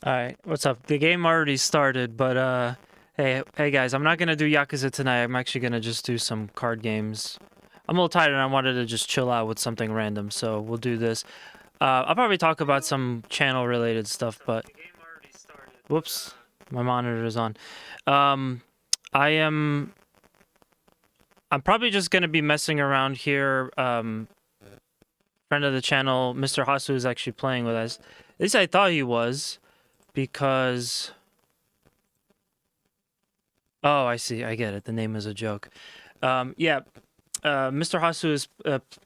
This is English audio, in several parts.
Alright, what's up? The game already started, but hey guys, I'm not gonna do Yakuza tonight. I'm actually gonna just do some card games. I'm a little tired and I wanted to just chill out with something random, so we'll do this. I'll probably talk about some channel related stuff, but whoops, my monitor is on. I'm probably just gonna be messing around here. Friend of the channel, Mr. Hasu, is actually playing with us. At least I thought he was. Because... Oh, I see. I get it. The name is a joke. Yeah. Mr. Hasu is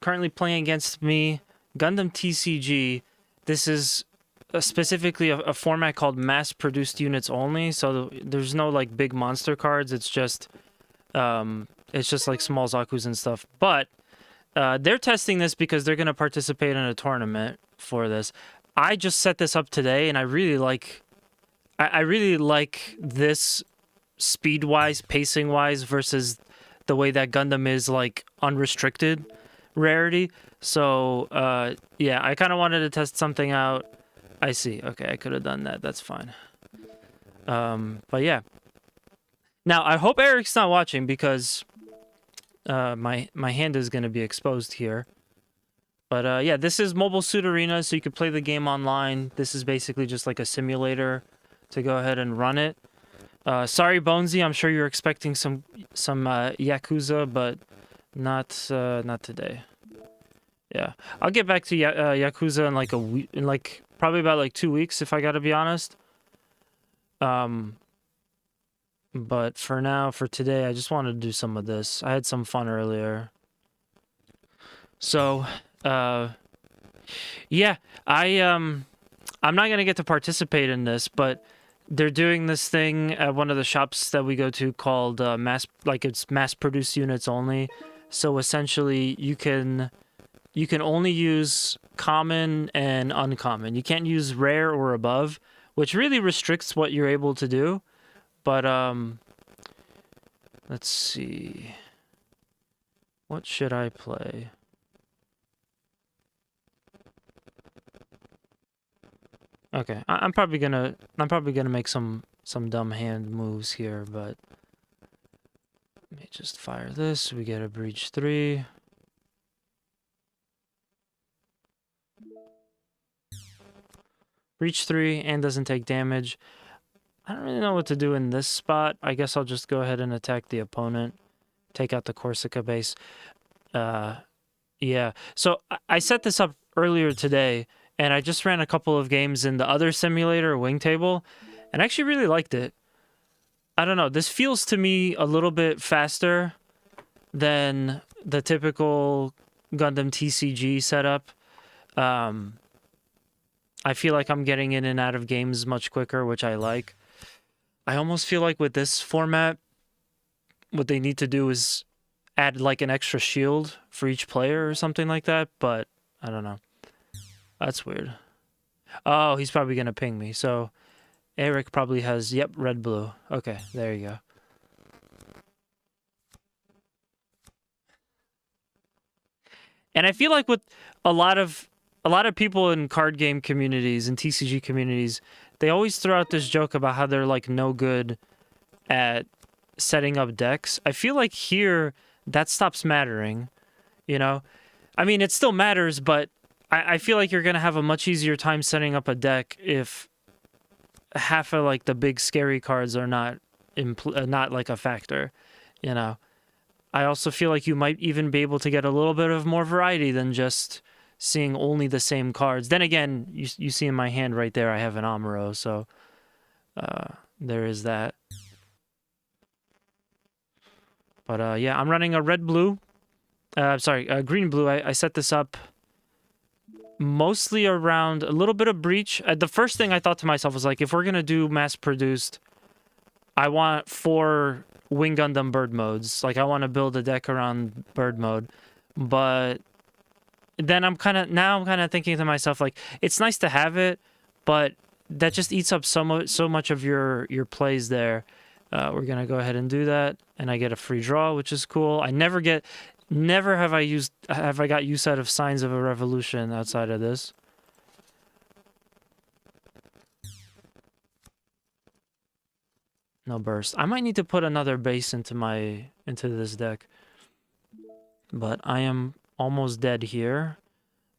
currently playing against me. Gundam TCG. This is specifically a format called mass-produced units only. So there's no like big monster cards. It's just like small Zakus and stuff. But they're testing this because they're going to participate in a tournament for this. I just set this up today, and I really like this speed-wise, pacing-wise versus the way that Gundam is like unrestricted rarity. So yeah, I kind of wanted to test something out. I see. Okay, I could have done that. That's fine. But yeah. Now I hope Eric's not watching because my hand is gonna be exposed here. But yeah, this is Mobile Suit Arena, so you could play the game online. This is basically just like a simulator to go ahead and run it. Sorry, Bonesy, I'm sure you're expecting some Yakuza, but not today. Yeah, I'll get back to Yakuza in like a week, in like probably about like 2 weeks, if I gotta be honest. But for now, for today, I just wanted to do some of this. I had some fun earlier. So, yeah, I'm not gonna get to participate in this, but they're doing this thing at one of the shops that we go to called it's mass-produced units only. So essentially, you can only use common and uncommon. You can't use rare or above, which really restricts what you're able to do. But let's see. What should I play? Okay, I'm probably gonna make some dumb hand moves here, but let me just fire this. We get a breach 3. Breach 3 and doesn't take damage. I don't really know what to do in this spot. I guess I'll just go ahead and attack the opponent. Take out the Corsica base. Yeah. So I set this up earlier today, and I just ran a couple of games in the other simulator, Wingtable, and I actually really liked it. I don't know. This feels to me a little bit faster than the typical Gundam TCG setup. I feel like I'm getting in and out of games much quicker, which I like. I almost feel like with this format, what they need to do is add like an extra shield for each player or something like that, but I don't know. That's weird. Oh, he's probably going to ping me. So Eric probably has, yep, red, blue. Okay, there you go. And I feel like with a lot of people in card game communities and TCG communities, they always throw out this joke about how they're like no good at setting up decks. I feel like here that stops mattering, you know? I mean, it still matters, but I feel like you're going to have a much easier time setting up a deck if half of like the big scary cards are not like a factor, you know? I also feel like you might even be able to get a little bit of more variety than just seeing only the same cards. Then again, you see in my hand right there, I have an Amuro, so there is that. But yeah, I'm running a red-blue. Sorry, green-blue. I set this up mostly around a little bit of breach. The first thing I thought to myself was like, if we're going to do mass-produced, I want 4 Wing Gundam bird modes. Like, I want to build a deck around bird mode. But then I'm kind of thinking to myself, like, it's nice to have it, but that just eats up so much of your plays there. We're gonna go ahead and do that, and I get a free draw, which is cool. Never have I got use out of Signs of a Revolution outside of this. No burst. I might need to put another base into this deck. But I am almost dead here.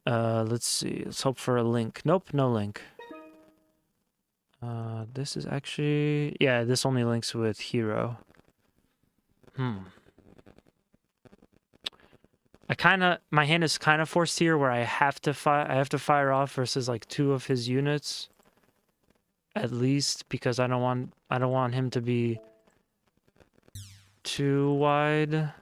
Let's see. Let's hope for a link. Nope, no link. This is actually... Yeah, this only links with hero. My hand is kind of forced here where I have to fire off versus like 2 of his units. At least, because I don't want him to be too wide.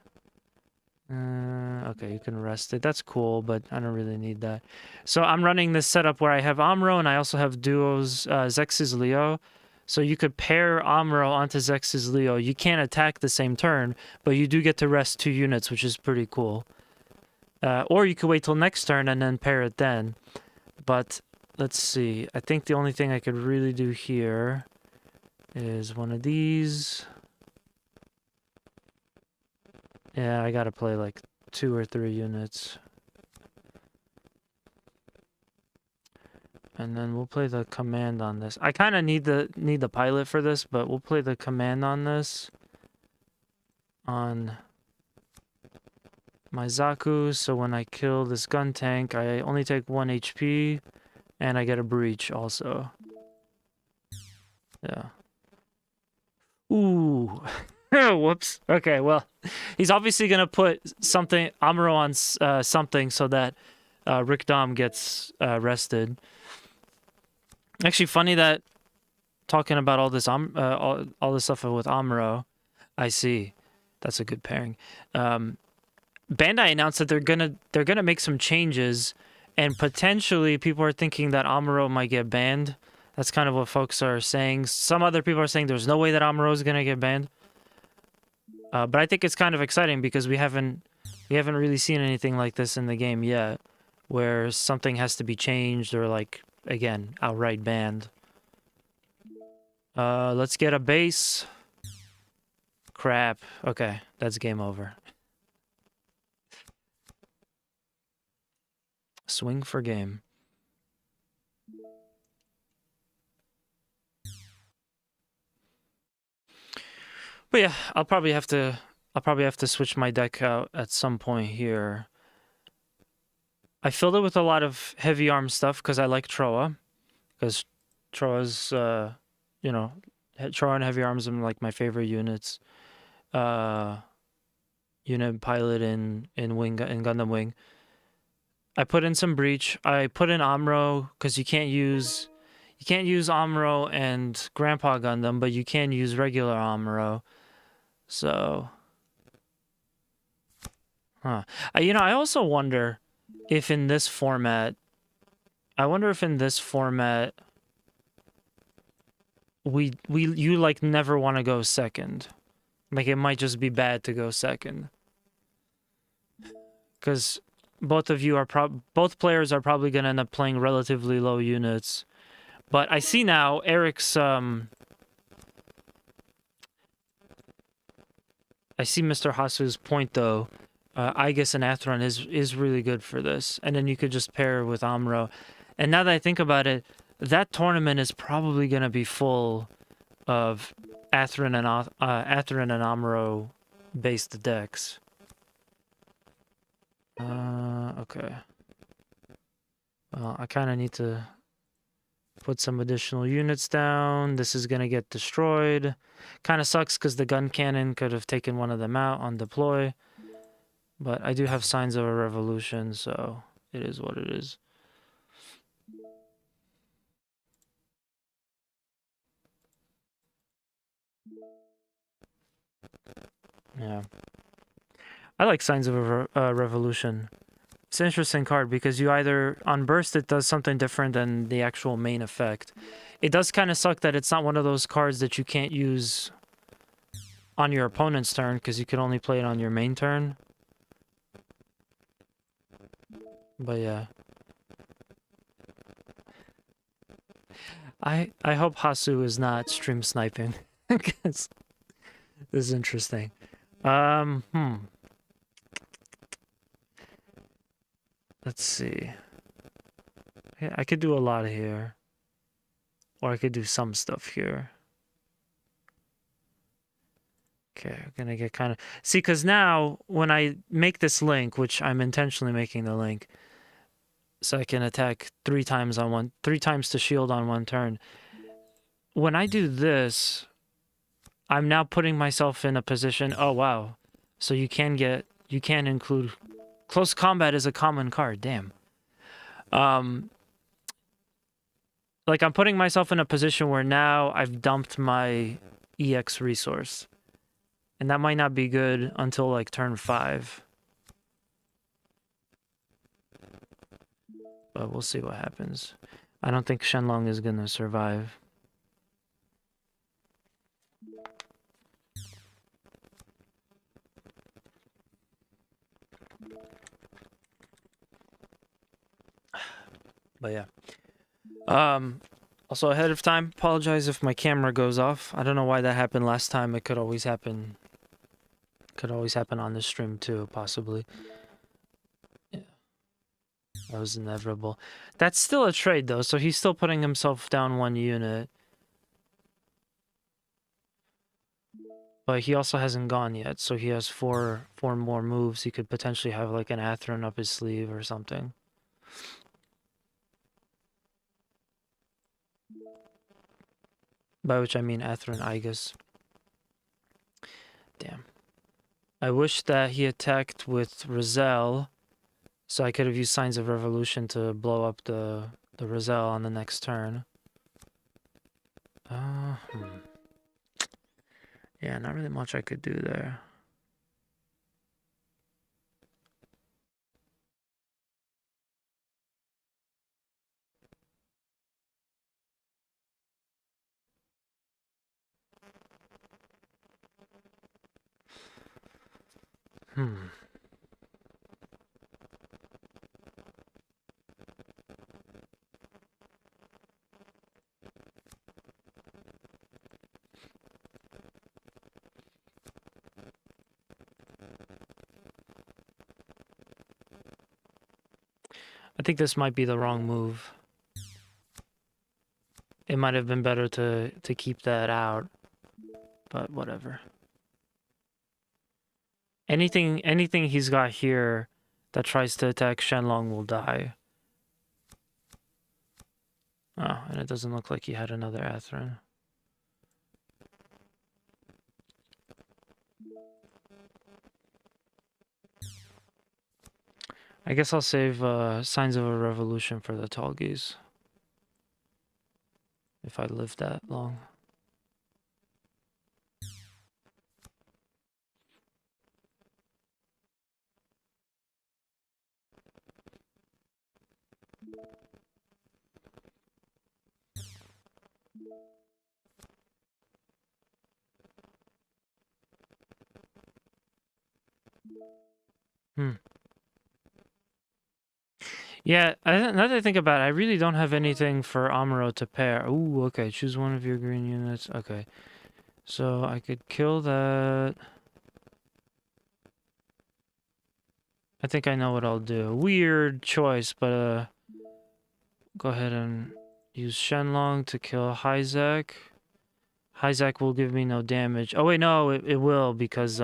Okay, you can rest it. That's cool, but I don't really need that. So I'm running this setup where I have Amuro and I also have duos Zex's Leo. So you could pair Amuro onto Zex's Leo. You can't attack the same turn, but you do get to rest 2 units, which is pretty cool. Or you could wait till next turn and then pair it then. But let's see. I think the only thing I could really do here is one of these. Yeah, I gotta play like 2 or 3 units. And then we'll play the command on this. I kind of need the pilot for this, but we'll play the command on this. On my Zaku, so when I kill this gun tank, I only take 1 HP, and I get a breach also. Yeah. Ooh. Whoops. Okay, well, he's obviously gonna put something Amuro on something so that Rick Dom gets rested. Actually, funny that talking about all this all this stuff with Amuro, I see. That's a good pairing. Bandai announced that they're gonna make some changes, and potentially people are thinking that Amuro might get banned. That's kind of what folks are saying. Some other people are saying there's no way that Amuro is gonna get banned. But I think it's kind of exciting because we haven't really seen anything like this in the game yet, where something has to be changed or like again outright banned. Let's get a base. Crap. Okay, that's game over. Swing for game. But yeah, I'll probably have to switch my deck out at some point here. I filled it with a lot of heavy arm stuff because I like Troa. Because Troa's you know, Troa and heavy arms are like my favorite units. Unit pilot in Gundam Wing. I put in some breach. I put in Amuro because you can't use Amuro and Grandpa Gundam, but you can use regular Amuro. So, you know, I also wonder if in this format, you like never want to go second. Like it might just be bad to go second. Because both players are probably going to end up playing relatively low units. But I see now Eric's I see Mr. Hasu's point though. Aegis and Atheron is really good for this. And then you could just pair with Amuro. And now that I think about it, that tournament is probably going to be full of Atheron and Amuro based decks. Okay. Well, I kind of need to put some additional units down. This is going to get destroyed. Kind of sucks because the gun cannon could have taken one of them out on deploy. But I do have Signs of a Revolution, so it is what it is. Yeah. I like Signs of a Revolution. It's an interesting card because you either, on burst, it does something different than the actual main effect. It does kind of suck that it's not one of those cards that you can't use on your opponent's turn because you can only play it on your main turn. But yeah. I hope Hasu is not stream sniping. Because this is interesting. Hmm. Let's see. Yeah, I could do a lot here. Or I could do some stuff here. Okay, I'm gonna get kind of... See, because now, when I make this link, which I'm intentionally making the link, so I can attack 3 times to shield on 1 turn. When I do this, I'm now putting myself in a position... Oh, wow. So you can include... Close combat is a common card, damn. Like, I'm putting myself in a position where now I've dumped my EX resource. And that might not be good until, like, turn 5. But we'll see what happens. I don't think Shenlong is gonna survive. But yeah. Also ahead of time, apologize if my camera goes off. I don't know why that happened last time. It could always happen. Could always happen on this stream too, possibly. Yeah. That was inevitable. That's still a trade though, so he's still putting himself down 1 unit. But he also hasn't gone yet, so he has four more moves. He could potentially have like an Atherin up his sleeve or something. By which I mean Atherin Aegis. Damn. I wish that he attacked with Rizal, so I could have used Signs of Revolution to blow up the Rizal on the next turn. Yeah, not really much I could do there. I think this might be the wrong move. It might have been better to keep that out, but whatever. Anything he's got here that tries to attack Shenlong will die. Oh, and it doesn't look like he had another Atherin. I guess I'll save Signs of a Revolution for the Tallgeese. If I live that long. Yeah, now that I think about it, I really don't have anything for Amuro to pair. Ooh, okay, choose one of your green units. Okay. So I could kill that. I think I know what I'll do. Weird choice, but go ahead and use Shenlong to kill Hyzak. Hyzak will give me no damage. Oh wait, no, it will because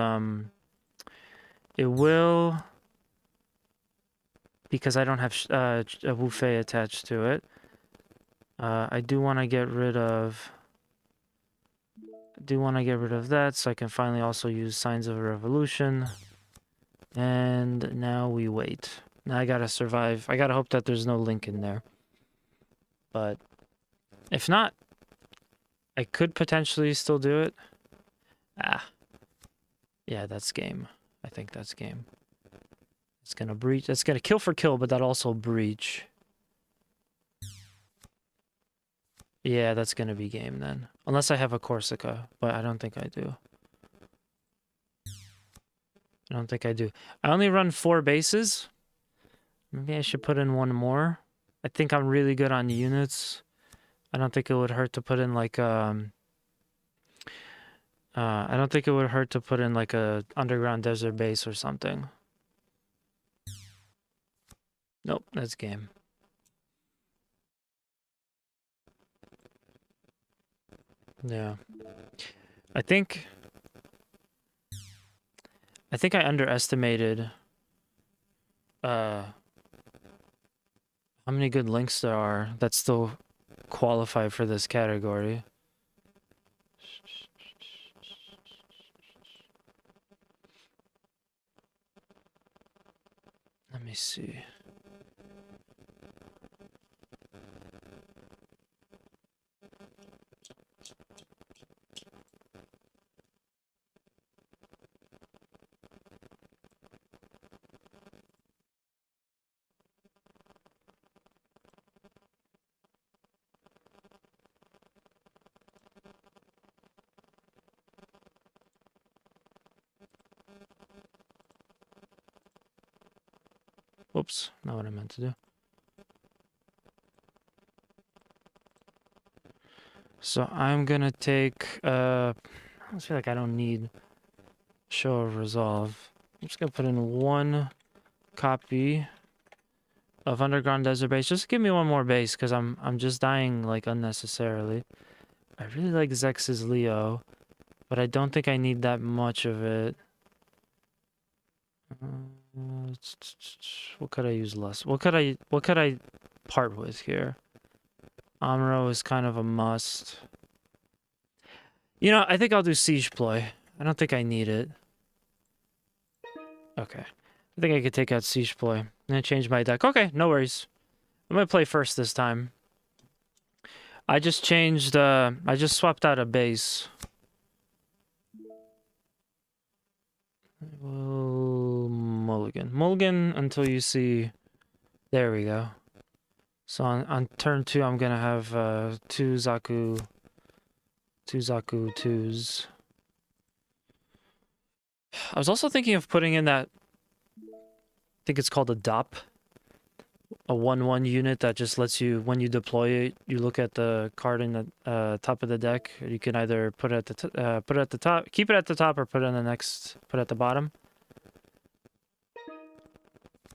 it will because I don't have a Wu Fei attached to it. I do want to get rid of that so I can finally also use Signs of a Revolution. And now we wait. Now I gotta survive. I gotta hope that there's no link in there. But if not, I could potentially still do it. Yeah, that's game. I think that's game. It's gonna breach. That's gonna kill for kill, but that also breach. Yeah, that's gonna be game then. Unless I have a Corsica, but I don't think I do. I don't think I do. I only run 4 bases. Maybe I should put in one more. I think I'm really good on units. I don't think it would hurt to put in like I don't think it would hurt to put in like a underground desert base or something. Nope, that's game. Yeah. I think I underestimated how many good links there are that still qualify for this category. Let me see. Whoops, not what I meant to do. So I'm gonna take I feel like I don't need show of resolve. I'm just gonna put in one copy of underground desert base. Just give me one more base because I'm just dying like unnecessarily. I really like Zex's Leo, but I don't think I need that much of it. What could I use less? What could I part with here? Amuro is kind of a must. You know, I think I'll do Siege Ploy. I don't think I need it. Okay. I think I could take out Siege Ploy. I'm gonna change my deck. Okay, no worries. I'm gonna play first this time. I just changed, I just swapped out a base. Well, mulligan. Mulligan until you see... There we go. So on turn 2, I'm gonna have two Zaku 2s. I was also thinking of putting in that... I think it's called a DOP. A 1/1 unit that just lets you, when you deploy it, you look at the card in the top of the deck. You can either put it at the top, keep it at the top, or put it in the next, put it at the bottom.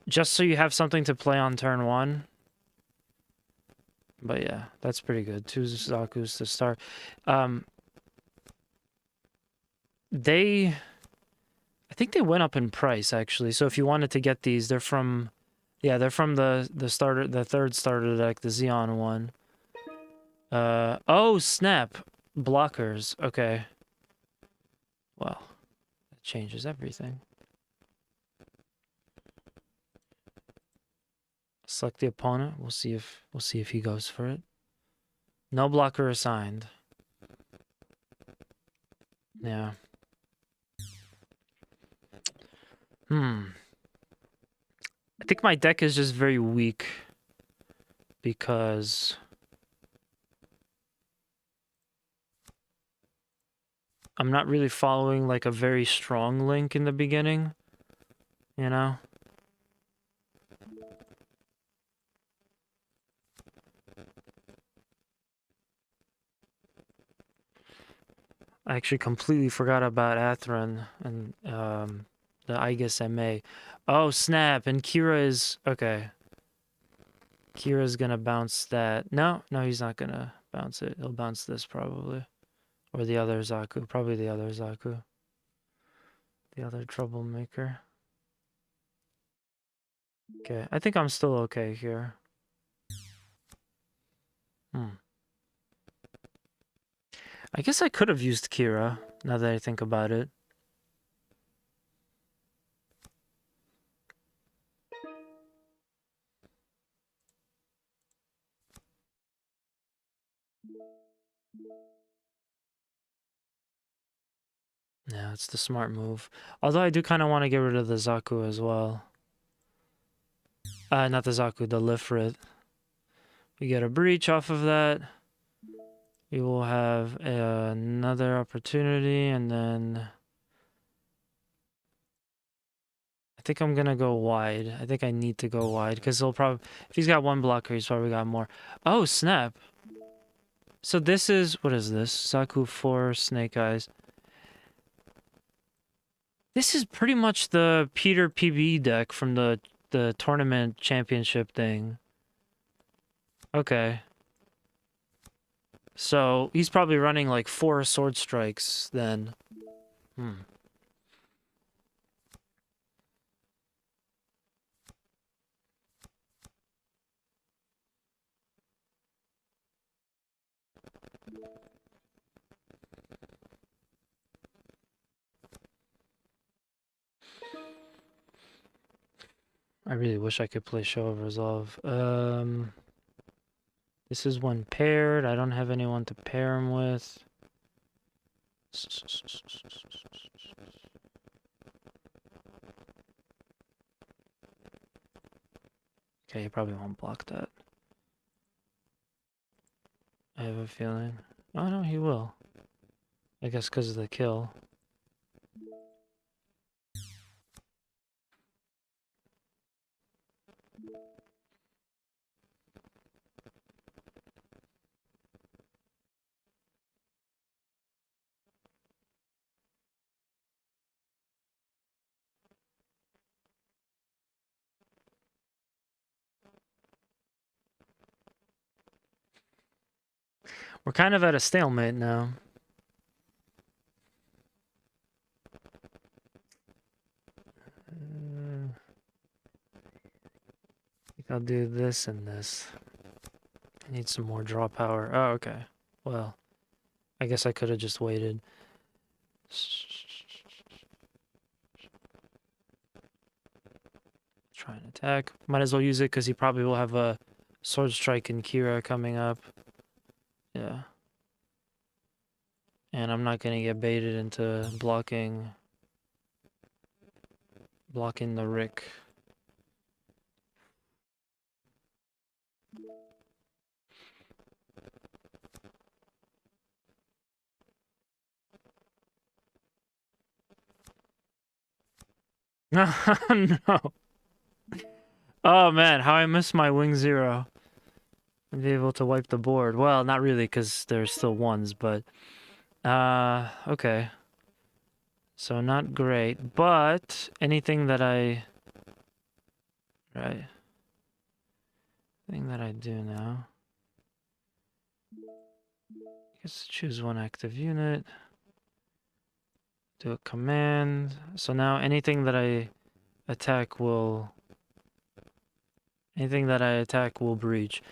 Just so you have something to play on turn 1. But yeah, that's pretty good. 2 Zaku's to start. I think they went up in price actually. So if you wanted to get these, they're from, yeah, they're from the starter, the third starter deck, the Xeon one. Oh snap, blockers. Okay. Well, that changes everything. Select the opponent. We'll see if he goes for it. No blocker assigned. Yeah. I think my deck is just very weak because I'm not really following like a very strong link in the beginning, you know? I actually completely forgot about Atherin and the Aegis MA. Oh snap, and Kira is okay. Kira's gonna bounce that. No, he's not gonna bounce it. He'll bounce this probably. Or the other Zaku. Probably the other Zaku. The other troublemaker. Okay, I think I'm still okay here. I guess I could have used Kira, now that I think about it. Yeah, it's the smart move. Although I do kind of want to get rid of the Zaku as well. Not the Zaku, the Lifrit. We get a breach off of that. We will have another opportunity, and then... think I'm gonna go wide. I think I need to go wide because he'll probably, if he's got one blocker, he's probably got more. Oh, snap. So this is, what is this? Zaku 4, Snake Eyes. This is pretty much the Peter PB deck from the tournament championship thing. Okay. So he's probably running like 4 sword strikes then. I really wish I could play Show of Resolve. This is one paired. I don't have anyone to pair him with. Okay, he probably won't block that. I have a feeling. Oh no, he will. I guess because of the kill. We're kind of at a stalemate now. I think I'll do this and this. I need some more draw power. Oh, okay. Well, I guess I could have just waited. Try and attack. Might as well use it because he probably will have a Sword Strike and Kira coming up. Yeah. And I'm not gonna get baited into blocking the Rick. No. Oh man, how I missed my Wing Zero. I'd be able to wipe the board. Well, not really, because there's still ones, but okay. So not great, but anything that I thing that I do now. I guess choose one active unit. Do a command. So now anything that I attack will breach.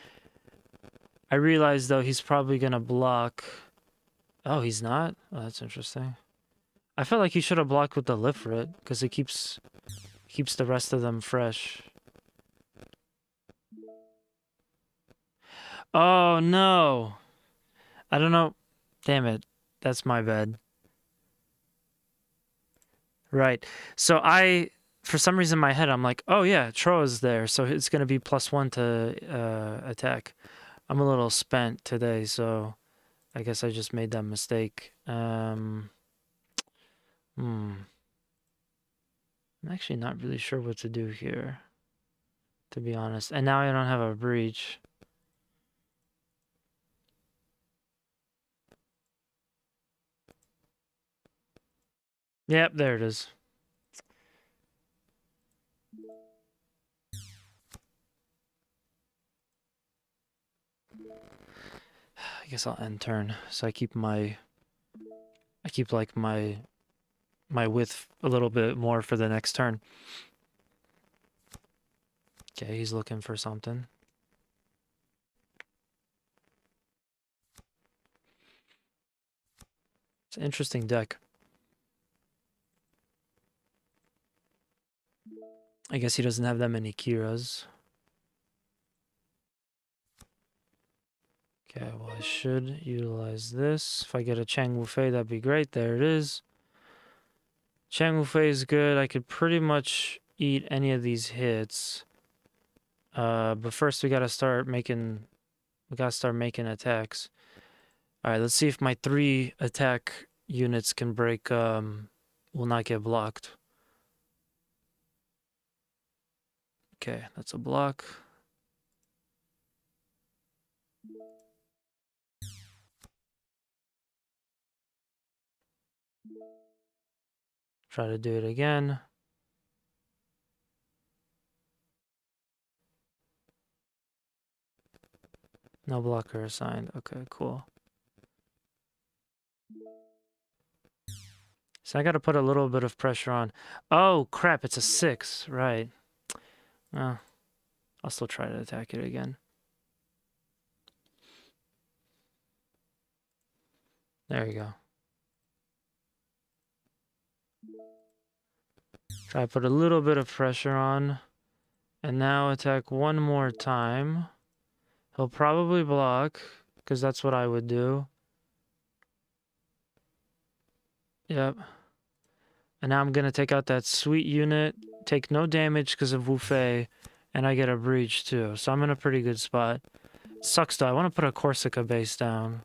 I realize though he's probably gonna block. Oh, he's not? Oh, that's interesting. I felt like he should have blocked with the Lifrit, because it keeps the rest of them fresh. Oh no. I don't know. Damn it. That's my bad. Right. So for some reason in my head, I'm like, oh yeah, Troa's there, so it's gonna be +1 to attack. I'm a little spent today, so I guess I just made that mistake. I'm actually not really sure what to do here, to be honest. And now I don't have a breach. Yep, there it is. I guess I'll end turn. So I keep like my width a little bit more for the next turn. Okay, he's looking for something. It's an interesting deck. I guess he doesn't have that many Kiras. Okay, well I should utilize this. If I get a Chang Wufei, that'd be great. There it is. Chang Wufei is good. I could pretty much eat any of these hits. But first we gotta start making attacks. Alright, let's see if my 3 attack units can break will not get blocked. Okay, that's a block. Try to do it again. No blocker assigned. Okay, cool. So I got to put a little bit of pressure on. Oh, crap, it's a 6. Right. I'll still try to attack it again. There you go. Try to put a little bit of pressure on. And now attack one more time. He'll probably block, because that's what I would do. Yep. And now I'm going to take out that sweet unit, take no damage because of Wu Fei, and I get a breach too. So I'm in a pretty good spot. Sucks though, I want to put a Corsica base down.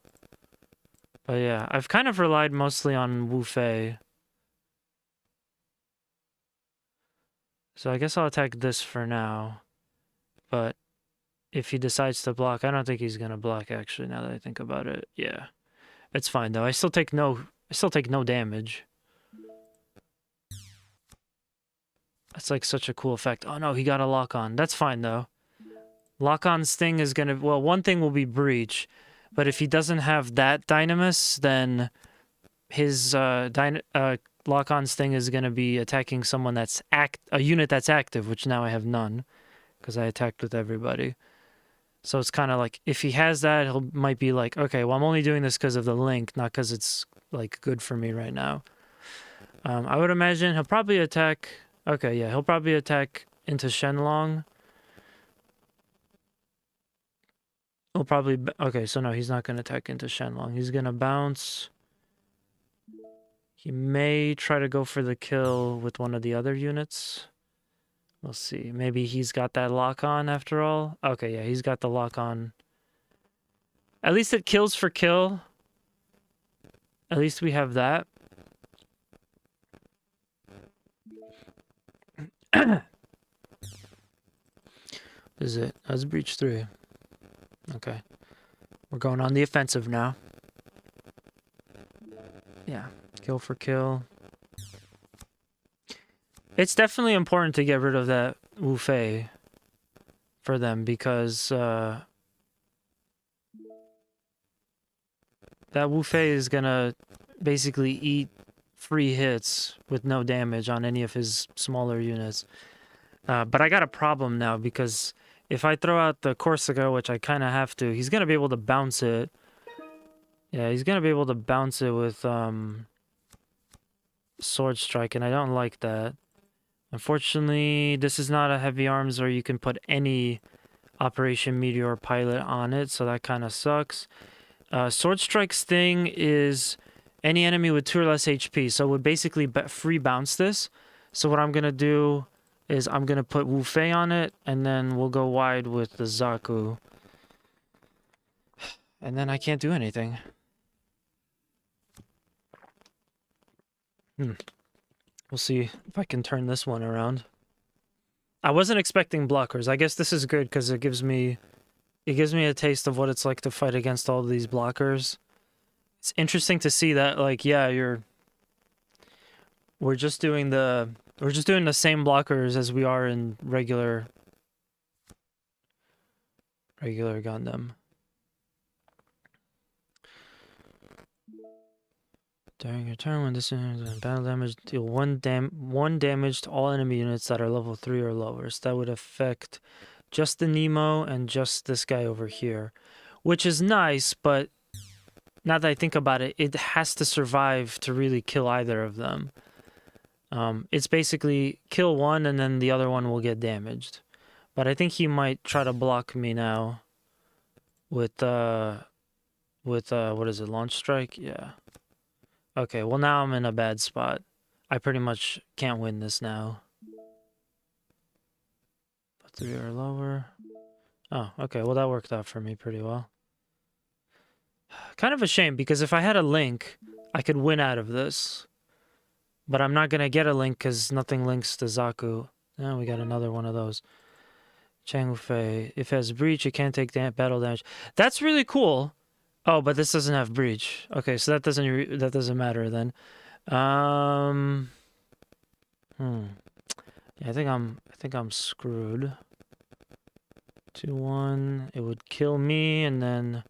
But yeah, I've kind of relied mostly on Wu Fei. So I guess I'll attack this for now. But if he decides to block, I don't think he's going to block actually, now that I think about it. Yeah. It's fine though. I still take no damage. That's like such a cool effect. Oh no, he got a lock on. That's fine though. Lock on's thing is gonna, well, one thing will be breach, but if he doesn't have that Dynamis, then his lock on's thing is gonna be attacking someone that's a unit that's active, which now I have none because I attacked with everybody. So it's kind of like if he has that, he might be like, okay, well, I'm only doing this because of the link, not because it's like good for me right now. I would imagine he'll probably attack. Okay, yeah, he'll probably attack into Shenlong. He'll probably... Okay, so no, he's not going to attack into Shenlong. He's going to bounce. He may try to go for the kill with one of the other units. We'll see. Maybe he's got that lock on after all. Okay, yeah, he's got the lock on. At least it kills for kill. At least we have that. Is it? That's breach 3. Okay. We're going on the offensive now. Yeah. Kill for kill. It's definitely important to get rid of that Wu Fei for them because that Wu Fei is gonna basically eat free hits with no damage on any of his smaller units. But I got a problem now because if I throw out the Corsica, which I kind of have to, he's going to be able to bounce it. Yeah, he's going to be able to bounce it with Sword Strike, and I don't like that. Unfortunately, this is not a heavy arms where you can put any Operation Meteor pilot on it, so that kind of sucks. Sword Strike's thing is any enemy with 2 or less HP, so it would basically free bounce this. So what I'm going to do is I'm going to put Wu Fei on it, and then we'll go wide with the Zaku. And then I can't do anything. We'll see if I can turn this one around. I wasn't expecting blockers. I guess this is good because it gives me a taste of what it's like to fight against all of these blockers. It's interesting to see that, like, yeah, we're just doing the same blockers as we are in regular Gundam. During your turn, when this is battle damage, deal one damage to all enemy units that are level 3 or lower. So that would affect just the Nemo and just this guy over here, which is nice, but now that I think about it, it has to survive to really kill either of them. It's basically kill one and then the other one will get damaged. But I think he might try to block me now with what is it, Launch Strike? Yeah. Okay, well now I'm in a bad spot. I pretty much can't win this now. 3 or lower. Oh, okay, well that worked out for me pretty well. Kind of a shame, because if I had a link, I could win out of this. But I'm not going to get a link because nothing links to Zaku. Oh, we got another one of those. Chang Fei. If it has breach, it can't take battle damage. That's really cool. Oh, but this doesn't have breach. Okay, so that doesn't matter then. Yeah, I think I'm screwed. 2-1. It would kill me, and then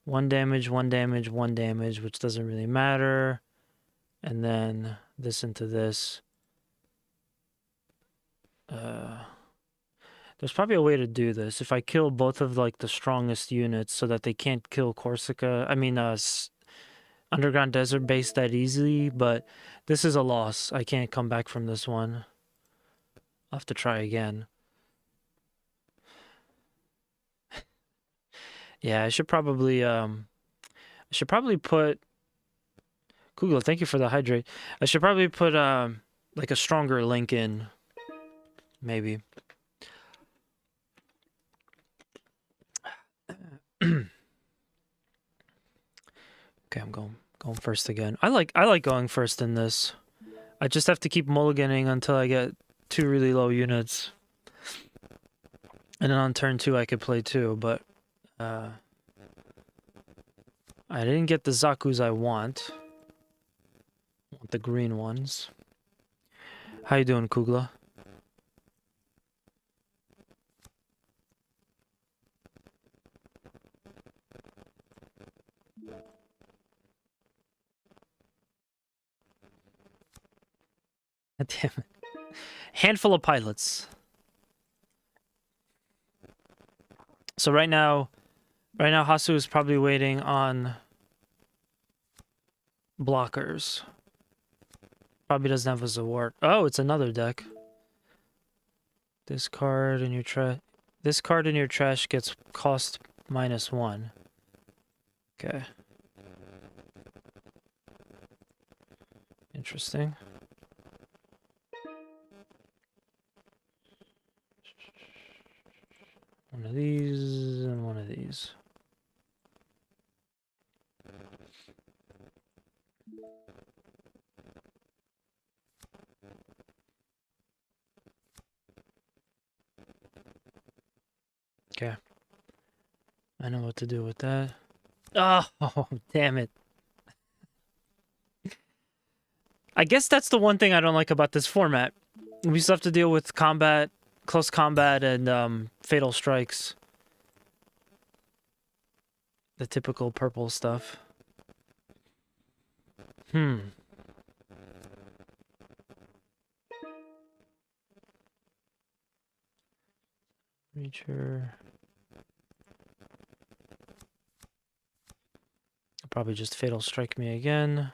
1 damage, 1 damage, 1 damage, which doesn't really matter. And then this into this. There's probably a way to do this. If I kill both of like the strongest units so that they can't kill Corsica. I mean, Underground Desert base that easily, but this is a loss. I can't come back from this one. I'll have to try again. Yeah, I should probably put Google, thank you for the hydrate. I should probably put like a stronger link in. Maybe. Okay, I'm going first again. I like going first in this. I just have to keep mulliganing until I get 2 really low units. And then on turn 2 I could play 2, but I didn't get the Zaku's I want. I want the green ones. How you doing, Kugla? Damn it. Handful of pilots. So right now Hasu is probably waiting on blockers. Probably doesn't have a Zawart. Oh, it's another deck. This card in your trash. This card in your trash gets cost -1. Okay. Interesting. One of these and one of these. Okay. I know what to do with that. Oh, damn it. I guess that's the one thing I don't like about this format. We still have to deal with combat, close combat, and fatal strikes. The typical purple stuff. Reacher. I'll probably just fatal strike me again.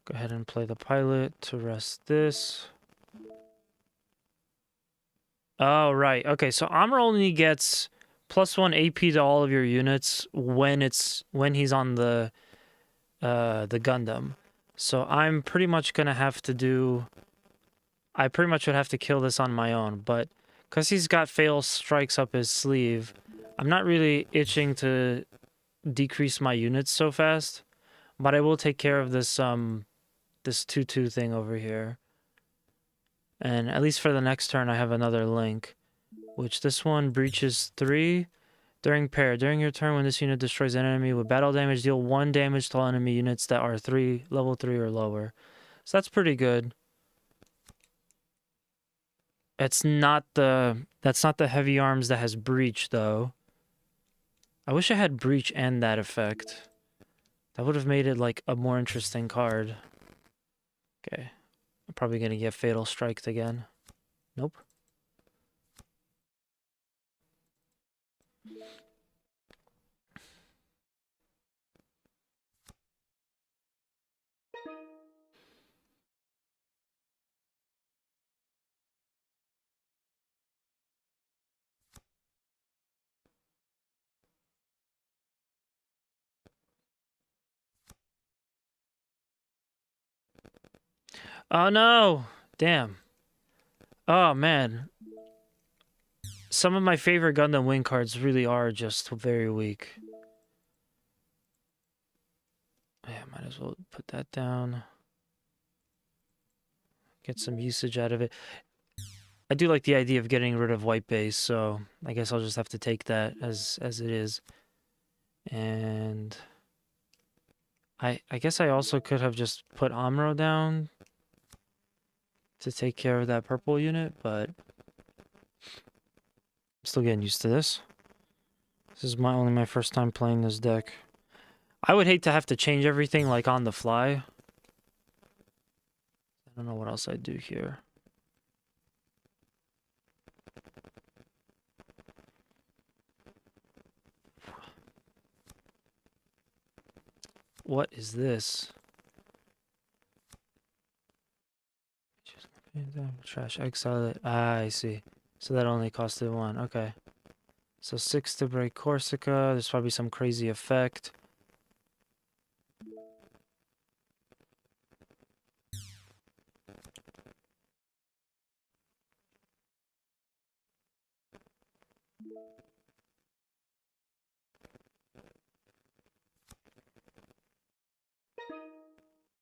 Go ahead and play the pilot to rest this. Oh, right. Okay, so Armor only gets +1 AP to all of your units when he's on the Gundam. So I'm pretty much gonna have to do. I pretty much would have to kill this on my own, but because he's got fail strikes up his sleeve, I'm not really itching to decrease my units so fast. But I will take care of this this 2-2 thing over here. And at least for the next turn, I have another link, which this one breaches 3 during pair. During your turn, when this unit destroys an enemy with battle damage, deal 1 damage to all enemy units that are level 3 or lower. So that's pretty good. That's not the heavy arms that has breach though. I wish I had breach and that effect. That would have made it like a more interesting card. Okay. I'm probably gonna get fatal striked again. Nope. Oh no! Damn. Oh man. Some of my favorite Gundam Wing cards really are just very weak. Yeah, might as well put that down. Get some usage out of it. I do like the idea of getting rid of white base, so I guess I'll just have to take that as it is. And I guess I also could have just put Amro down to take care of that purple unit, but I'm still getting used to this. This is only my first time playing this deck. I would hate to have to change everything like on the fly. I don't know what else I'd do here. What is this? Trash, exile it. Ah, I see. So that only costed 1. Okay. So 6 to break Corsica. There's probably some crazy effect.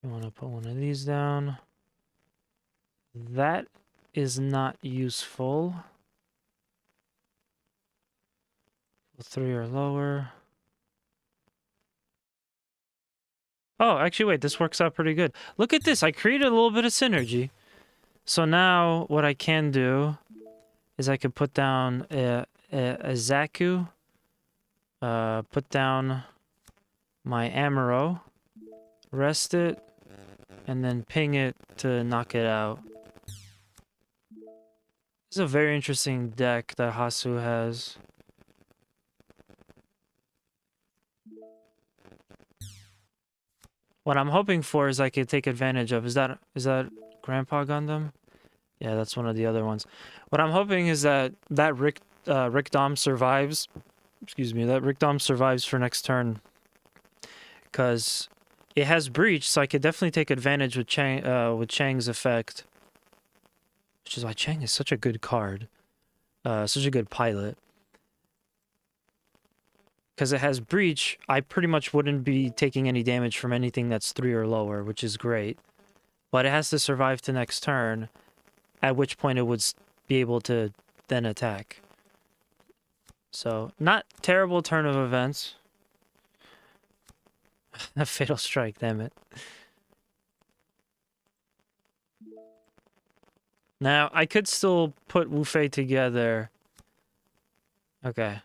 You want to put one of these down. That is not useful. 3 or lower. Oh, actually, wait, this works out pretty good. Look at this. I created a little bit of synergy. So now what I can do is I could put down a Zaku, put down my Amaro, rest it, and then ping it to knock it out. This is a very interesting deck that Hasu has. What I'm hoping for is I could take advantage of. Is that Grandpa Gundam? Yeah, that's one of the other ones. What I'm hoping is that Rick Dom survives. Excuse me, that Rick Dom survives for next turn. Because it has breach, so I could definitely take advantage with Chang's effect. Which is why Chang is such a good card. Such a good pilot. Because it has breach, I pretty much wouldn't be taking any damage from anything that's 3 or lower, which is great. But it has to survive to next turn, at which point it would be able to then attack. So, not terrible turn of events. A fatal strike, damn it. Now, I could still put Wu Fei together. Okay.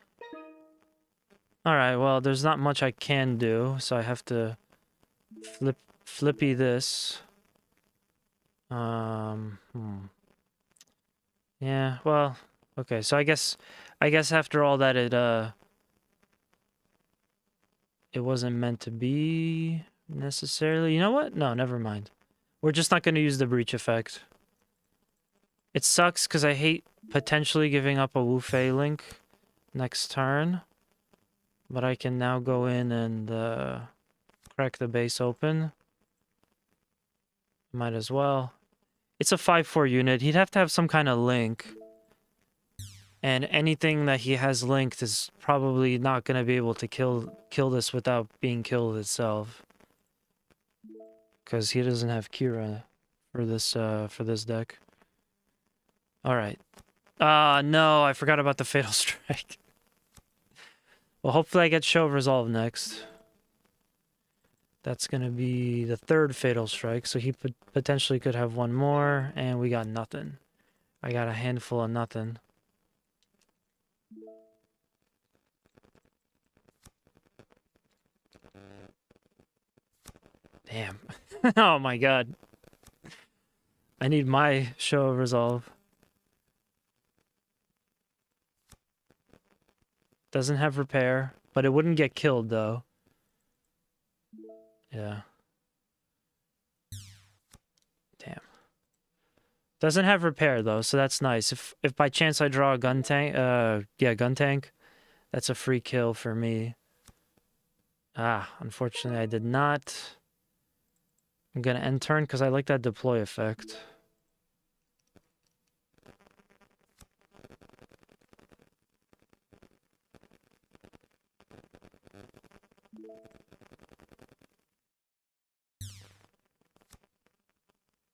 Alright, well, there's not much I can do, so I have to flippy this. Yeah, well, okay, so I guess after all that it wasn't meant to be necessarily. You know what? No, never mind. We're just not going to use the breach effect. It sucks because I hate potentially giving up a Wu Fei link next turn. But I can now go in and crack the base open. Might as well. It's a 5/4 unit. He'd have to have some kind of link. And anything that he has linked is probably not going to be able to kill this without being killed itself. Because he doesn't have Kira for this deck. Alright. No, I forgot about the Fatal Strike. Well, hopefully I get Show of Resolve next. That's going to be the 3rd Fatal Strike, so he potentially could have one more, and we got nothing. I got a handful of nothing. Damn. Oh my god. I need my Show of Resolve. Doesn't have repair, but it wouldn't get killed, though. Yeah. Damn. Doesn't have repair, though, so that's nice. If by chance I draw a gun tank, gun tank, that's a free kill for me. Ah, unfortunately I did not. I'm gonna end turn because I like that deploy effect.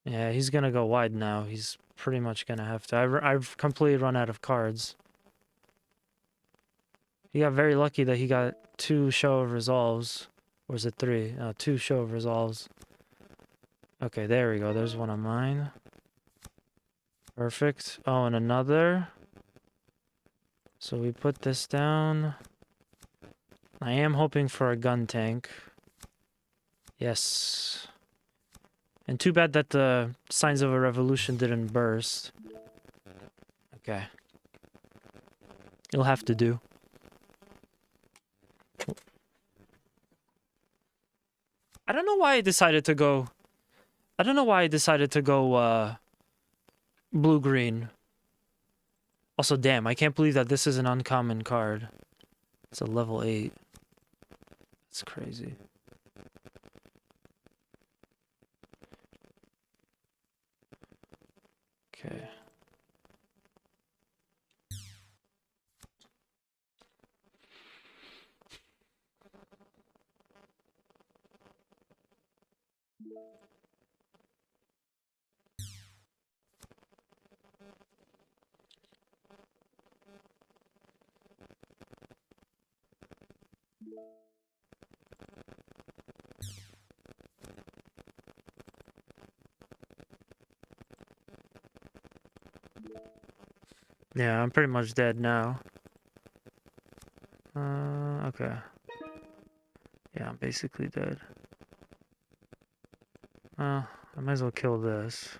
Yeah, he's gonna go wide now. He's pretty much gonna have to. I've completely run out of cards. He got very lucky that he got 2 Show of Resolves. Or is it 3? 2 Show of Resolves. Okay, there we go. There's one of mine. Perfect. Oh, and another. So we put this down. I am hoping for a gun tank. Yes. And too bad that the Signs of a Revolution didn't burst. Okay. It'll have to do. I don't know why I decided to go... blue-green. Also, damn, I can't believe that this is an uncommon card. It's a level 8. It's crazy. Okay. Yeah, I'm pretty much dead now. Okay. Yeah, I'm basically dead. I might as well kill this.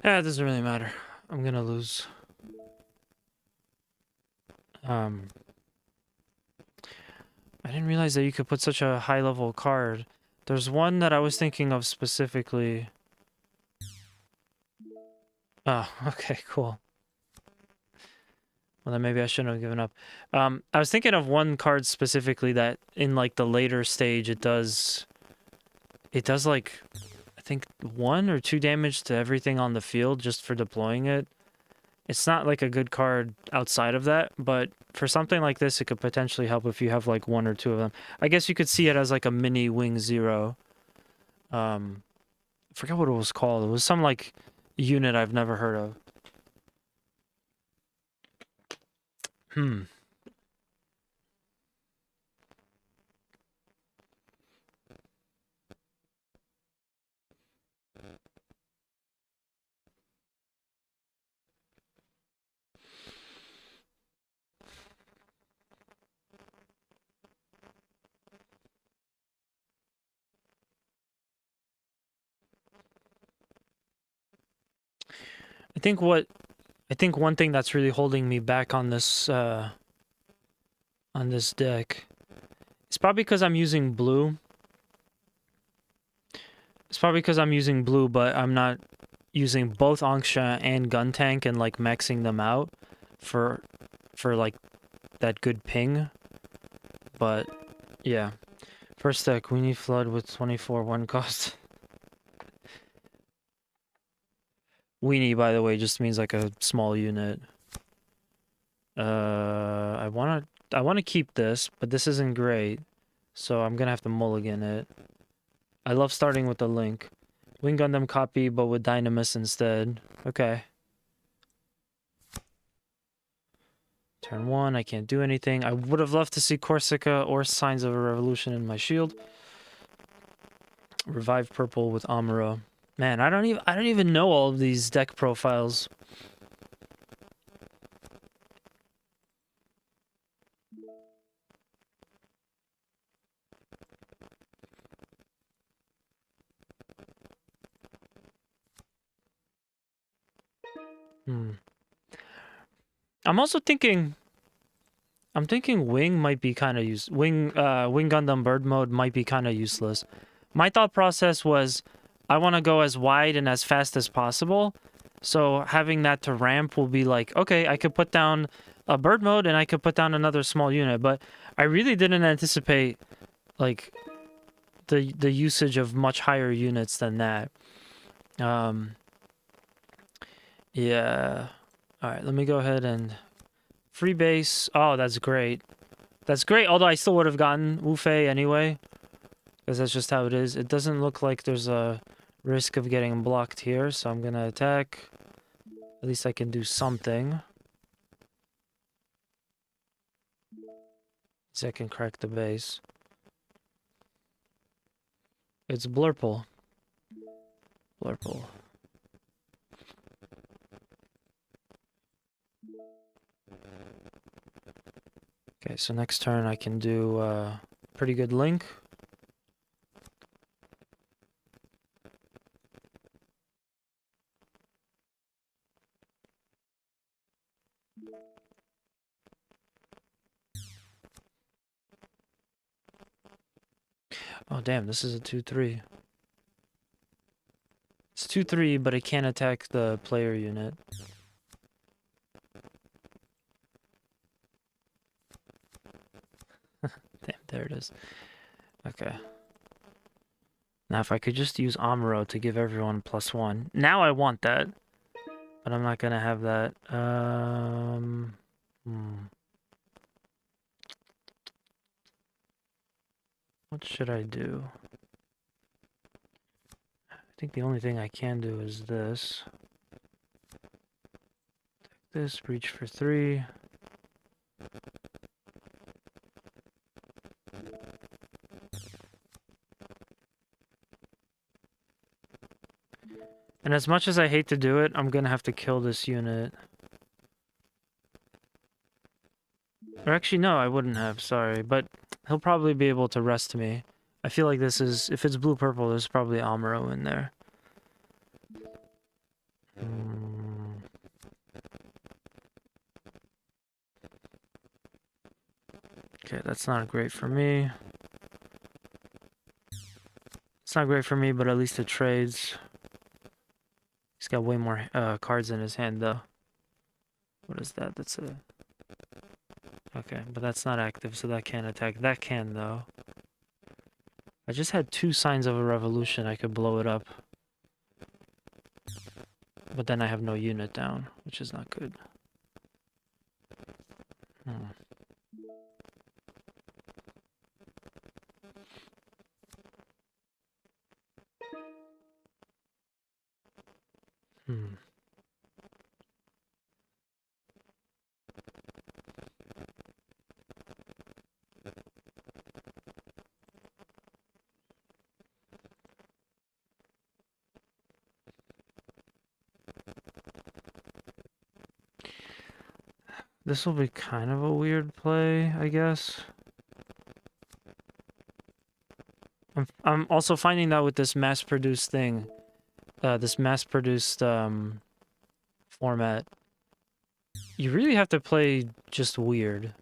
Yeah, it doesn't really matter. I'm gonna lose. I didn't realize that you could put such a high level card. There's one that I was thinking of specifically. Oh, okay, cool. Well, then maybe I shouldn't have given up. I was thinking of one card specifically that in like the later stage it does like I think 1 or 2 damage to everything on the field just for deploying it. It's not like a good card outside of that, but for something like this, it could potentially help if you have like 1 or 2 of them. I guess you could see it as like a mini Wing Zero. I forgot what it was called. It was some like unit I've never heard of. I think one thing that's really holding me back on this deck is probably because I'm using blue. It's probably because I'm using blue, but I'm not using both Angsha and Gun Tank and like maxing them out for like that good ping. But yeah. First deck, Weenie Flood with 24 1 cost. Weenie, by the way, just means like a small unit. I wanna keep this, but this isn't great, so I'm gonna have to mulligan it. I love starting with the Link. Wing Gundam copy, but with Dynamis instead. Okay. Turn 1, I can't do anything. I would have loved to see Corsica or Signs of a Revolution in my shield. Revive Purple with Amuro. Man, I don't even know all of these deck profiles. I'm also thinking... I'm thinking Wing might be kind of Wing Gundam Bird Mode might be kind of useless. My thought process was I want to go as wide and as fast as possible. So having that to ramp will be like, okay, I could put down a bird mode and I could put down another small unit, but I really didn't anticipate like the usage of much higher units than that. Yeah. All right, let me go ahead and free base. Oh, that's great. That's great, although I still would have gotten Wu Fei anyway, because that's just how it is. It doesn't look like there's a risk of getting blocked here, so I'm gonna attack. At least I can do something. So I can crack the base. It's Blurple. Blurple. Okay, so next turn I can do pretty good link. Oh damn, this is a 2-3. It's 2-3, but it can't attack the player unit. Damn, there it is. Okay. Now if I could just use Amuro to give everyone +1. Now I want that. But I'm not gonna have that. What should I do? I think the only thing I can do is this. Take this, reach for 3. And as much as I hate to do it, I'm gonna have to kill this unit. Or actually, no, I wouldn't have, sorry. But he'll probably be able to rest me. I feel like this is... If it's blue-purple, there's probably Amuro in there. Okay, that's not great for me. It's not great for me, but at least it trades. He's got way more cards in his hand, though. What is that? That's a... Okay, but that's not active, so that can't attack. That can, though. I just had 2 signs of a revolution. I could blow it up. But then I have no unit down, which is not good. This will be kind of a weird play, I guess. I'm also finding that with this mass-produced thing, this mass-produced format, you really have to play just weird.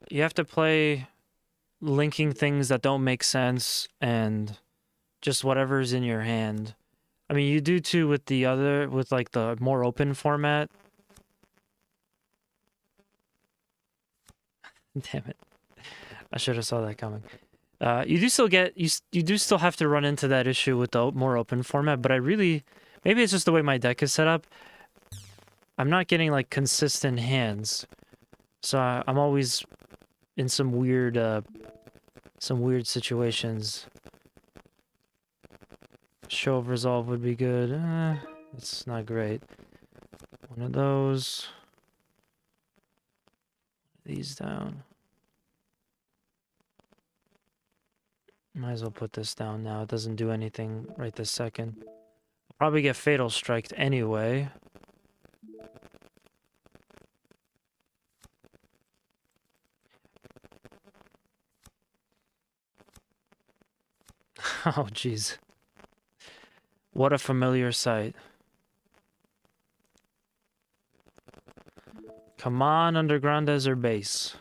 You have to play linking things that don't make sense and just whatever's in your hand. I mean, you do too with the other, with like the more open format. Damn it. I should have saw that coming. You do still get, you do still have to run into that issue with the more open format, but I really, maybe it's just the way my deck is set up. I'm not getting like consistent hands. So I'm always in some weird situations. Show of Resolve would be good. It's not great. One of those. These down. Might as well put this down now. It doesn't do anything right this second. I'll probably get Fatal Striked anyway. Oh, jeez. What a familiar sight. Come on, Underground Desert Base.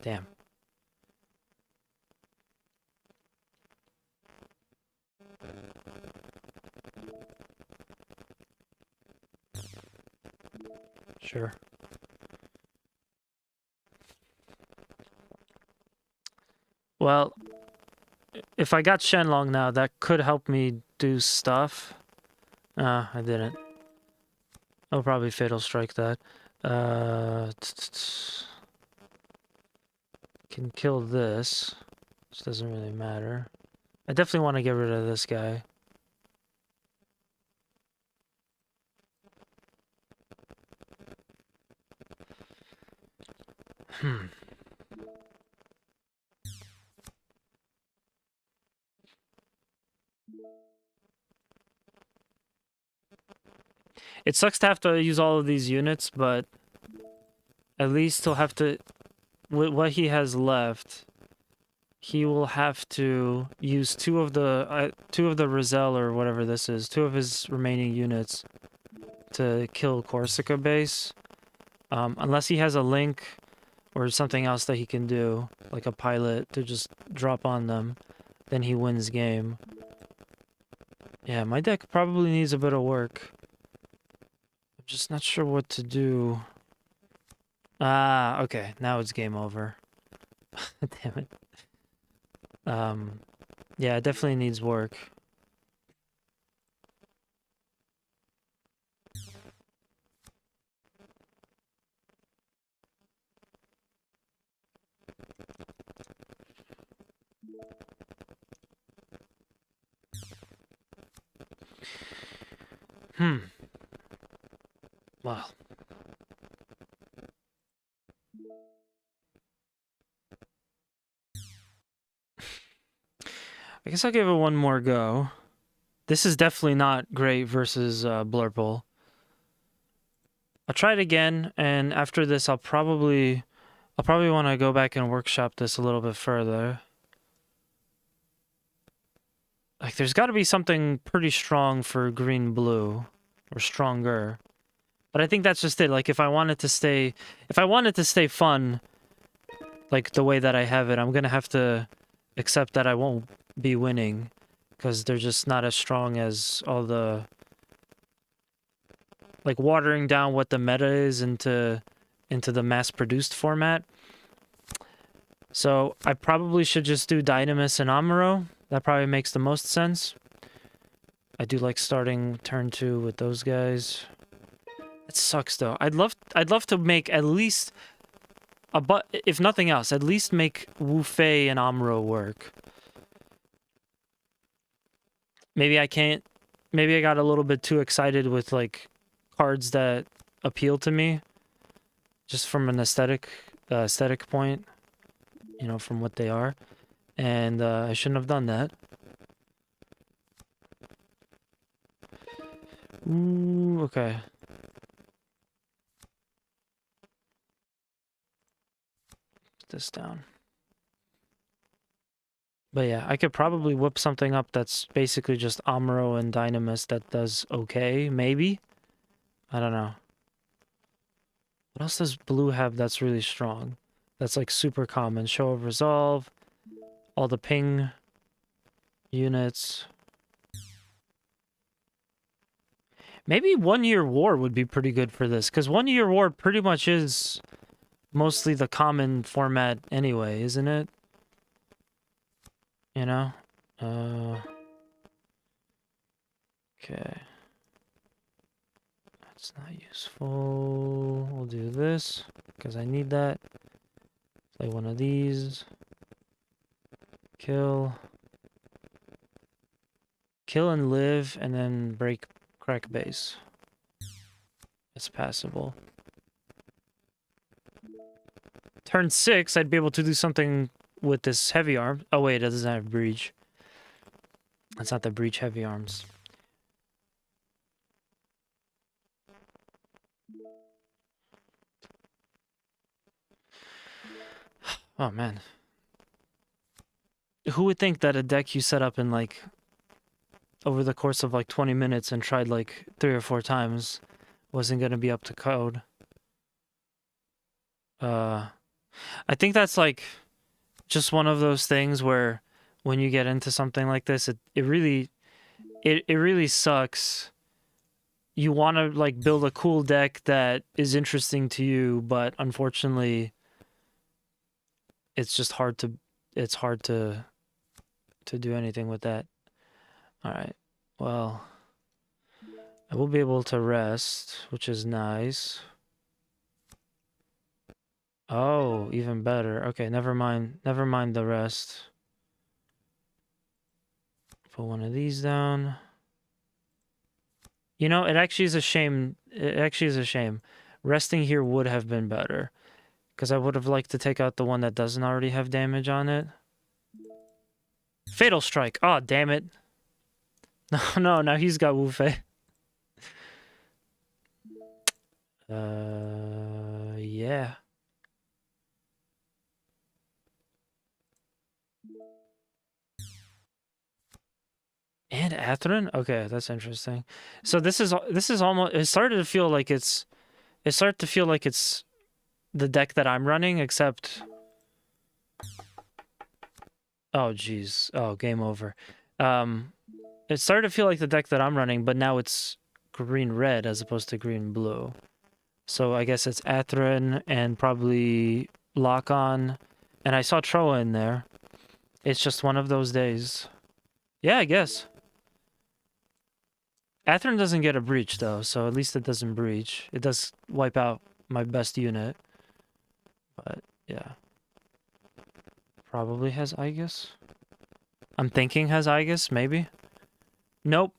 Damn. Sure. Well, if I got Shenlong now, that could help me do stuff. I didn't. I'll probably Fatal Strike that. Can kill this. Which doesn't really matter. I definitely want to get rid of this guy. It sucks to have to use all of these units, but at least he'll have to... With what he has left, he will have to use two of the Rizal or whatever this is, two of his remaining units to kill Corsica base. Unless he has a link or something else that he can do, like a pilot to just drop on them, then he wins game. Yeah, my deck probably needs a bit of work. I'm just not sure what to do. Ah, okay. Now it's game over. Damn it. Yeah, it definitely needs work. Well. I guess I'll give it one more go. This is definitely not great versus Blurple. I'll try it again, and after this I'll probably want to go back and workshop this a little bit further. Like, there's got to be something pretty strong for green-blue, or stronger. But I think that's just it. Like, if I want it to stay fun, like the way that I have it, I'm gonna have to accept that I won't be winning, because they're just not as strong as all the... Like, watering down what the meta is into the mass-produced format. So, I probably should just do Dynamis and Amuro. That probably makes the most sense. I do like starting turn 2 with those guys. It sucks, though. I'd love to make at least if nothing else, at least make Wu Fei and Amuro work. Maybe I can't... Maybe I got a little bit too excited with, like, cards that appeal to me. Just from an aesthetic point. You know, from what they are. And I shouldn't have done that. Ooh, okay. Put this down. But yeah, I could probably whip something up that's basically just Amuro and Dynamis that does okay, maybe? I don't know. What else does blue have that's really strong? That's like super common. Show of Resolve. All the ping units. Maybe 1 Year War would be pretty good for this, because 1 Year War pretty much is mostly the common format anyway, isn't it? You know? Okay. That's not useful. We'll do this, because I need that. Play one of these. Kill. Kill and live, and then crack base. It's passable. Turn 6, I'd be able to do something with this heavy arm. Oh wait, it doesn't have breach. That's not the breach heavy arms. Oh man. Who would think that a deck you set up in like over the course of like 20 minutes and tried like 3 or 4 times wasn't going to be up to code? I think that's like just one of those things where when you get into something like this, it really it really sucks. You want to like build a cool deck that is interesting to you, but unfortunately, it's just hard to do anything with that. All right. Well, I will be able to rest, which is nice. Oh, even better. Okay, never mind. Never mind the rest. Put one of these down. You know, it actually is a shame. It actually is a shame. Resting here would have been better. Because I would have liked to take out the one that doesn't already have damage on it. Fatal Strike. Oh, damn it. No, no, now he's got Wu Fei. Yeah. And Atherin? Okay, that's interesting. So this is almost, it started to feel like it's the deck that I'm running, except oh geez. Oh, game over. It started to feel like the deck that I'm running, but now it's green red as opposed to green blue. So I guess it's Atherin and probably Lock On. And I saw Troa in there. It's just one of those days. Yeah, I guess. Atherin doesn't get a breach, though, so at least it doesn't breach. It does wipe out my best unit. But, yeah. Probably has Aegis. I'm thinking has Aegis, maybe. Nope.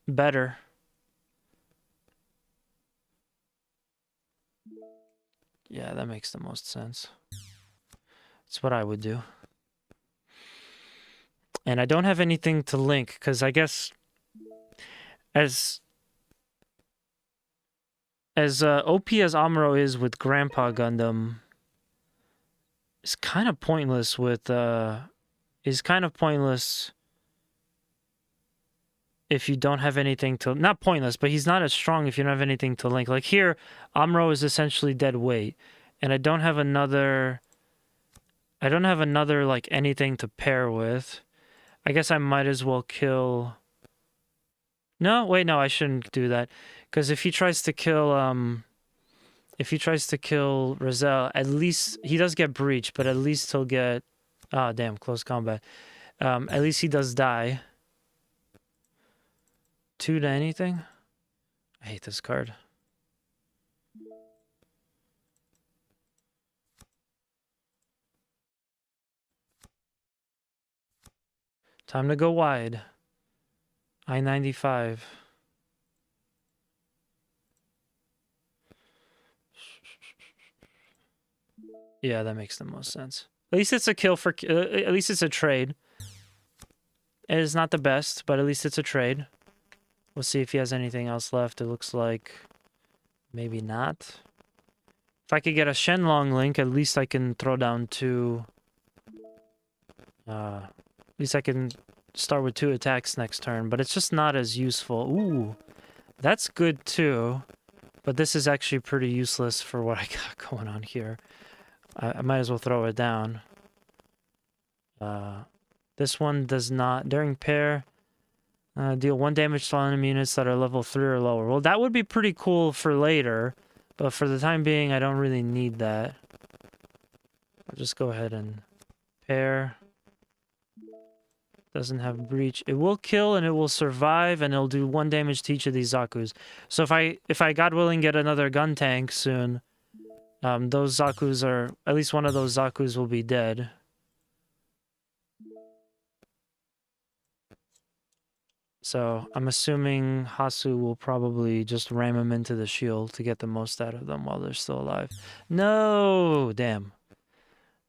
Better. Yeah, that makes the most sense. It's what I would do. And I don't have anything to link, because I guess as OP as Amuro is with Grandpa Gundam, it's kind of pointless with if you don't have anything to, not pointless, but he's not as strong if you don't have anything to link. Like here, Amuro is essentially dead weight, and I don't have another like anything to pair with. I guess I might as well kill. No, wait, no, I shouldn't do that, because if he tries to kill Roselle, at least he does get breach, but at least he'll get, ah, damn, close combat. At least he does die. 2 to anything? I hate this card. Time to go wide. I-95. Yeah, that makes the most sense. At least it's a kill for... at least it's a trade. It is not the best, but at least it's a trade. We'll see if he has anything else left. It looks like... maybe not. If I could get a Shenlong link, at least I can throw down 2... at least I can start with 2 attacks next turn, but it's just not as useful. Ooh, that's good too, but this is actually pretty useless for what I got going on here. I might as well throw it down. This one does not, during pair, deal 1 damage to all enemy units that are level 3 or lower. Well, that would be pretty cool for later, but for the time being, I don't really need that. I'll just go ahead and pair. Doesn't have breach. It will kill and it will survive, and it'll do 1 damage to each of these Zakus. So if I God willing get another gun tank soon, those Zakus are, at least one of those Zakus will be dead. So I'm assuming Hasu will probably just ram him into the shield to get the most out of them while they're still alive. No! Damn.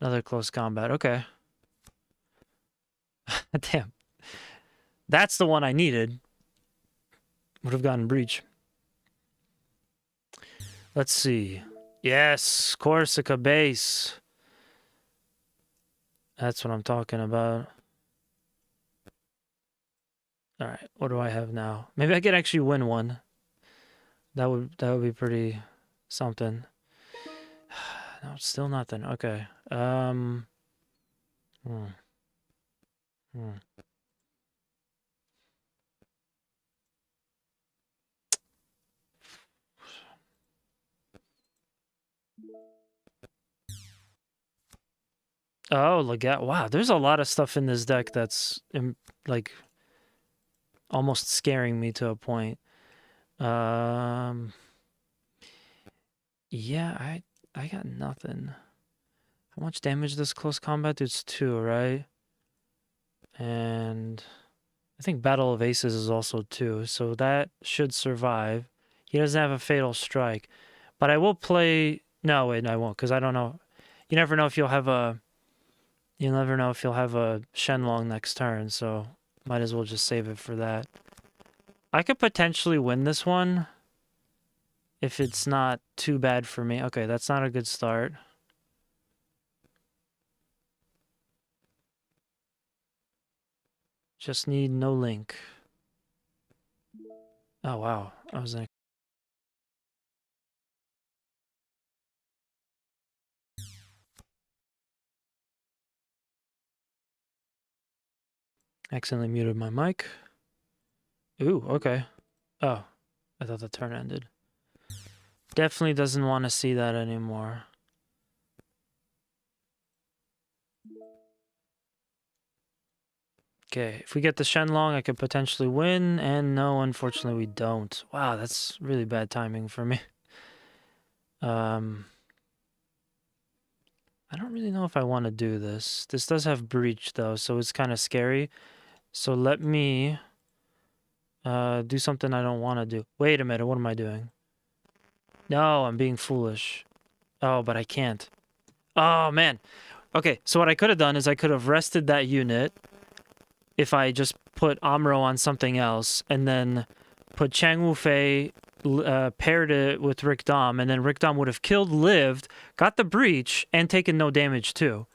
Another close combat. Okay. Damn. That's the one I needed. Would have gotten breach. Let's see. Yes, Corsica base. That's what I'm talking about. Alright, what do I have now? Maybe I could actually win one. That would be pretty something. No, it's still nothing. Okay. Oh, Legat. Wow, there's a lot of stuff in this deck that's like almost scaring me to a point. Um, yeah, I got nothing. How much damage does close combat? It's 2, right? And I think Battle of Aces is also 2, so that should survive. He doesn't have a Fatal Strike, but I will play. No, wait, no, I won't, because I don't know. You never know if you'll have a. You never know if you'll have a Shenlong next turn, so might as well just save it for that. I could potentially win this one if it's not too bad for me. Okay, that's not a good start. Just need no link. Oh, wow. I was in. Accidentally muted my mic. Ooh, okay. Oh, I thought the turn ended. Definitely doesn't want to see that anymore. Okay, if we get the Shenlong, I could potentially win, and no, unfortunately we don't. Wow, that's really bad timing for me. I don't really know if I want to do this. This does have Breach, though, so it's kind of scary. So let me do something I don't want to do. Wait a minute, what am I doing? No, I'm being foolish. Oh, but I can't. Oh, man. Okay, so what I could have done is I could have rested that unit if I just put Amuro on something else, and then put Chang Wufei, paired it with Rick Dom, and then Rick Dom would have killed, lived, got the Breach, and taken no damage too.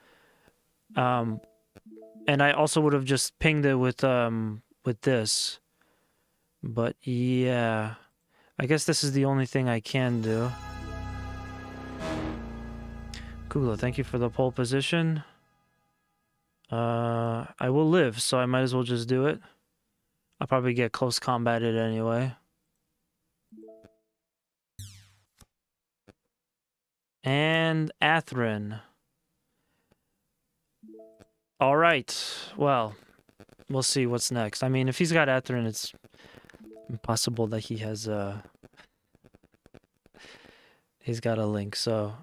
And I also would have just pinged it with this. But yeah, I guess this is the only thing I can do. Kugla, thank you for the pole position. I will live, so I might as well just do it. I'll probably get close combated anyway. And Atherin. All right. Well, we'll see what's next. I mean, if he's got Atherin, it's impossible that he has he's got a link. So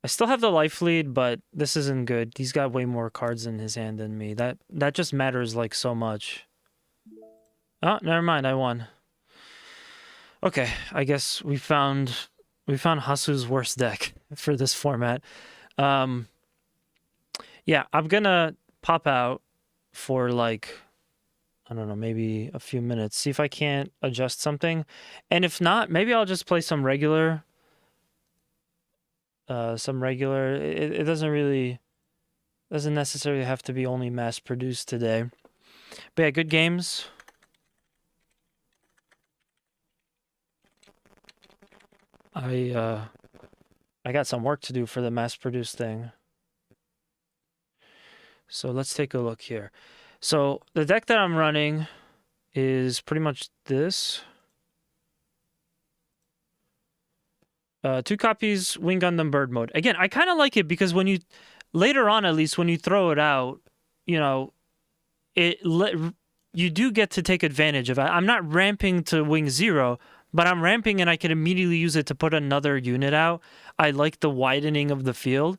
I still have the life lead, but this isn't good. He's got way more cards in his hand than me. That just matters like so much. Oh, never mind. I won. Okay, I guess we found Hasu's worst deck for this format. Yeah, I'm gonna pop out for like, I don't know, maybe a few minutes. See if I can't adjust something. And if not, maybe I'll just play some regular. It doesn't necessarily have to be only mass produced today. But yeah, good games. I got some work to do for the mass produced thing. So let's take a look here. So the deck that I'm running is pretty much this. 2 copies Wing Gundam Bird Mode. Again, I kind of like it because when you, later on at least, when you throw it out, you know, you do get to take advantage of it. I'm not ramping to Wing 0, but I'm ramping and I can immediately use it to put another unit out. I like the widening of the field,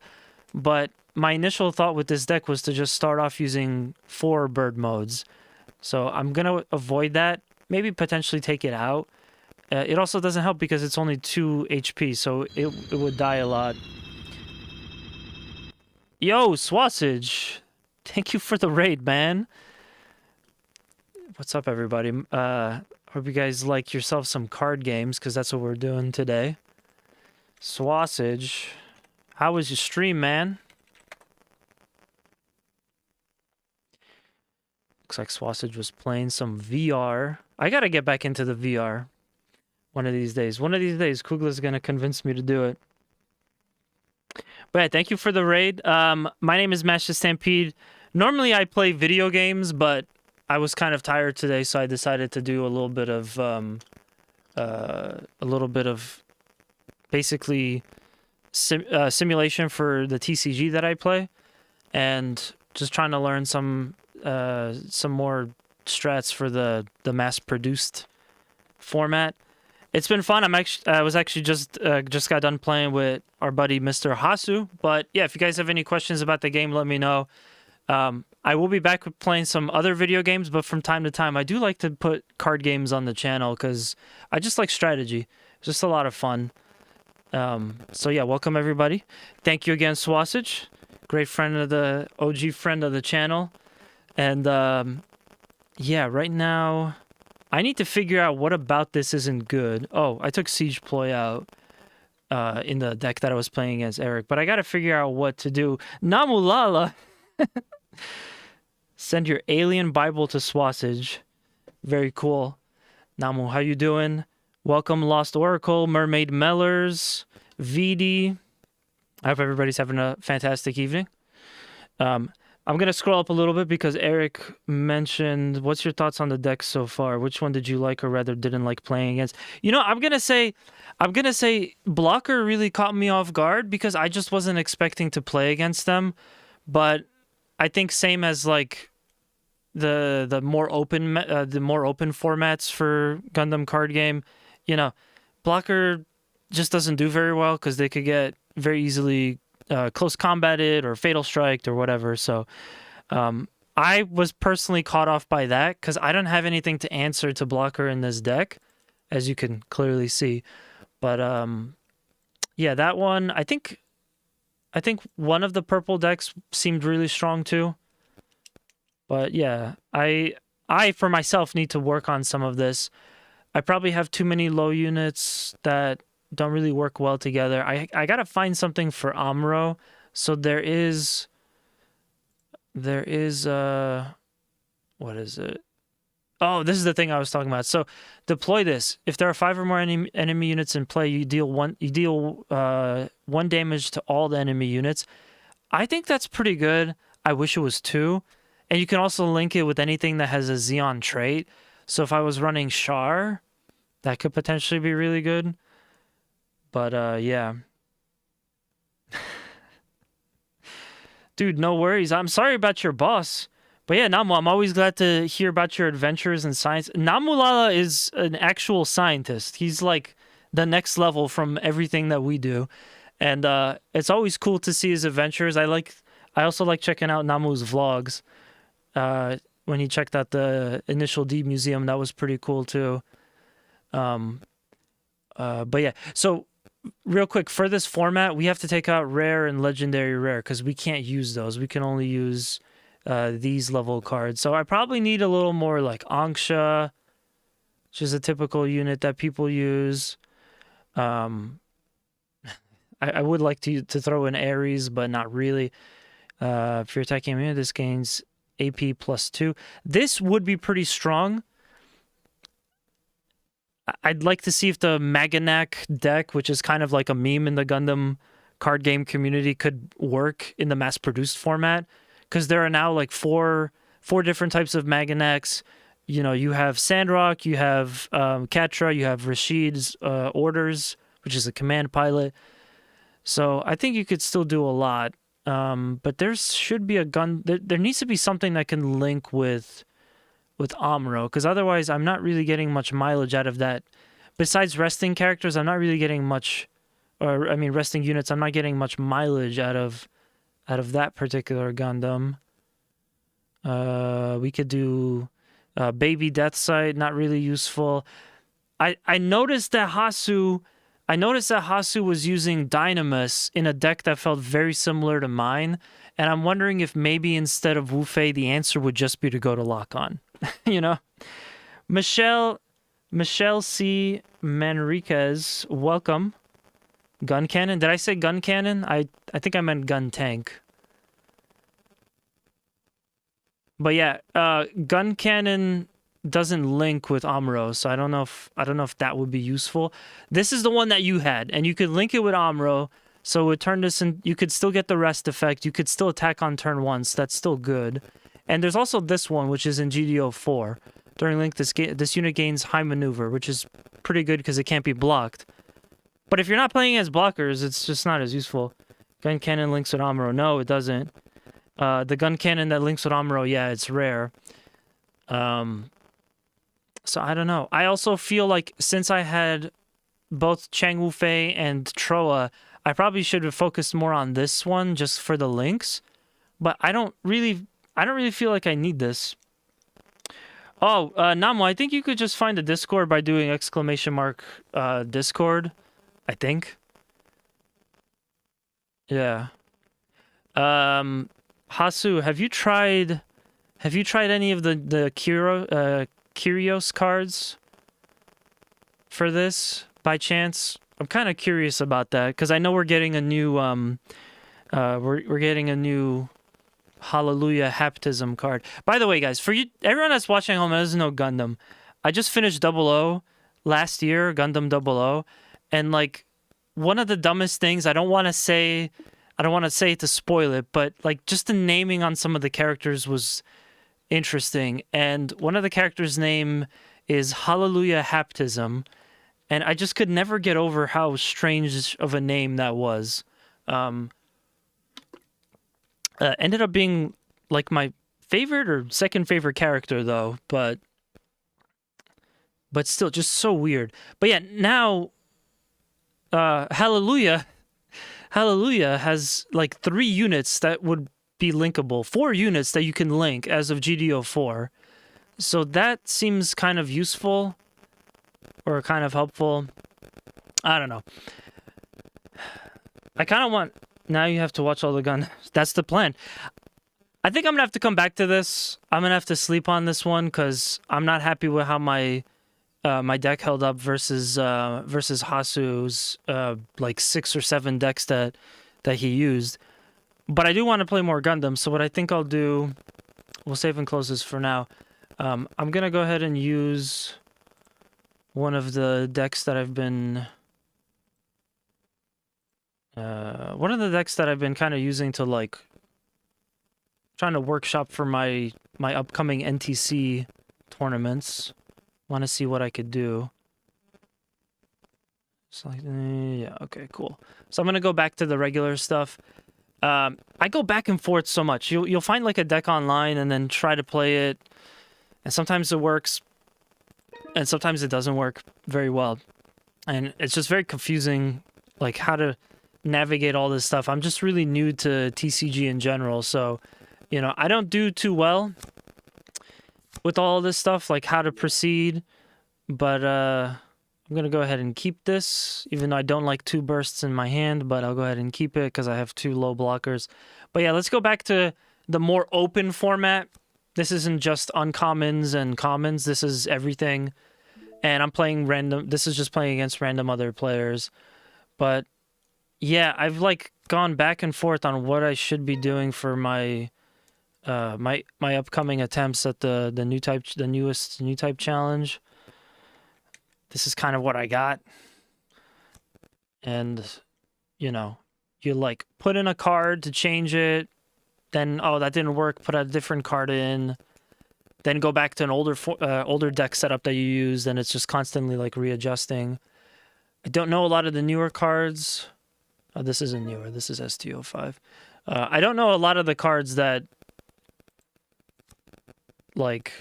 but my initial thought with this deck was to just start off using 4 bird modes. So I'm going to avoid that, maybe potentially take it out. It also doesn't help because it's only 2 HP, so it would die a lot. Yo, Swasage! Thank you for the raid, man. What's up, everybody? Hope you guys like yourself some card games, because that's what we're doing today. Swasage, how was your stream, man? Looks like Swasage was playing some VR. I gotta get back into the VR. One of these days. One of these days, Kugla's gonna convince me to do it. But yeah, thank you for the raid. My name is Master Stampede. Normally I play video games, but I was kind of tired today, so I decided to do a little bit of basically simulation for the TCG that I play. and just trying to learn some more strats for the mass-produced format. It's been fun. I was actually just got done playing with our buddy Mr. Hasu. But yeah, if you guys have any questions about the game, let me know. I will be back with playing some other video games, but from time to time, I do like to put card games on the channel because I just like strategy. It's just a lot of fun. So yeah, welcome everybody. Thank you again, Swasage. Great friend of the OG friend of the channel. And yeah, right now, I need to figure out what about this isn't good. Oh, I took Siege Ploy out in the deck that I was playing against Eric, but I got to figure out what to do. Namulala! Send your alien Bible to Swasage. Very cool. Namu, how you doing? Welcome, Lost Oracle, Mermaid Mellers, VD. I hope everybody's having a fantastic evening. I'm going to scroll up a little bit because Eric mentioned, what's your thoughts on the deck so far? Which one did you like or rather didn't like playing against? You know, I'm going to say Blocker really caught me off guard because I just wasn't expecting to play against them. But I think same as like the more open formats for Gundam card game, you know, Blocker just doesn't do very well because they could get very easily close combated or fatal striked or whatever. So I was personally caught off by that because I don't have anything to answer to Blocker in this deck, as you can clearly see. But yeah, that one, I think one of the purple decks seemed really strong too. But yeah, I for myself need to work on some of this. I probably have too many low units that don't really work well together. I gotta find something for Amuro. So there is what is it? Oh, this is the thing I was talking about. So deploy this. If there are 5 or more enemy units in play, you deal one damage to all the enemy units. I think that's pretty good. I wish it was 2. And you can also link it with anything that has a Xeon trait. So if I was running Char, that could potentially be really good. But yeah. Dude, no worries. I'm sorry about your boss. But yeah, Namu, I'm always glad to hear about your adventures in science. Namulala is an actual scientist. He's like the next level from everything that we do. And it's always cool to see his adventures. I also like checking out Namu's vlogs. When he checked out the Initial D Museum, that was pretty cool too. But yeah, so real quick, for this format, we have to take out rare and legendary rare because we can't use those. We can only use these level cards. So I probably need a little more like Anksha, which is a typical unit that people use. I would like to throw in Ares, but not really. If you're attacking me, this gains AP +2. This would be pretty strong. I'd like to see if the Maganak deck, which is kind of like a meme in the Gundam card game community, could work in the mass-produced format. Because there are now like four different types of Maganaks. You know, you have Sandrock, you have Katra, you have Rashid's orders, which is a command pilot. So I think you could still do a lot. But there should be a gun. There needs to be something that can link with Amuro, because otherwise I'm not really getting much mileage out of that. Besides resting characters, I'm not really getting much, or I mean resting units, I'm not getting much mileage out of that particular Gundam. We could do Baby Death Sight, not really useful. I noticed that Hasu was using Dynamis in a deck that felt very similar to mine, and I'm wondering if maybe instead of Wu Fei, the answer would just be to go to Lock-On. You know? Michelle C. Manriquez, welcome. Gun Cannon? Did I say Gun Cannon? I think I meant Gun Tank. But yeah, Gun Cannon doesn't link with Amuro, so I don't know if that would be useful. This is the one that you had, and you could link it with Amuro, so it would turn this in. You could still get the rest effect. You could still attack on turn 1, so that's still good. And there's also this one, which is in GDO4. During link, this unit gains high maneuver, which is pretty good because it can't be blocked. But if you're not playing as blockers, it's just not as useful. Gun Cannon links with Amuro. No, it doesn't. The gun cannon that links with Amuro, yeah, it's rare. So I don't know. I also feel like since I had both Chang Wu Fei and Troa, I probably should have focused more on this one just for the links. But I don't really feel like I need this. Oh, Namo, I think you could just find the Discord by doing !, Discord. I think. Yeah. Hasu, have you tried any of the Kyrios cards for this by chance? I'm kind of curious about that because I know we're getting a new we're getting a new Hallelujah Haptism card. By the way, guys, for you, everyone that's watching home that doesn't know Gundam, I just finished 00 last year, Gundam 00, and like one of the dumbest things, I don't want to say it to spoil it, but like just the naming on some of the characters was interesting, and one of the characters' name is Hallelujah Haptism, and I just could never get over how strange of a name that was. Ended up being like my favorite or second favorite character though, but still just so weird. But yeah, now Hallelujah has like 3 units that would be linkable, 4 units that you can link as of GDO4. So that seems kind of useful or kind of helpful. I don't know. I kind of want... Now you have to watch all the gun. That's the plan. I think I'm going to have to come back to this. I'm going to have to sleep on this one because I'm not happy with how my my deck held up versus Hasu's like 6 or 7 decks that he used. But I do want to play more Gundam, so what I think I'll do... We'll save and close this for now. I'm going to go ahead and use one of the decks that I've been... one of the decks that I've been kind of using to, like, trying to workshop for my upcoming NTC tournaments. Want to see what I could do. It's like, yeah, okay, cool. So I'm gonna go back to the regular stuff. I go back and forth so much. You'll find like a deck online and then try to play it, and sometimes it works, and sometimes it doesn't work very well, and it's just very confusing, like how to navigate all this stuff. I'm just really new to TCG in general, so you know I don't do too well with all this stuff, like how to proceed. But I'm gonna go ahead and keep this, even though I don't like 2 bursts in my hand, but I'll go ahead and keep it because I have 2 low blockers. But yeah, let's go back to the more open format. This isn't just uncommons and commons, this is everything. And I'm playing random, this is just playing against random other players. But yeah, I've like gone back and forth on what I should be doing for my my upcoming attempts at the newest new type challenge. This is kind of what I got. And you know, you like put in a card to change it, then oh that didn't work, put a different card in, then go back to an older deck setup that you used, and it's just constantly like readjusting. I don't know a lot of the newer cards. Oh, this isn't newer, this is ST05. I don't know a lot of the cards that like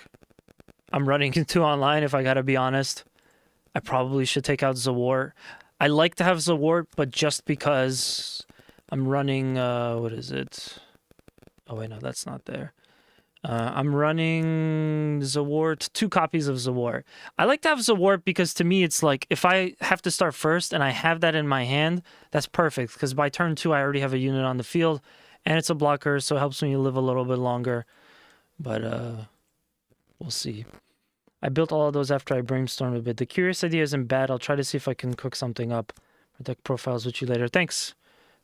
I'm running into online, if I gotta be honest. I probably should take out Zawart. I like to have Zawart, but just because I'm running what is it? Oh wait, no, that's not there. I'm running Zawart, 2 copies of Zawart. I like to have Zawart because to me it's like if I have to start first and I have that in my hand, that's perfect because by turn 2 I already have a unit on the field and it's a blocker, so it helps me live a little bit longer. But we'll see. I built all of those after I brainstormed a bit. The curious idea isn't bad. I'll try to see if I can cook something up. Deck profiles with you later. Thanks.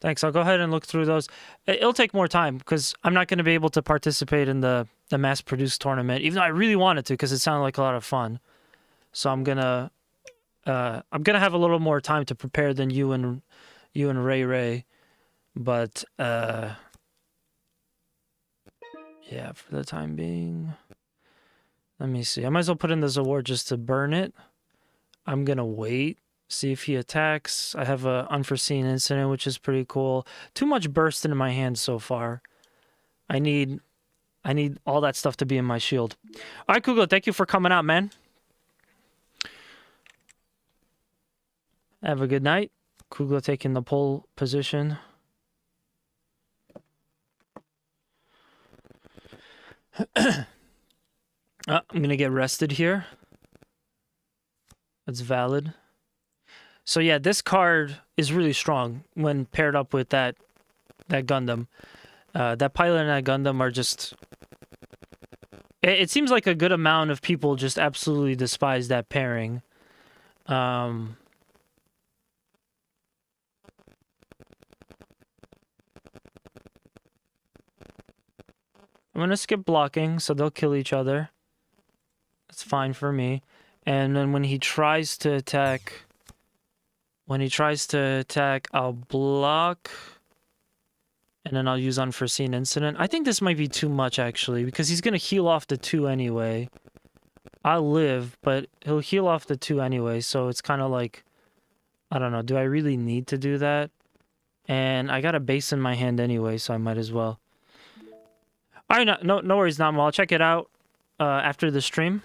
I'll go ahead and look through those. It'll take more time because I'm not going to be able to participate in the mass-produced tournament, even though I really wanted to because it sounded like a lot of fun. So I'm gonna have a little more time to prepare than you and Ray. But yeah, for the time being. Let me see. I might as well put in the Zawart just to burn it. I'm going to wait, see if he attacks. I have an unforeseen incident, which is pretty cool. Too much burst into my hand so far. I need all that stuff to be in my shield. All right, Kugla, thank you for coming out, man. Have a good night. Kugla taking the pole position. I'm gonna get rested here. That's valid. So yeah, this card is really strong when paired up with that Gundam. That pilot and that Gundam are just... It seems like a good amount of people just absolutely despise that pairing. I'm gonna skip blocking, so they'll kill each other. That's fine for me. And then when he tries to attack... I'll block... And then I'll use unforeseen incident. I think this might be too much, actually, because he's going to heal off the 2 anyway. I'll live, but he'll heal off the 2 anyway, so it's kind of like... I don't know, do I really need to do that? And I got a base in my hand anyway, so I might as well. Alright, no worries, Namo. I'll check it out after the stream.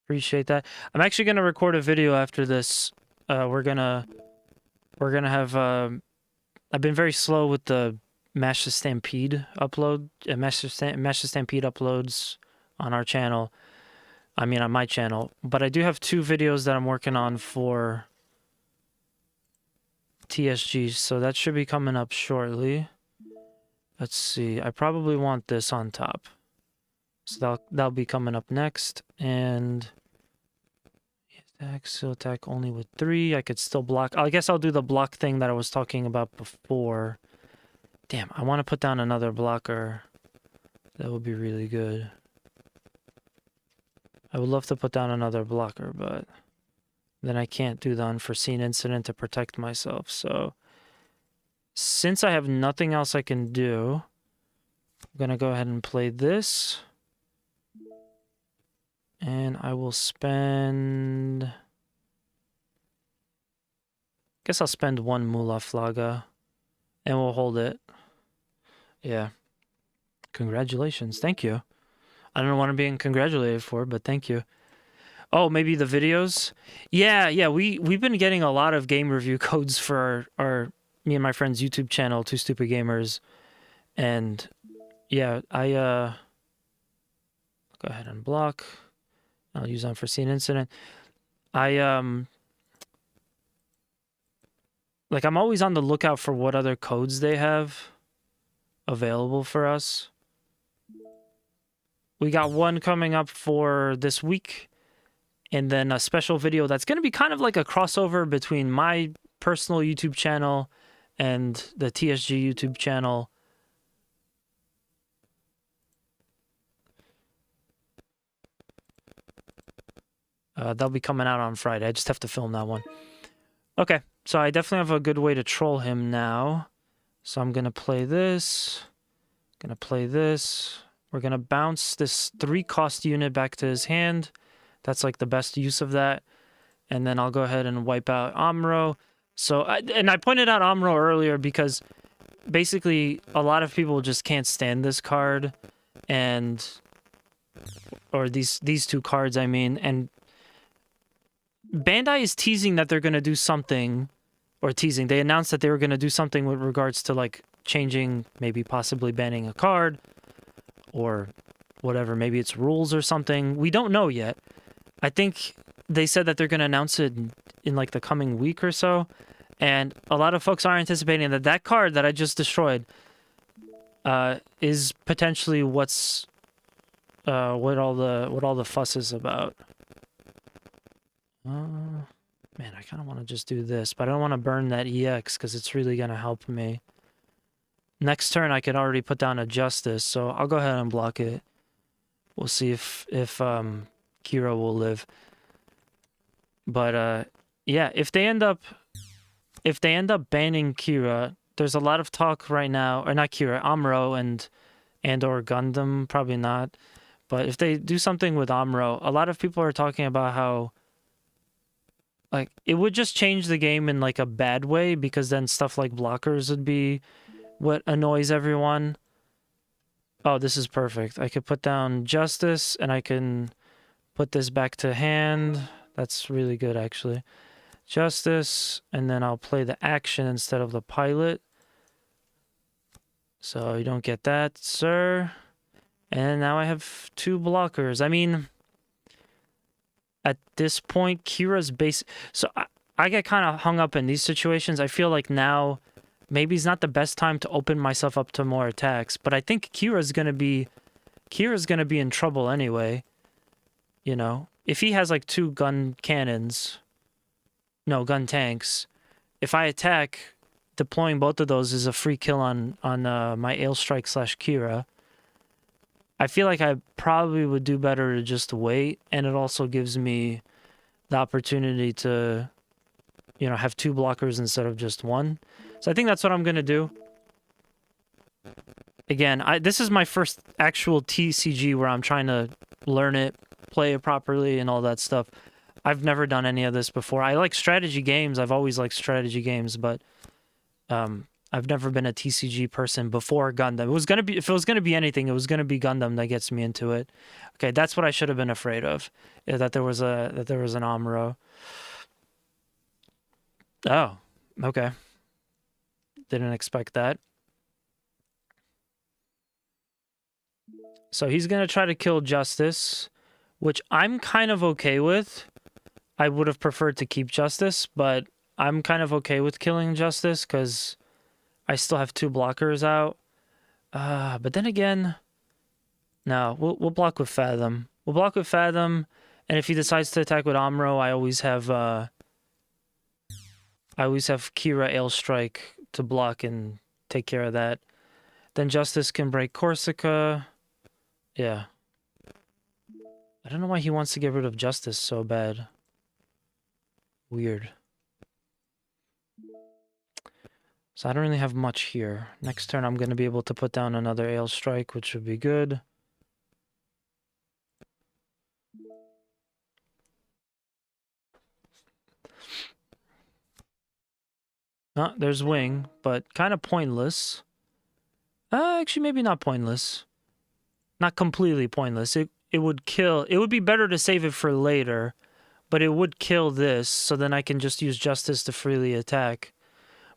Appreciate that. I'm actually going to record a video after this. We're gonna have... I've been very slow with the Master Stampede upload. Master Stampede uploads on our channel. I mean, on my channel. But I do have 2 videos that I'm working on for TSG, so that should be coming up shortly. Let's see. I probably want this on top. So that'll be coming up next. And... Still attack only with 3. I could still block. I guess I'll do the block thing that I was talking about before. Damn, I want to put down another blocker. That would be really good. I would love to put down another blocker, but then I can't do the unforeseen incident to protect myself. So since I have nothing else I can do, I'm going to go ahead and play this. And I will spend... guess I'll spend 1 Moolah Flaga. And we'll hold it. Yeah. Congratulations. Thank you. I don't know what I'm being congratulated for, but thank you. Oh, maybe the videos? Yeah, we've been getting a lot of game review codes for our me and my friend's YouTube channel, Two Stupid Gamers. And yeah, go ahead and block. I'll use unforeseen incident. I'm always on the lookout for what other codes they have available for us. We got one coming up for this week, and then a special video that's going to be kind of like a crossover between my personal YouTube channel and the TSG YouTube channel. They'll be coming out on Friday. I just have to film that one. Okay, so I definitely have a good way to troll him now. So I'm going to play this. Going to play this. We're going to bounce this 3-cost unit back to his hand. That's like the best use of that. And then I'll go ahead and wipe out Amuro. So, and I pointed out Amuro earlier because basically a lot of people just can't stand this card. Or these 2 cards, I mean. And Bandai is teasing that they're going to do something, or teasing. They announced that they were going to do something with regards to like changing, maybe possibly banning a card or whatever. Maybe it's rules or something. We don't know yet. I think they said that they're going to announce it in like the coming week or so. And a lot of folks are anticipating that that card that I just destroyed is potentially what all the fuss is about. Man, I kind of want to just do this, but I don't want to burn that EX because it's really going to help me. Next turn, I could already put down a Justice, so I'll go ahead and block it. We'll see if Kira will live. But yeah, if they end up banning Kira, there's a lot of talk right now, or not Kira, Amuro and or Gundam, probably not. But if they do something with Amuro, a lot of people are talking about how it would just change the game in like a bad way, because then stuff like blockers would be what annoys everyone. Oh, this is perfect. I could put down Justice, and I can put this back to hand. That's really good, actually. Justice, and then I'll play the action instead of the pilot. So you don't get that, sir. And now I have 2 blockers. I mean, at this point, Kira's base... So I get kind of hung up in these situations. I feel like now maybe it's not the best time to open myself up to more attacks. But I think Kira's gonna be in trouble anyway. You know? If he has like 2 gun cannons... No, gun tanks. If I attack, deploying both of those is a free kill on my Ailstrike / Kira. I feel like I probably would do better to just wait, and it also gives me the opportunity to, you know, have 2 blockers instead of just 1. So I think that's what I'm gonna do. Again, this is my first actual TCG where I'm trying to learn it, play it properly, and all that stuff. I've never done any of this before. I like strategy games. I've always liked strategy games, but I've never been a TCG person before Gundam. If it was gonna be anything, it was gonna be Gundam that gets me into it. Okay, that's what I should have been afraid of. That there was an Amuro. Oh, okay. Didn't expect that. So he's gonna try to kill Justice, which I'm kind of okay with. I would have preferred to keep Justice, but I'm kind of okay with killing Justice because I still have 2 blockers out. But then again, no, we'll block with Fathom. We'll block with Fathom, and if he decides to attack with Amuro, I always have Kira Ailstrike to block and take care of that. Then Justice can break Corsica. Yeah. I don't know why he wants to get rid of Justice so bad. Weird. So I don't really have much here. Next turn I'm going to be able to put down another Ailstrike, which would be good. There's Wing, but kind of pointless. Actually, maybe not pointless. Not completely pointless. It would kill... It would be better to save it for later, but it would kill this, so then I can just use Justice to freely attack.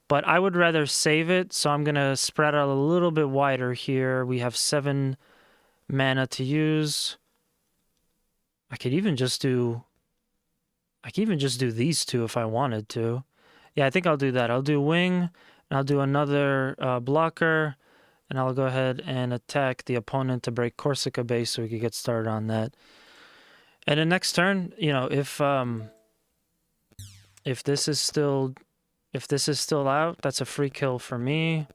But I would rather save it, so I'm going to spread out a little bit wider here. We have 7 mana to use. I could even just do these 2 if I wanted to. Yeah, I think I'll do that. I'll do Wing, and I'll do another blocker, and I'll go ahead and attack the opponent to break Corsica base so we can get started on that. And the next turn, you know, if this is still out, that's a free kill for me.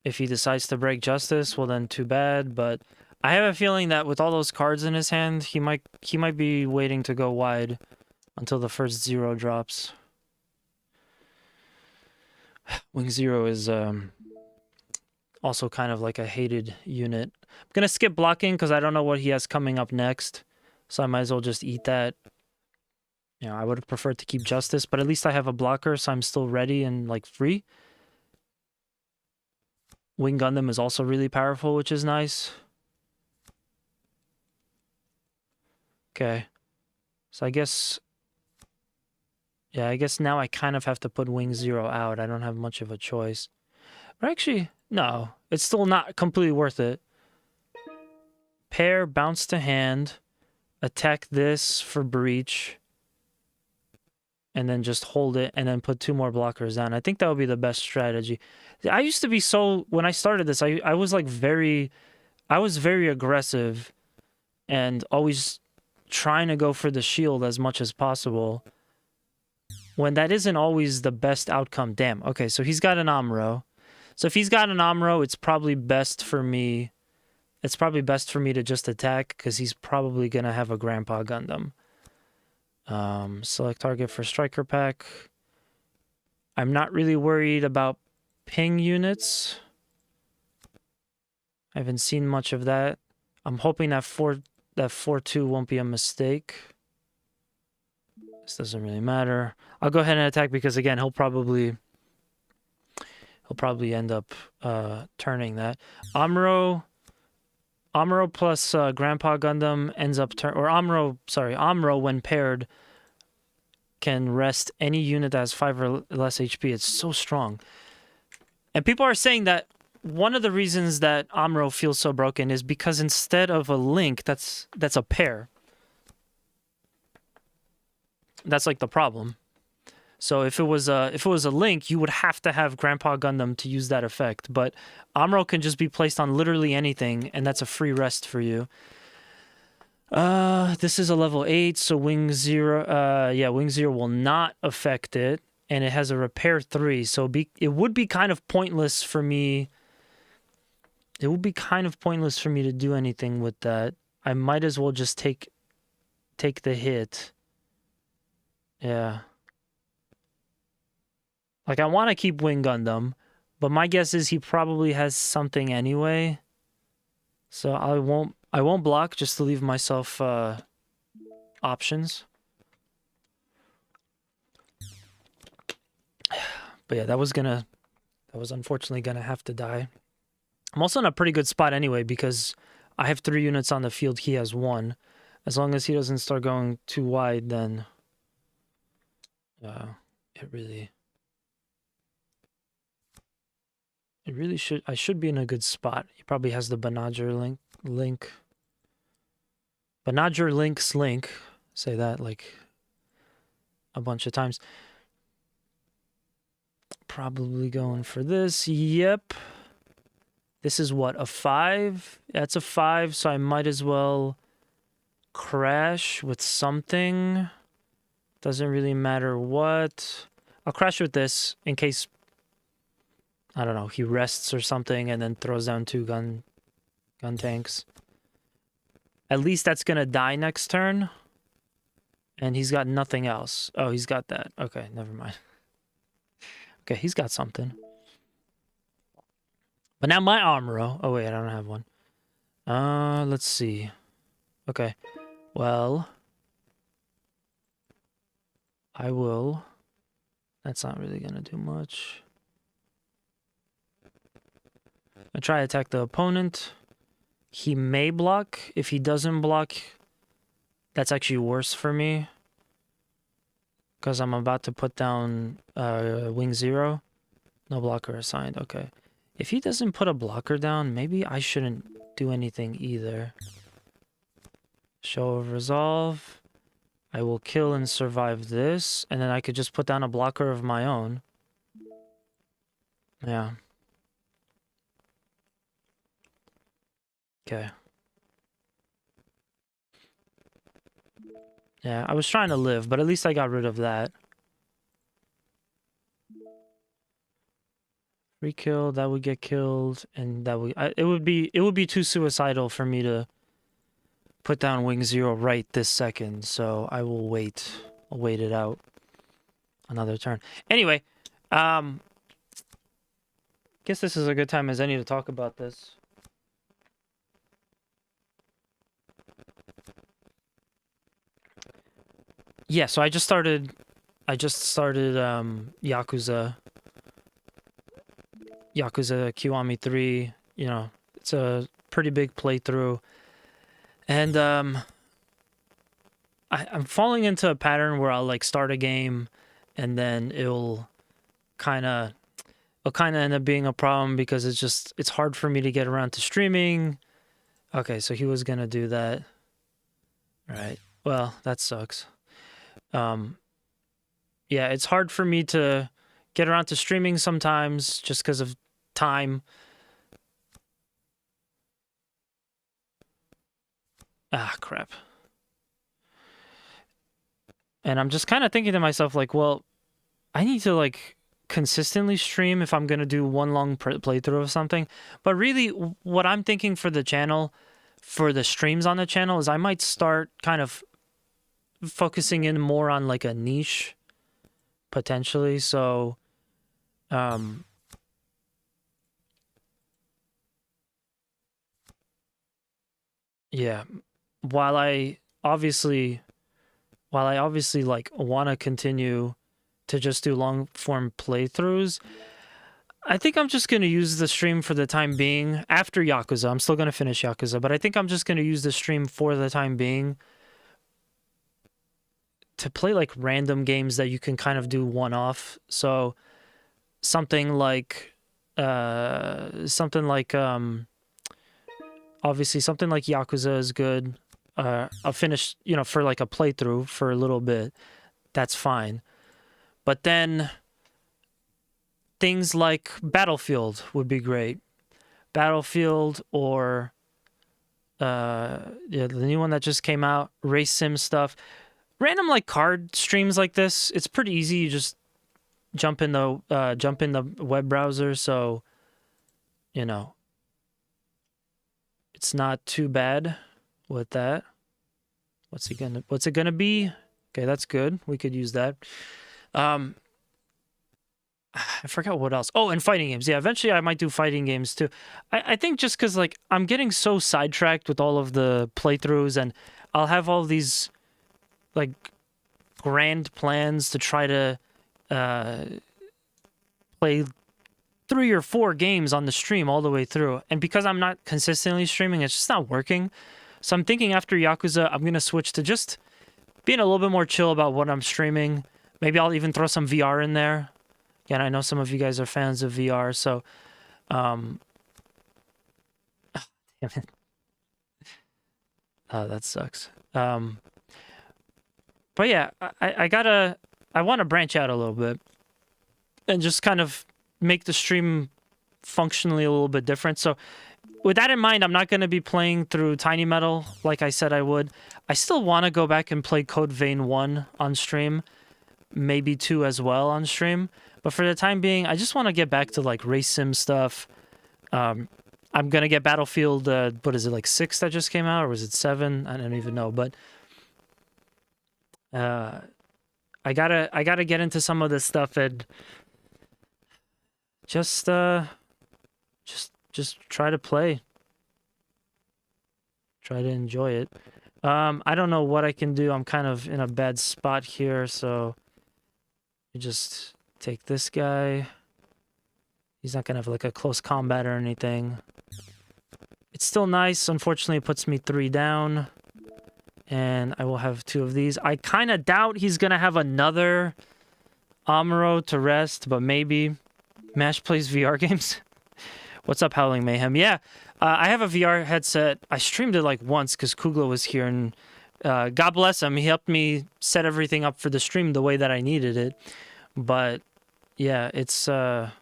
If he decides to break Justice, well then too bad, but I have a feeling that with all those cards in his hand, he might be waiting to go wide until the first 0 drops. Wing 0 is also kind of like a hated unit. I'm gonna skip blocking because I don't know what he has coming up next, so I might as well just eat that. You know, I would have preferred to keep Justice, but at least I have a blocker, so I'm still ready and, like, free. Wing Gundam is also really powerful, which is nice. Okay. So I guess... Yeah, I guess now I kind of have to put Wing 0 out. I don't have much of a choice. But actually, no. It's still not completely worth it. Pair, bounce to hand, attack this for breach, and then just hold it, and then put 2 more blockers down. I think that would be the best strategy. I used to be so... When I started this, I was like very... I was very aggressive and always trying to go for the shield as much as possible, when that isn't always the best outcome. Damn. Okay, so he's got an Amuro. So if he's got an Amuro, it's probably best for me... It's probably best for me to just attack, because he's probably going to have a Grandpa Gundam. Select target for Striker Pack. I'm not really worried about ping units. I haven't seen much of that. I'm hoping that 4-2 won't be a mistake. This doesn't really matter. I'll go ahead and attack because, again, he'll probably he'll probably end up turning that. Amuro plus Grandpa Gundam ends up Amuro when paired can rest any unit that has 5 or less HP. It's so strong. And people are saying that one of the reasons that Amuro feels so broken is because instead of a link, that's a pair. That's like the problem. So if it was a link, you would have to have Grandpa Gundam to use that effect. But Amuro can just be placed on literally anything, and that's a free rest for you. This is a level 8, so Wing Zero. Wing Zero will not affect it, and it has a repair 3. So it would be kind of pointless for me. It would be kind of pointless for me to do anything with that. I might as well just take the hit. Yeah. Like, I want to keep Wing Gundam, but my guess is he probably has something anyway. So I won't block just to leave myself options. But yeah, that was unfortunately gonna have to die. I'm also in a pretty good spot anyway because I have 3 units on the field, he has 1. As long as he doesn't start going too wide, then I should be in a good spot. He probably has the Banagher link. Banagher links link. Say that like a bunch of times. Probably going for this. Yep. This is what, a 5? That's a 5, so I might as well crash with something. Doesn't really matter what. I'll crash with this in case, I don't know, he rests or something and then throws down 2 gun tanks. At least that's gonna die next turn. And he's got nothing else. Oh, he's got that. Okay, never mind. Okay, he's got something. But now my Amuro. Oh, wait, I don't have one. Let's see. Okay. Well, I will. That's not really gonna do much. I try to attack the opponent. He may block. If he doesn't block, that's actually worse for me. Because I'm about to put down Wing Zero. No blocker assigned. Okay. If he doesn't put a blocker down, maybe I shouldn't do anything either. Show of Resolve. I will kill and survive this. And then I could just put down a blocker of my own. Yeah. Okay. Yeah, I was trying to live, but at least I got rid of that. Free kill, that would get killed, and that would it would be too suicidal for me to put down Wing Zero right this second. So I will wait. I'll wait it out. Another turn. Anyway, guess this is a good time as any to talk about this. Yeah, so I just started Yakuza Kiwami 3, you know, it's a pretty big playthrough. And I'm falling into a pattern where I'll like start a game and then it'll kind of end up being a problem because it's hard for me to get around to streaming. Okay, so he was going to do that. All right. Well, that sucks. Yeah, it's hard for me to get around to streaming sometimes just because of time. Ah, crap. And I'm just kind of thinking to myself, like, well, I need to, like, consistently stream if I'm going to do one long playthrough of something. But really, what I'm thinking for the channel, for the streams on the channel, is I might start kind of focusing in more on, like, a niche, potentially. So, yeah, while I obviously like want to continue to just do long form playthroughs, I think I'm just gonna use the stream for the time being. After Yakuza, I'm still gonna finish Yakuza, but I think I'm just gonna use the stream for the time being to play like random games that you can kind of do one-off. So something like, obviously something like Yakuza is good. I'll finish, for like a playthrough for a little bit. That's fine. But then things like Battlefield would be great. Battlefield or the new one that just came out, race sim stuff. Random like card streams like this, it's pretty easy. You just jump in the web browser, so it's not too bad with that. What's it gonna be? Okay, that's good. We could use that. I forgot what else. Oh, and fighting games. Yeah, eventually I might do fighting games too. I think just because like I'm getting so sidetracked with all of the playthroughs, and I'll have all these like grand plans to try to play 3 or 4 games on the stream all the way through. And because I'm not consistently streaming, it's just not working. So I'm thinking after Yakuza, I'm going to switch to just being a little bit more chill about what I'm streaming. Maybe I'll even throw some VR in there. Again, I know some of you guys are fans of VR, so damn it. Oh, that sucks. But yeah, I want to branch out a little bit and just kind of make the stream functionally a little bit different. So with that in mind, I'm not going to be playing through Tiny Metal like I said I would. I still want to go back and play Code Vein 1 on stream, maybe 2 as well on stream. But for the time being, I just want to get back to like race sim stuff. I'm going to get Battlefield, what is it, like 6 that just came out, or was it 7? I don't even know, but I gotta get into some of this stuff and just try to play. Try to enjoy it. I don't know what I can do. I'm kind of in a bad spot here, so you just take this guy. He's not gonna have like a close combat or anything. It's still nice. Unfortunately, it puts me 3 down. And I will have 2 of these. I kind of doubt he's going to have another Amuro to rest, but maybe. Mash plays VR games. What's up, Howling Mayhem? Yeah, I have a VR headset. I streamed it like once because Kugla was here, and God bless him. He helped me set everything up for the stream the way that I needed it. But yeah, it's not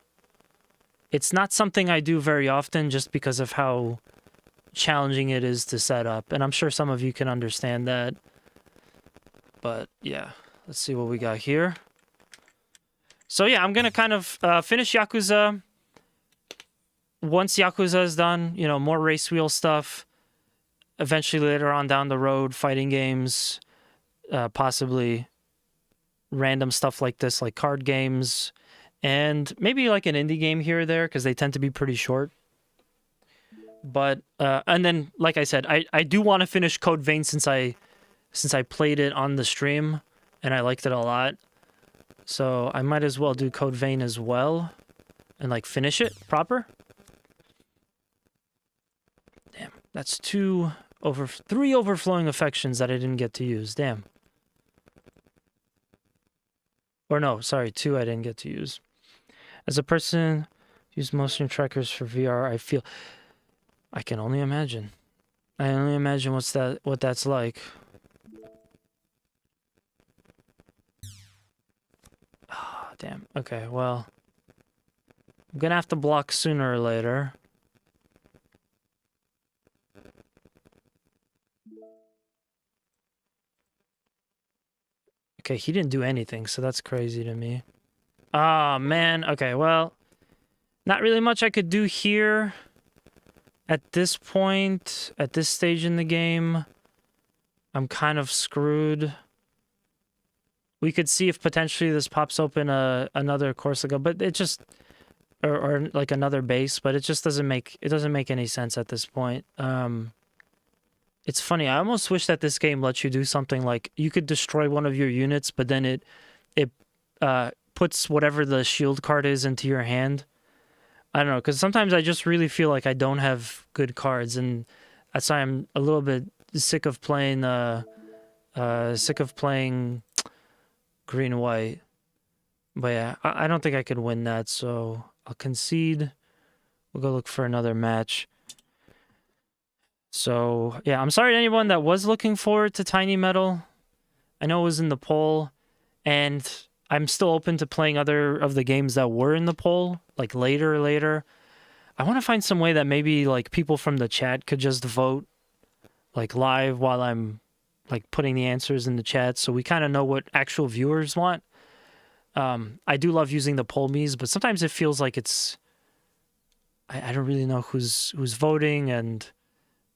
something I do very often just because of how challenging it is to set up, and I'm sure some of you can understand that. But yeah, let's see what we got here. So yeah, I'm gonna kind of finish Yakuza. Once Yakuza is done, more race wheel stuff. Eventually later on down the road, fighting games, possibly random stuff like this, like card games, and maybe like an indie game here or there, because they tend to be pretty short. But and then, like I said, I do want to finish Code Vein since I played it on the stream and I liked it a lot. So I might as well do Code Vein as well and like finish it proper. Damn, that's 3 overflowing affections that I didn't get to use. Damn. Or no, sorry, 2 I didn't get to use. As a person who uses motion trackers for VR, I can only imagine. I only imagine what that's like. Ah, oh, damn. Okay, well, I'm gonna have to block sooner or later. Okay, he didn't do anything, so that's crazy to me. Ah, oh, man. Okay, well, not really much I could do here. At this point, at this stage in the game, I'm kind of screwed. We could see if potentially this pops open another Corsica, but it just or like another base, but it just doesn't make any sense at this point. It's funny. I almost wish that this game lets you do something like you could destroy one of your units, but then it puts whatever the shield card is into your hand. I don't know, because sometimes I just really feel like I don't have good cards, and that's why I'm a little bit sick of playing. Sick of playing green white. But yeah, I don't think I could win that, so I'll concede. We'll go look for another match. So yeah, I'm sorry to anyone that was looking forward to Tiny Metal. I know it was in the poll, and I'm still open to playing other of the games that were in the poll, like later. I want to find some way that maybe like people from the chat could just vote like live while I'm like putting the answers in the chat, so we kind of know what actual viewers want. I do love using the poll me's, but sometimes it feels like it's I don't really know who's voting, and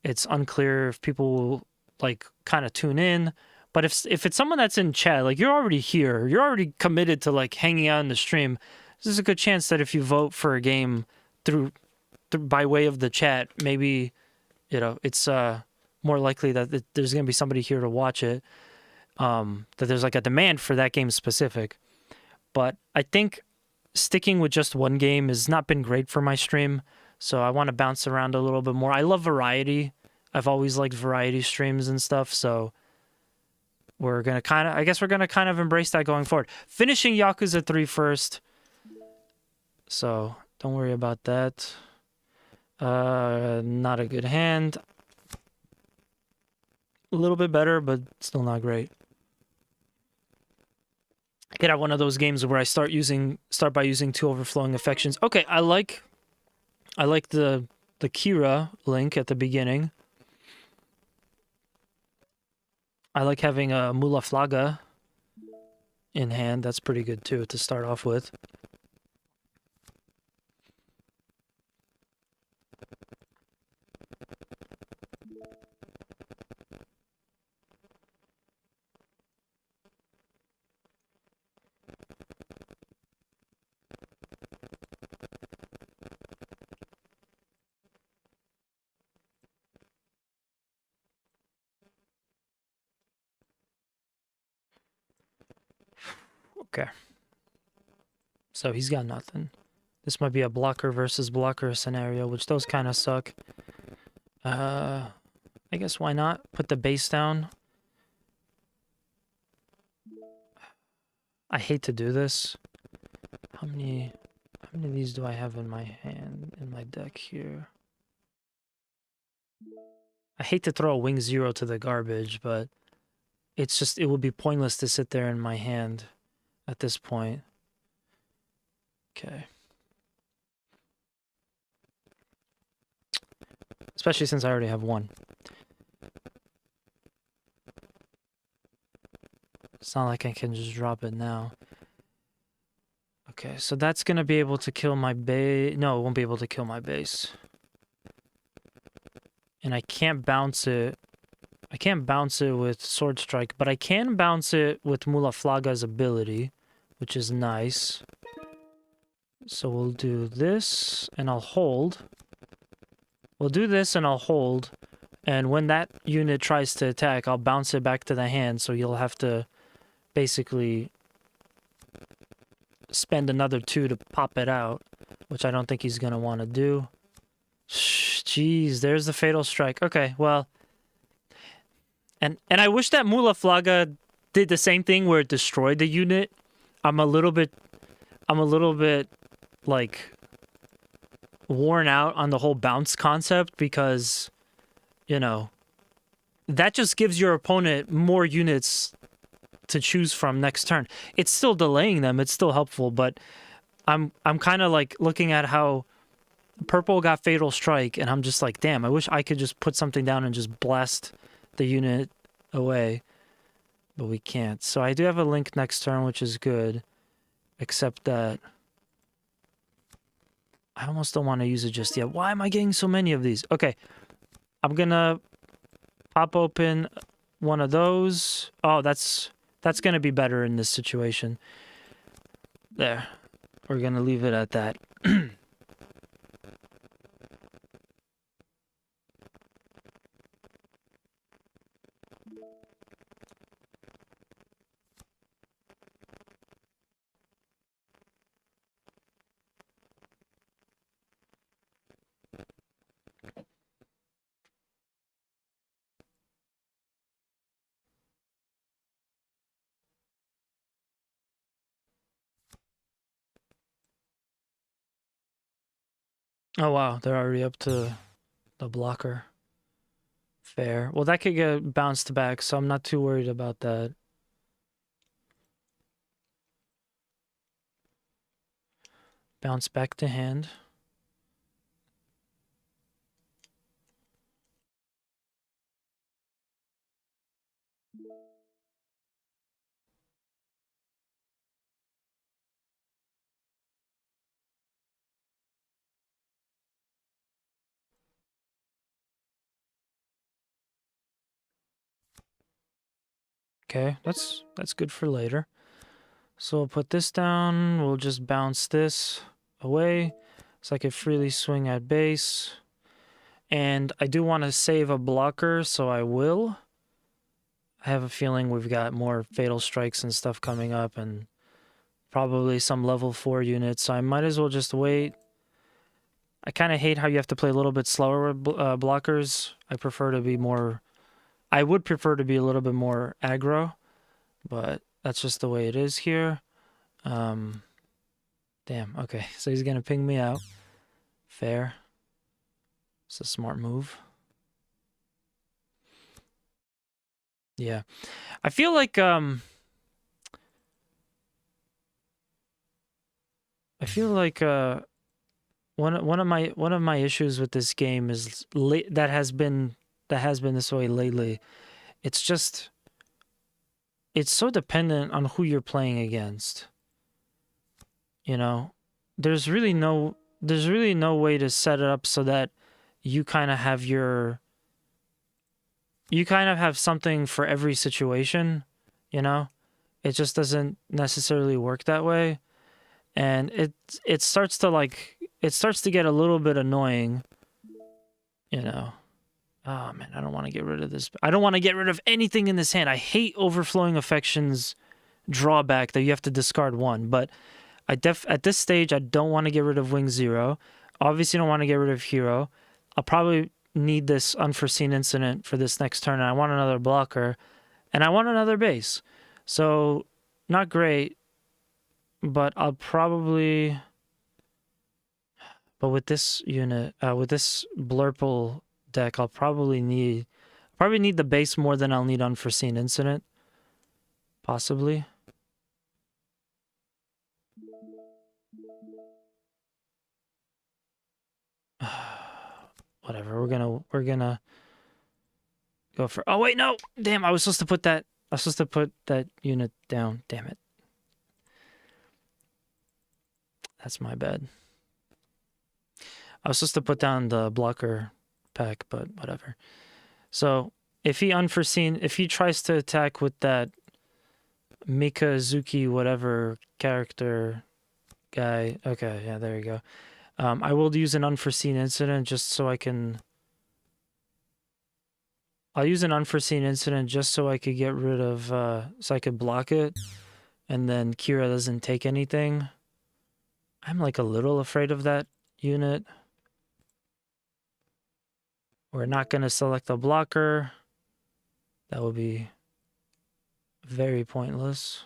it's unclear if people will like kind of tune in. But if it's someone that's in chat, like you're already here, you're already committed to like hanging out in the stream, there's a good chance that if you vote for a game through by way of the chat, maybe it's more likely that there's going to be somebody here to watch it, that there's like a demand for that game specific. But I think sticking with just one game has not been great for my stream, so I want to bounce around a little bit more. I love variety. I've always liked variety streams and stuff, so I guess we're gonna kind of embrace that going forward. Finishing Yakuza 3 first, so don't worry about that. Not a good hand. A little bit better, but still not great. I could have one of those games where I start by using 2 overflowing affections. Okay, I like the Kira link at the beginning. I like having a Mulaflaga in hand. That's pretty good too to start off with. Okay. So he's got nothing. This might be a blocker versus blocker scenario, which those kind of suck. I guess why not? Put the base down. I hate to do this. How many of these do I have in my hand, in my deck here? I hate to throw a wing 0 to the garbage, but it would be pointless to sit there in my hand at this point. Okay. Especially since I already have one. It's not like I can just drop it now. Okay, so that's gonna be able to kill my base. No, it won't be able to kill my base. And I can't bounce it. I can't bounce it with Sword Strike, but I can bounce it with Mulaflaga's ability, which is nice. So we'll do this, and I'll hold. We'll do this, and I'll hold. And when that unit tries to attack, I'll bounce it back to the hand, so you'll have to basically spend another 2 to pop it out, which I don't think he's going to want to do. Jeez, there's the Fatal Strike. Okay, well... And I wish that Mulaflaga did the same thing where it destroyed the unit. I'm a little bit, like, worn out on the whole bounce concept because, you know, that just gives your opponent more units to choose from next turn. It's still delaying them, it's still helpful, but I'm kind of like looking at how purple got Fatal Strike, and I'm just like, damn, I wish I could just put something down and just blast the unit away, but we can't. So I do have a link next turn, which is good, except that I almost don't want to use it just yet. Why am I getting so many of these? Okay, I'm gonna pop open one of those. Oh, that's gonna be better in this situation. There, we're gonna leave it at that. Oh wow, they're already up to the blocker. Fair. Well, that could get bounced back, so I'm not too worried about that. Bounce back to hand. Okay, that's good for later. So we'll put this down. We'll just bounce this away so I can freely swing at base. And I do want to save a blocker, so I will. I have a feeling we've got more fatal strikes and stuff coming up, and probably some level 4 units, so I might as well just wait. I kind of hate how you have to play a little bit slower with blockers. I prefer to be more... I would prefer to be a little bit more aggro, but that's just the way it is here. Damn, okay. So he's going to ping me out. Fair. It's a smart move. Yeah. I feel like, one of my issues with this game is that has been this way lately. It's just... it's so dependent on who you're playing against. You know, there's really no way to set it up so that you kind of have something for every situation, you know? It just doesn't necessarily work that way. And it starts to get a little bit annoying, you know. Oh man, I don't want to get rid of this. I don't want to get rid of anything in this hand. I hate Overflowing Affection's drawback that you have to discard one, but at this stage, I don't want to get rid of Wing Zero. Obviously, don't want to get rid of Hero. I'll probably need this Unforeseen Incident for this next turn, and I want another blocker, and I want another base. So, not great, but I'll probably... but with this unit, with this Blurple deck, I'll probably need the base more than I'll need Unforeseen Incident. Possibly. Whatever, we're gonna go for... oh wait, no! Damn, I was supposed to put that unit down. Damn it. That's my bad. I was supposed to put down the blocker pack, but whatever. So, if he tries to attack with that Mikazuki whatever character guy... okay, yeah, there you go. I will use an Unforeseen Incident just so I can... I'll use an Unforeseen Incident just so I could get rid of... so I could block it, and then Kira doesn't take anything. I'm like a little afraid of that unit. We're not going to select a blocker. That would be very pointless.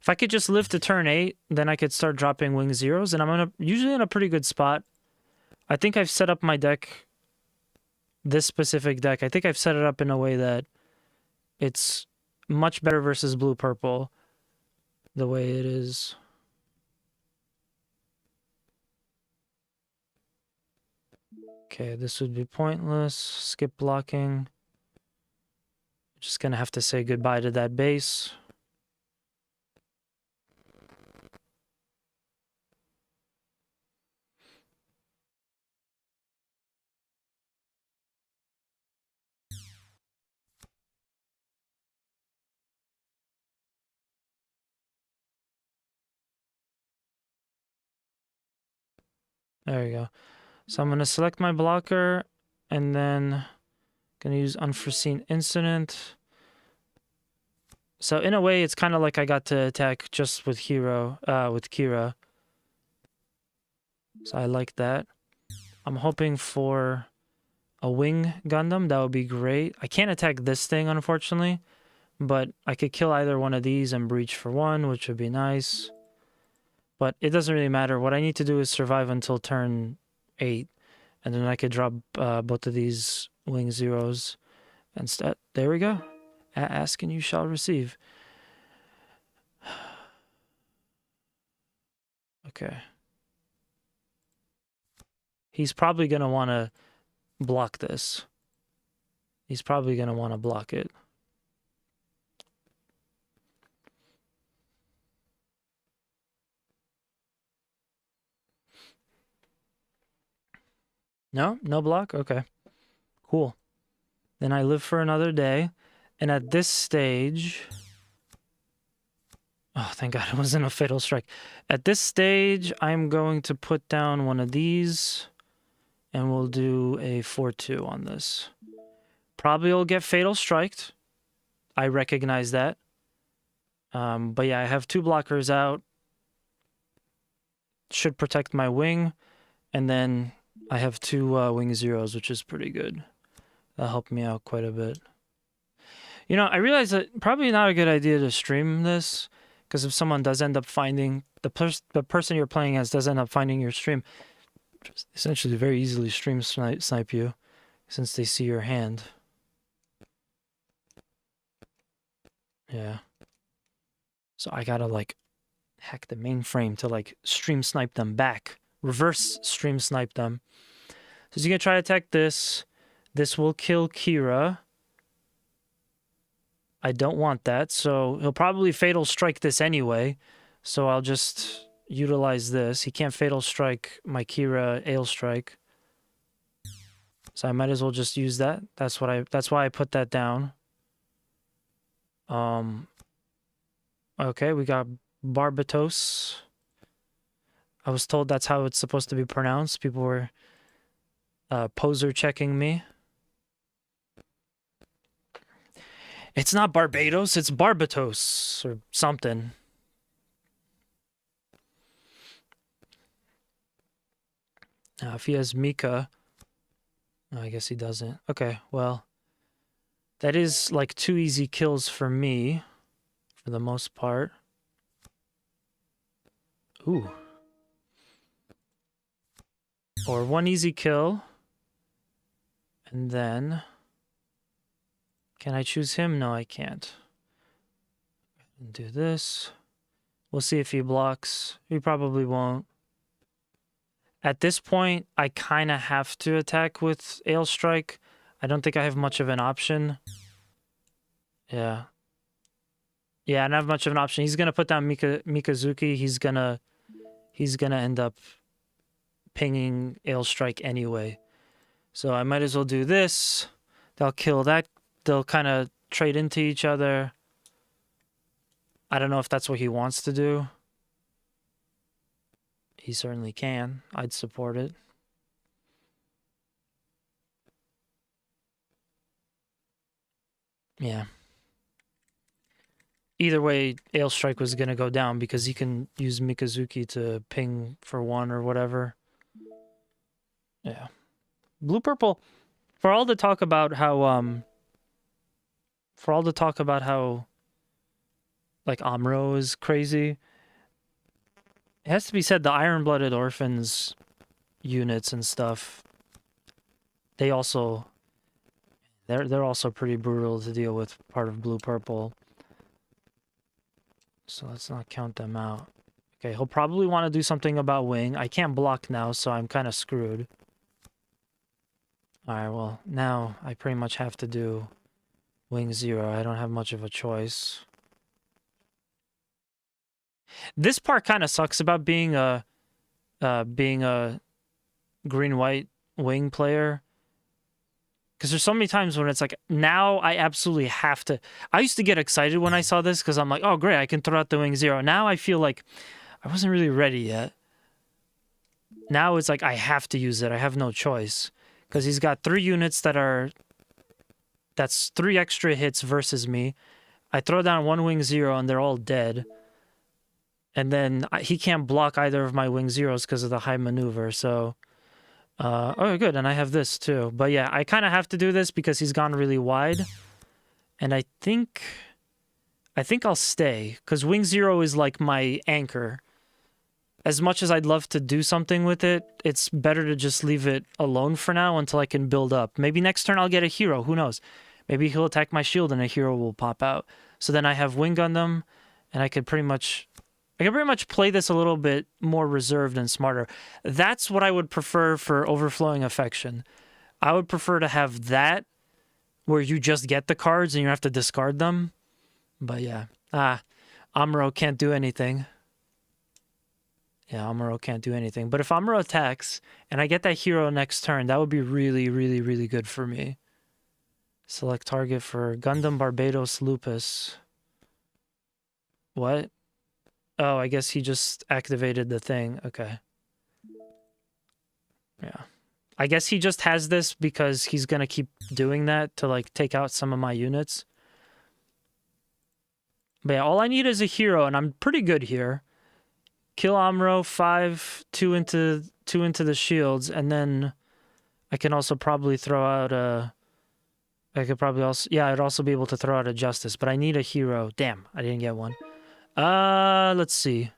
If I could just live to turn 8, then I could start dropping Wing Zeros, and I'm usually in a pretty good spot. I think I've set up my deck, this specific deck, I think I've set it up in a way that it's much better versus blue-purple, the way it is. Okay, this would be pointless. Skip blocking. Just gonna have to say goodbye to that base. There we go. So I'm going to select my blocker, and then going to use Unforeseen Incident. So in a way, it's kind of like I got to attack just with Kira. So I like that. I'm hoping for a Wing Gundam. That would be great. I can't attack this thing, unfortunately, But I could kill either one of these and breach for 1, which would be nice. But it doesn't really matter. What I need to do is survive until turn 8. And then I could drop both of these wing zeros. And there we go. Ask and you shall receive. Okay. He's probably going to want to block this. He's probably going to want to block it. No? No block? Okay. Cool. Then I live for another day. And at this stage... Oh, thank God it wasn't a Fatal Strike. At this stage, I'm going to put down one of these. And we'll do a 4-2 on this. Probably will get Fatal Striked. I recognize that. But yeah, I have 2 blockers out. Should protect my wing. And then I have 2 wing zeros, which is pretty good. That'll help me out quite a bit. You know, I realize that probably not a good idea to stream this. Because if someone does end up finding... The person you're playing as does end up finding your stream... Essentially very easily stream snipe you. Since they see your hand. Yeah. So I gotta, like, hack the mainframe to, like, stream snipe them back. Reverse stream snipe them. So he's gonna try to attack this. This will kill Kira. I don't want that, so he'll probably Fatal Strike this anyway. So I'll just utilize this. He can't Fatal Strike my Kira Ale Strike. So I might as well just use that. That's why I put that down. Okay, we got Barbatos. I was told that's how it's supposed to be pronounced. People were poser checking me. It's not Barbados, it's Barbatos or something. Now, if he has Mika, oh, I guess he doesn't. Okay, well, that is like 2 easy kills for me, for the most part. Ooh. Or 1 easy kill. And then... Can I choose him? No, I can't. Do this. We'll see if he blocks. He probably won't. At this point, I kind of have to attack with Ale Strike. I don't think I have much of an option. Yeah. Yeah, I don't have much of an option. He's going to put down Mikazuki. He's gonna end up pinging Ale Strike anyway. So I might as well do this. They'll kill that. They'll kind of trade into each other. I don't know if that's what he wants to do. He certainly can. I'd support it. Yeah. Either way, Ale Strike was going to go down because he can use Mikazuki to ping for 1 or whatever. Yeah. Blue-purple, for all the talk about how, like, Amuro is crazy, it has to be said, the Iron-Blooded Orphans units and stuff, they're also pretty brutal to deal with, part of Blue-Purple. So let's not count them out. Okay, he'll probably want to do something about wing. I can't block now, so I'm kind of screwed. Alright, well, now I pretty much have to do wing 0. I don't have much of a choice. This part kind of sucks about being a green-white wing player. Because there's so many times when it's like, now I absolutely have to... I used to get excited when I saw this because I'm like, oh, great, I can throw out the wing 0. Now I feel like I wasn't really ready yet. Now it's like I have to use it. I have no choice. Because he's got 3 units that are... That's 3 extra hits versus me. I throw down 1 wing 0 and they're all dead. And then he can't block either of my wing 0s because of the high maneuver, so... oh, good, and I have this too. But yeah, I kind of have to do this because he's gone really wide. And I think I think I'll stay, because Wing Zero is like my anchor. As much as I'd love to do something with it, it's better to just leave it alone for now until I can build up. Maybe next turn I'll get a hero, who knows? Maybe he'll attack my shield and a hero will pop out. So then I have Wing Gundam, and I can pretty much play this a little bit more reserved and smarter. That's what I would prefer for Overflowing Affection. I would prefer to have that, where you just get the cards and you have to discard them. But yeah. Amuro can't do anything. Yeah, Amuro can't do anything. But if Amuro attacks, and I get that hero next turn, that would be really, really, really good for me. Select target for Gundam Barbados Lupus. What? Oh, I guess he just activated the thing. Okay. Yeah. I guess he just has this because he's going to keep doing that to, like, take out some of my units. But yeah, all I need is a hero, and I'm pretty good here. Kill Amuro, 2 into the shields, and then I can also probably throw out a... I'd also be able to throw out a Justice, but I need a hero. Damn, I didn't get one. Let's see.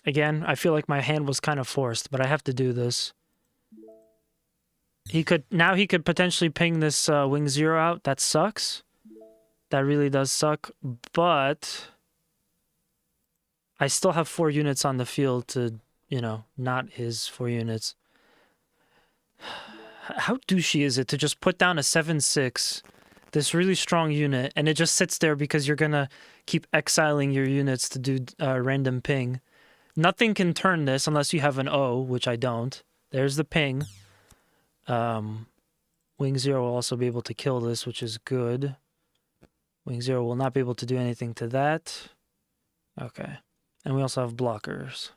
Again, I feel like my hand was kind of forced, but I have to do this. He could potentially ping this Wing Zero out. That sucks. That really does suck, but I still have 4 units on the field to, you know, not his 4 units. How douchey is it to just put down a 7/6, this really strong unit, and it just sits there because you're gonna keep exiling your units to do random ping. Nothing can turn this unless you have an O, which I don't. There's the ping. Wing Zero will also be able to kill this, which is good. Wing Zero will not be able to do anything to that. Okay. And we also have blockers.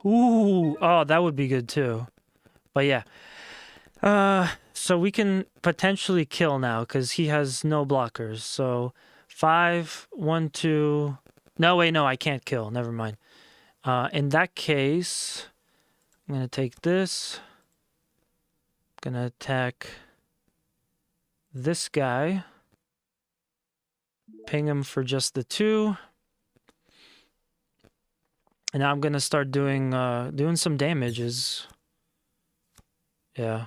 Ooh, oh, that would be good too. But yeah. So we can potentially kill now because he has no blockers. So 5, 1, 2. No, wait, no, I can't kill. Never mind. In that case, I'm gonna take this. I'm gonna attack this guy. Ping him for just the 2. And now I'm gonna start doing some damages. Yeah.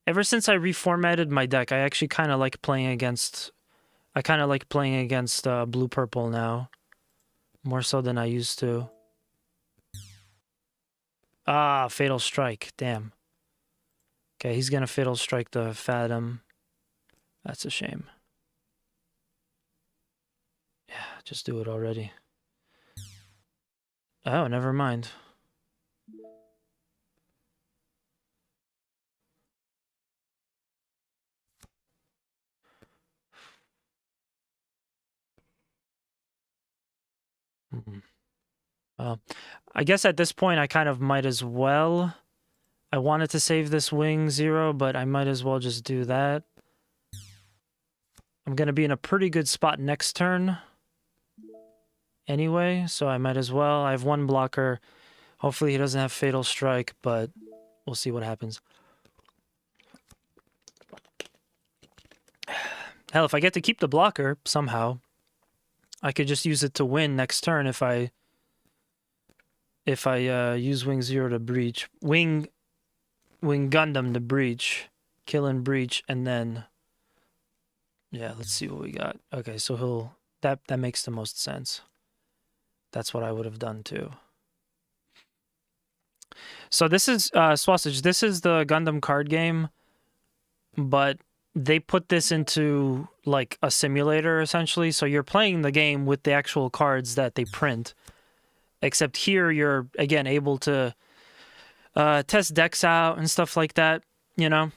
Ever since I reformatted my deck, I actually kind of like playing against... blue-purple now. More so than I used to. Ah, Fatal Strike. Damn. Okay, he's gonna Fatal Strike the Phantom. That's a shame. Yeah, just do it already. Oh, never mind. I guess at this point I kind of might as well. I wanted to save this Wing Zero, but I might as well just do that. I'm going to be in a pretty good spot next turn anyway, so I might as well. I have 1 blocker. Hopefully he doesn't have Fatal Strike, but we'll see what happens. Hell, if I get to keep the blocker somehow, I could just use it to win next turn if I use Wing Zero to breach. Wing Gundam to breach. Kill and breach, and then... Yeah, let's see what we got. Okay, so he'll... That makes the most sense. That's what I would have done too. So this is, Swasage, this is the Gundam card game, but they put this into, like, a simulator, essentially. So you're playing the game with the actual cards that they print. Except here, you're, again, able to test decks out and stuff like that, you know?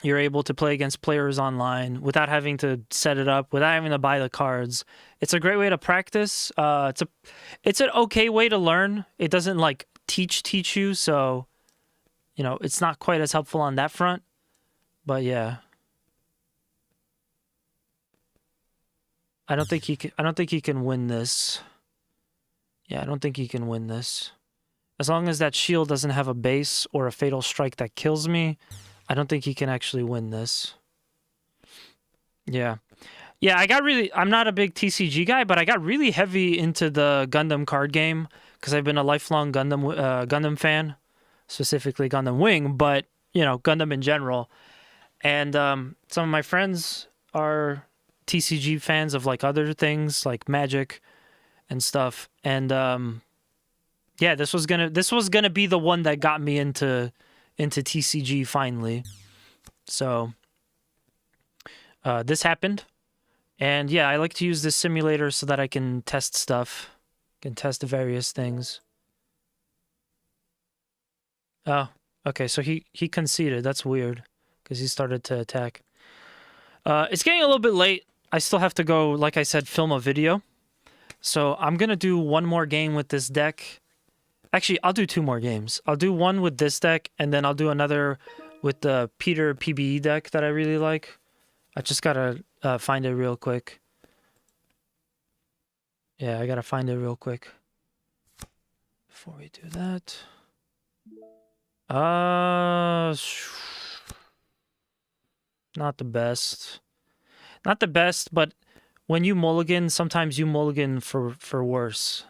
You're able to play against players online without having to set it up, without having to buy the cards. It's a great way to practice. It's an okay way to learn. It doesn't like teach you, so you know it's not quite as helpful on that front. But yeah, I don't think he can. I don't think he can win this. Yeah, I don't think he can win this. As long as that shield doesn't have a base or a fatal strike that kills me, I don't think he can actually win this. Yeah. Yeah, I'm not a big TCG guy, but I got really heavy into the Gundam card game because I've been a lifelong Gundam fan, specifically Gundam Wing, but, you know, Gundam in general. And some of my friends are TCG fans of, like, other things, like Magic and stuff. And, yeah, this was gonna be the one that got me into TCG finally. So this happened, and yeah, I like to use this simulator so that I can test stuff, can test various things. Oh, okay, so he conceded. That's weird because he started to attack. It's getting a little bit late. I still have to go, like I said, film a video. So I'm gonna do one more game with this deck. Actually, I'll do 2 more games. I'll do one with this deck, and then I'll do another with the Peter PBE deck that I really like. I just gotta find it real quick. Yeah, I gotta find it real quick. Before we do that. Not the best. Not the best, but when you mulligan, sometimes you mulligan for worse.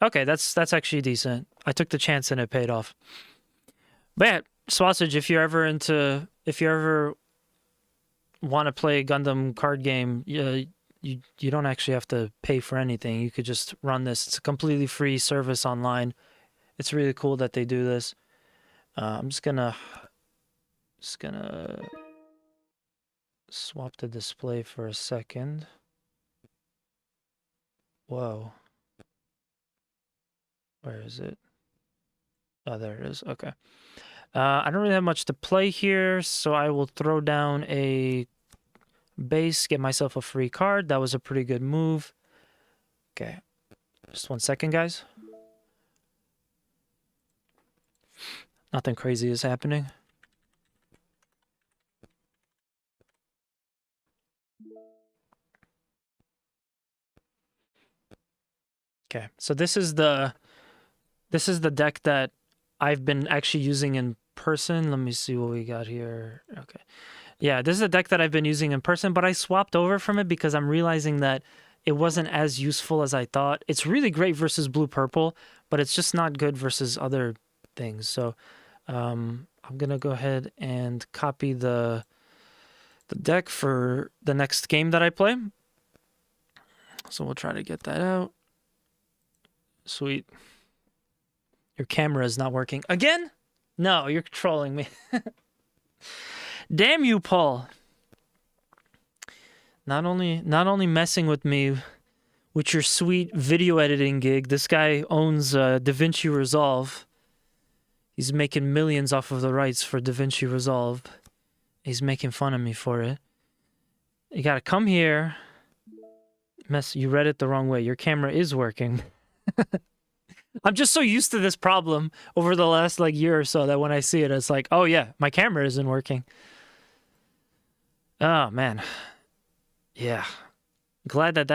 Okay, that's actually decent. I took the chance and it paid off. But yeah, Sausage, if you're ever want to play a Gundam card game, you don't actually have to pay for anything. You could just run this. It's a completely free service online. It's really cool that they do this. I'm just gonna swap the display for a second. Whoa. Where is it? Oh, there it is. Okay. I don't really have much to play here, so I will throw down a base, get myself a free card. That was a pretty good move. Okay. Just 1 second, guys. Nothing crazy is happening. Okay, so this is the deck that I've been actually using in person. Let me see what we got here. Okay. Yeah, this is a deck that I've been using in person, but I swapped over from it because I'm realizing that it wasn't as useful as I thought. It's really great versus blue-purple, but it's just not good versus other things. So I'm going to go ahead and copy the deck for the next game that I play. So we'll try to get that out. Sweet. Your camera is not working. Again? No, you're trolling me. Damn you, Paul. Not only messing with me with your sweet video editing gig, this guy owns DaVinci Resolve. He's making millions off of the rights for DaVinci Resolve. He's making fun of me for it. You gotta come here. You read it the wrong way. Your camera is working. I'm just so used to this problem over the last year or so that when I see it, it's like, oh yeah, my camera isn't working. Oh man, yeah. Glad that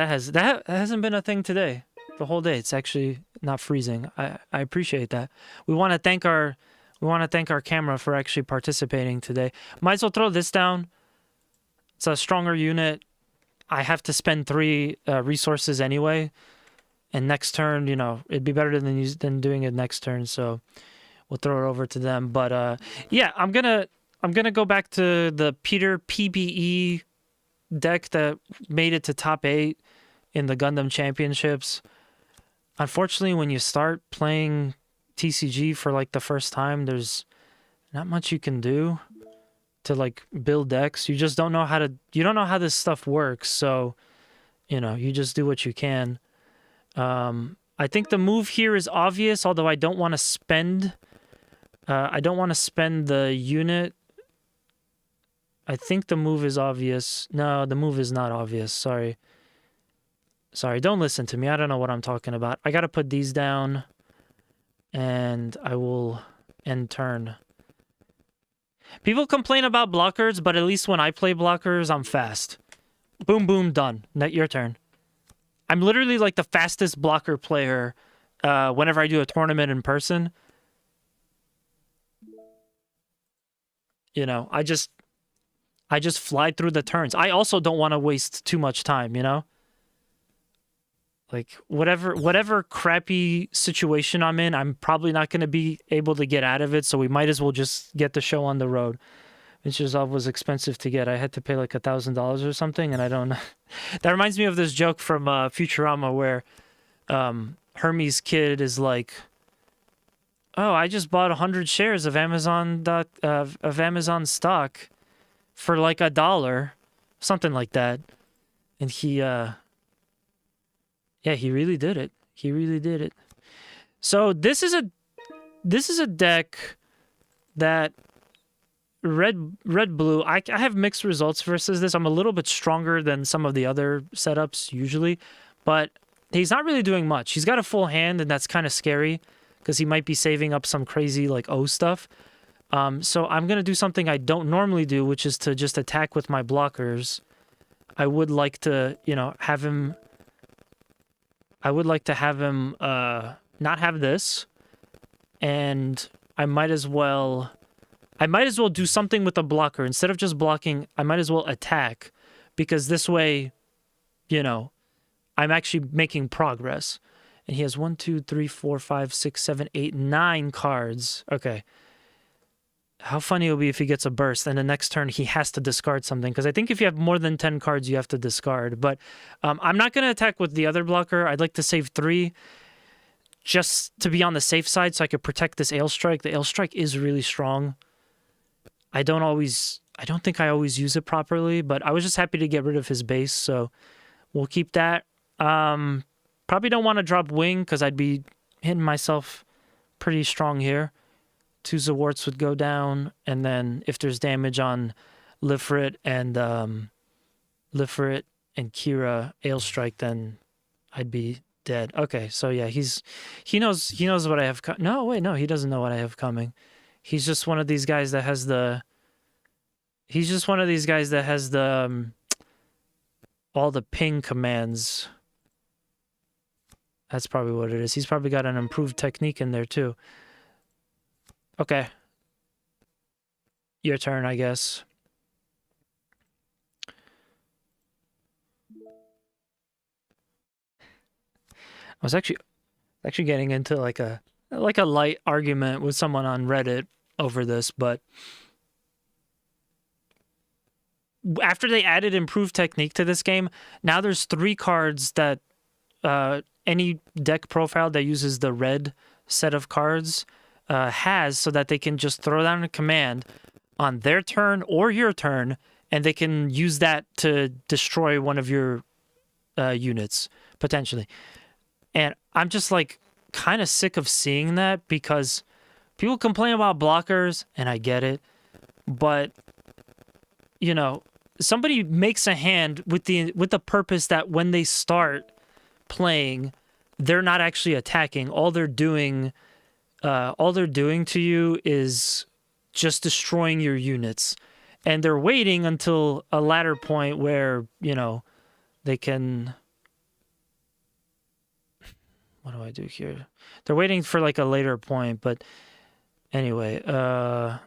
hasn't been a thing today. The whole day, it's actually not freezing. I appreciate that. We want to thank our camera for actually participating today. Might as well throw this down. It's a stronger unit. I have to spend 3 resources anyway. And next turn, you know, it'd be better than doing it next turn. So we'll throw it over to them. But yeah, I'm gonna go back to the Peter PBE deck that made it to top 8 in the Gundam Championships. Unfortunately, when you start playing TCG for the first time, there's not much you can do to build decks. You just don't know how this stuff works. So, you know, you just do what you can. I think the move here is obvious, although I don't want to spend the unit I think the move is obvious. No, the move is not obvious. Sorry. Sorry, don't listen to me. I don't know what I'm talking about. I gotta put these down, and I will end turn. People complain about blockers, but at least when I play blockers, I'm fast. Boom, boom, done. Your turn. I'm literally like the fastest blocker player whenever I do a tournament in person. You know, I just fly through the turns. I also don't want to waste too much time, you know? Like, whatever crappy situation I'm in, I'm probably not going to be able to get out of it, so we might as well just get the show on the road. Vinchesov was expensive to get. I had to pay like $1,000 or something, and I don't know. That reminds me of this joke from Futurama where Hermes' kid is like, "Oh, I just bought 100 shares of Amazon stock for like $1, something like that," and he he really did it. He really did it. So this is a deck that red blue. I have mixed results versus this. I'm a little bit stronger than some of the other setups usually, but he's not really doing much. He's got a full hand, and that's kind of scary because he might be saving up some crazy like O stuff. So I'm gonna do something I don't normally do, which is to just attack with my blockers. I would like to, you know, have him. I would like to have him not have this, and I might as well do something with the blocker. Instead of just blocking, I might as well attack, because this way, you know, I'm actually making progress. And he has 1, 2, 3, 4, 5, 6, 7, 8, 9 cards. Okay. How funny it will be if he gets a burst, and the next turn he has to discard something. Because I think if you have more than 10 cards, you have to discard. But I'm not going to attack with the other blocker. I'd like to save 3 just to be on the safe side so I could protect this Ale Strike. The Ale Strike is really strong. I don't think I always use it properly, but I was just happy to get rid of his base, so we'll keep that. Probably don't want to drop Wing because I'd be hitting myself pretty strong here. 2 Zawarts would go down, and then if there's damage on Lifrit and Kira Ale Strike, then I'd be dead. Okay, so yeah, he knows what I have. No, wait, no, he doesn't know what I have coming. He's just one of these guys that has the. He's just one of these guys that has the all the ping commands. That's probably what it is. He's probably got an improved technique in there too. Okay. Your turn, I guess. I was actually getting into like a light argument with someone on Reddit over this, but after they added improved technique to this game, now there's 3 cards that any deck profile that uses the red set of cards has, so that they can just throw down a command on their turn or your turn, and they can use that to destroy one of your units, potentially. And I'm just like kind of sick of seeing that, because people complain about blockers, and I get it, but you know, somebody makes a hand with the purpose that when they start playing, they're not actually attacking. All they're doing to you is just destroying your units, and they're waiting until a latter point where, you know, they can. What do I do here? They're waiting for like a later point, but anyway, I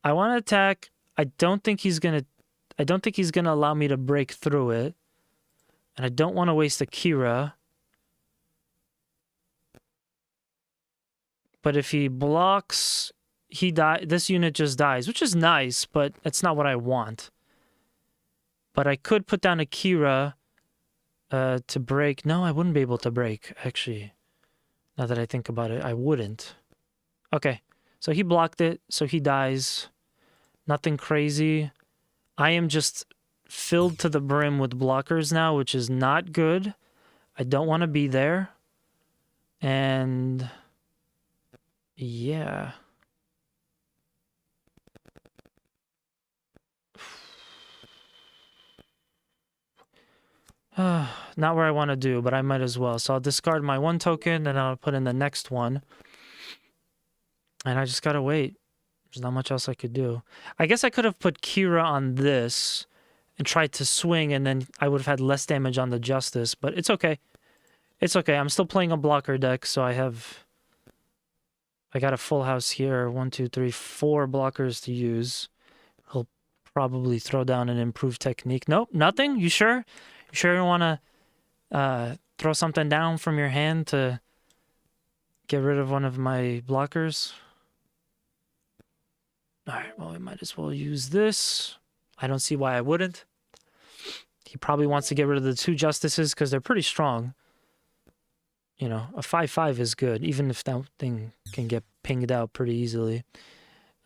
want to attack. I don't think he's gonna allow me to break through it, and I don't want to waste a Kira. But if he blocks, this unit just dies, which is nice, but that's not what I want. But I could put down a Kira to break. No, I wouldn't be able to break, actually. Now that I think about it, I wouldn't. Okay, so he blocked it, so he dies. Nothing crazy. I am just filled to the brim with blockers now, which is not good. I don't want to be there. And yeah. Not where I want to do, but I might as well. So I'll discard my 1 token, and I'll put in the next one. And I just gotta wait. There's not much else I could do. I guess I could have put Kira on this and tried to swing, and then I would have had less damage on the Justice, but it's okay. It's okay. I'm still playing a blocker deck, so I got a full house here. 1, 2, 3, 4 blockers to use. He'll probably throw down an improved technique. Nope, nothing? You sure? You sure you want to throw something down from your hand to get rid of one of my blockers? Alright, well, we might as well use this. I don't see why I wouldn't. He probably wants to get rid of the 2 Justices because they're pretty strong. You know, a 5/5 is good, even if that thing can get pinged out pretty easily.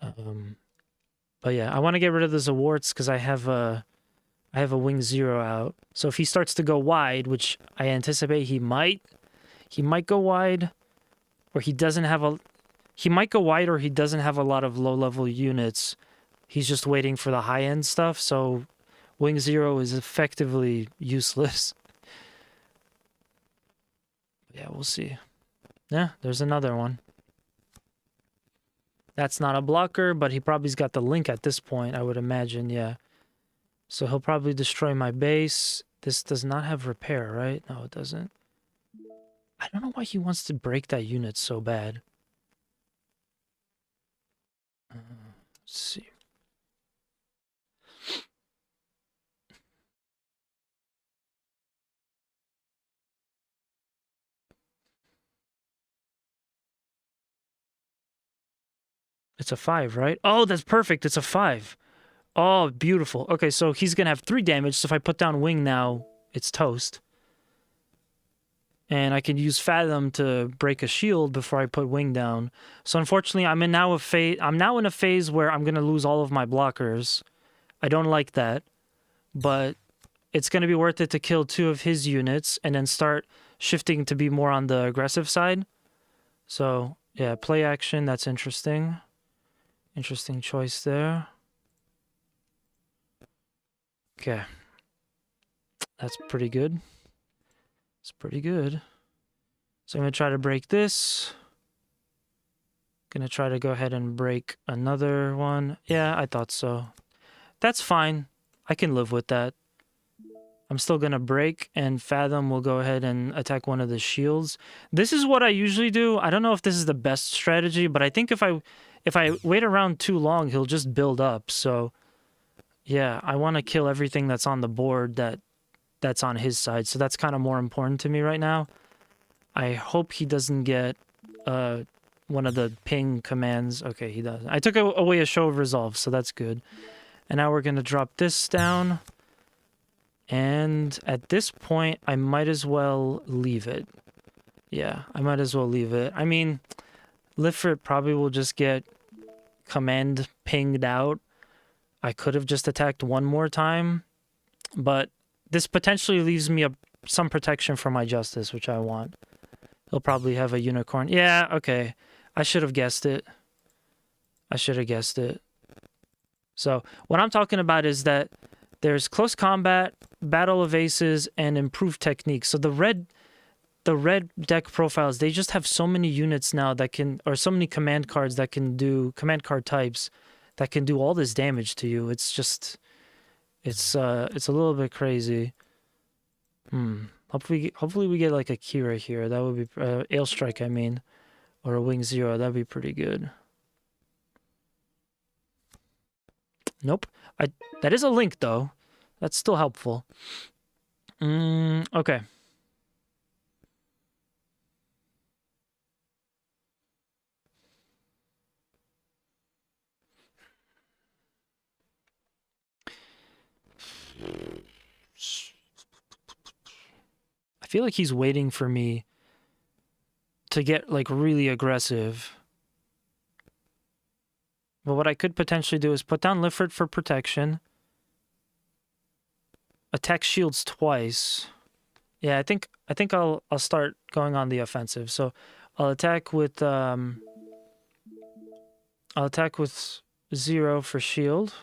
But yeah, I want to get rid of the Zawarts because I have a wing 0 out. So if he starts to go wide, which I anticipate he might go wide, or he doesn't have a... He might go wide, or he doesn't have a lot of low-level units. He's just waiting for the high-end stuff, so wing 0 is effectively useless. Yeah, we'll see. Yeah, there's another one. That's not a blocker, but he probably's got the link at this point, I would imagine, yeah. So he'll probably destroy my base. This does not have repair, right? No, it doesn't. I don't know why he wants to break that unit so bad. Let's see. It's a 5, right? Oh, that's perfect. It's a 5. Oh, beautiful. Okay, so he's going to have 3 damage. So if I put down wing now, it's toast. And I can use Fathom to break a shield before I put wing down. So unfortunately, I'm now in a phase where I'm going to lose all of my blockers. I don't like that. But it's going to be worth it to kill 2 of his units and then start shifting to be more on the aggressive side. So, yeah, play action. That's interesting. Interesting choice there. Okay. That's pretty good. It's pretty good. So I'm going to try to break this. Going to try to go ahead and break another one. Yeah, I thought so. That's fine. I can live with that. I'm still going to break, and Fathom will go ahead and attack one of the shields. This is what I usually do. I don't know if this is the best strategy, but I think if I wait around too long, he'll just build up. So, yeah, I want to kill everything that's on the board that's on his side. So that's kind of more important to me right now. I hope he doesn't get one of the ping commands. Okay, he doesn't. I took away a show of resolve, so that's good. And now we're going to drop this down. And at this point, I might as well leave it. Yeah, I might as well leave it. I mean, Lifford probably will just get command pinged out. I could have just attacked one more time, but this potentially leaves me some protection for my Justice, which I want. He'll probably have a unicorn. Yeah, okay. I should have guessed it. I should have guessed it. So what I'm talking about is that there's close combat, battle of aces, and improved technique. So the red deck profiles, they just have so many units now that can, or so many command cards that can do, command card types that can do all this damage to you. It's just, it's a little bit crazy. Hopefully we get like a Kira here. That would be, Ailstrike, I mean, or a Wing 0. That'd be pretty good. Nope. That is a link, though. That's still helpful. Okay. I feel like he's waiting for me to get, like, really aggressive. But what I could potentially do is put down Lifford for protection. Attack shields twice. Yeah, I think I'll start going on the offensive. So I'll attack with 0 for shield.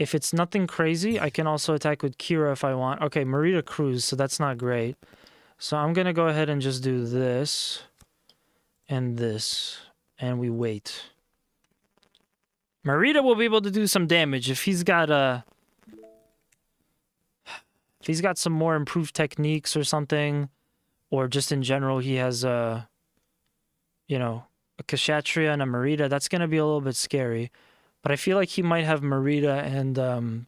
If it's nothing crazy, I can also attack with Kira if I want. Okay, Marita Cruz, so that's not great. So I'm going to go ahead and just do this and this, and we wait. Marita will be able to do some damage if he's got some more improved techniques or something, or just in general he has a Kshatriya and a Marita. That's going to be a little bit scary. But I feel like he might have Marita and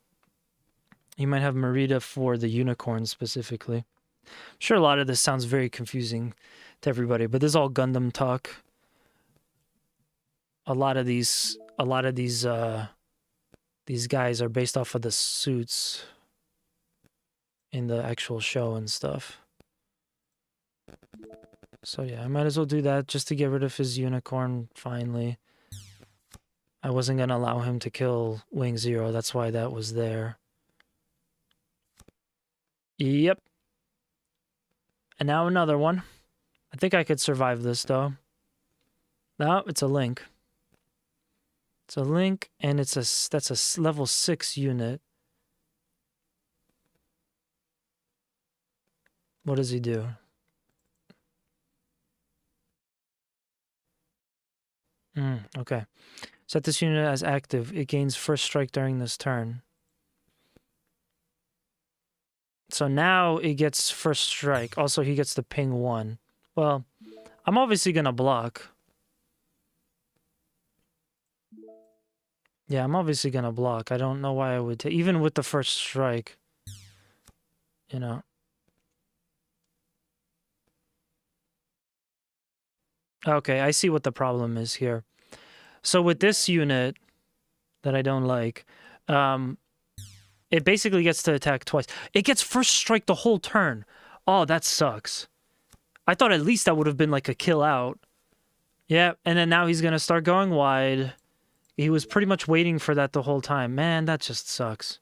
he might have Marita for the unicorn specifically. I'm sure a lot of this sounds very confusing to everybody, but this is all Gundam talk. A lot of these guys are based off of the suits in the actual show and stuff. So yeah, I might as well do that just to get rid of his unicorn finally. I wasn't going to allow him to kill Wing Zero, that's why that was there. Yep. And now another one. I think I could survive this though. No, it's a Link. It's a Link, and that's a level 6 unit. What does he do? Okay. Set this unit as active. It gains first strike during this turn. So now it gets first strike. Also, he gets the ping 1. Well, I'm obviously going to block. Yeah, I'm obviously going to block. I don't know why I would take... Even with the first strike. You know. Okay, I see what the problem is here. So with this unit that I don't like, it basically gets to attack twice. It gets first strike the whole turn. Oh, that sucks. I thought at least that would have been like a kill out. Yeah, and then now he's going to start going wide. He was pretty much waiting for that the whole time. Man, that just sucks.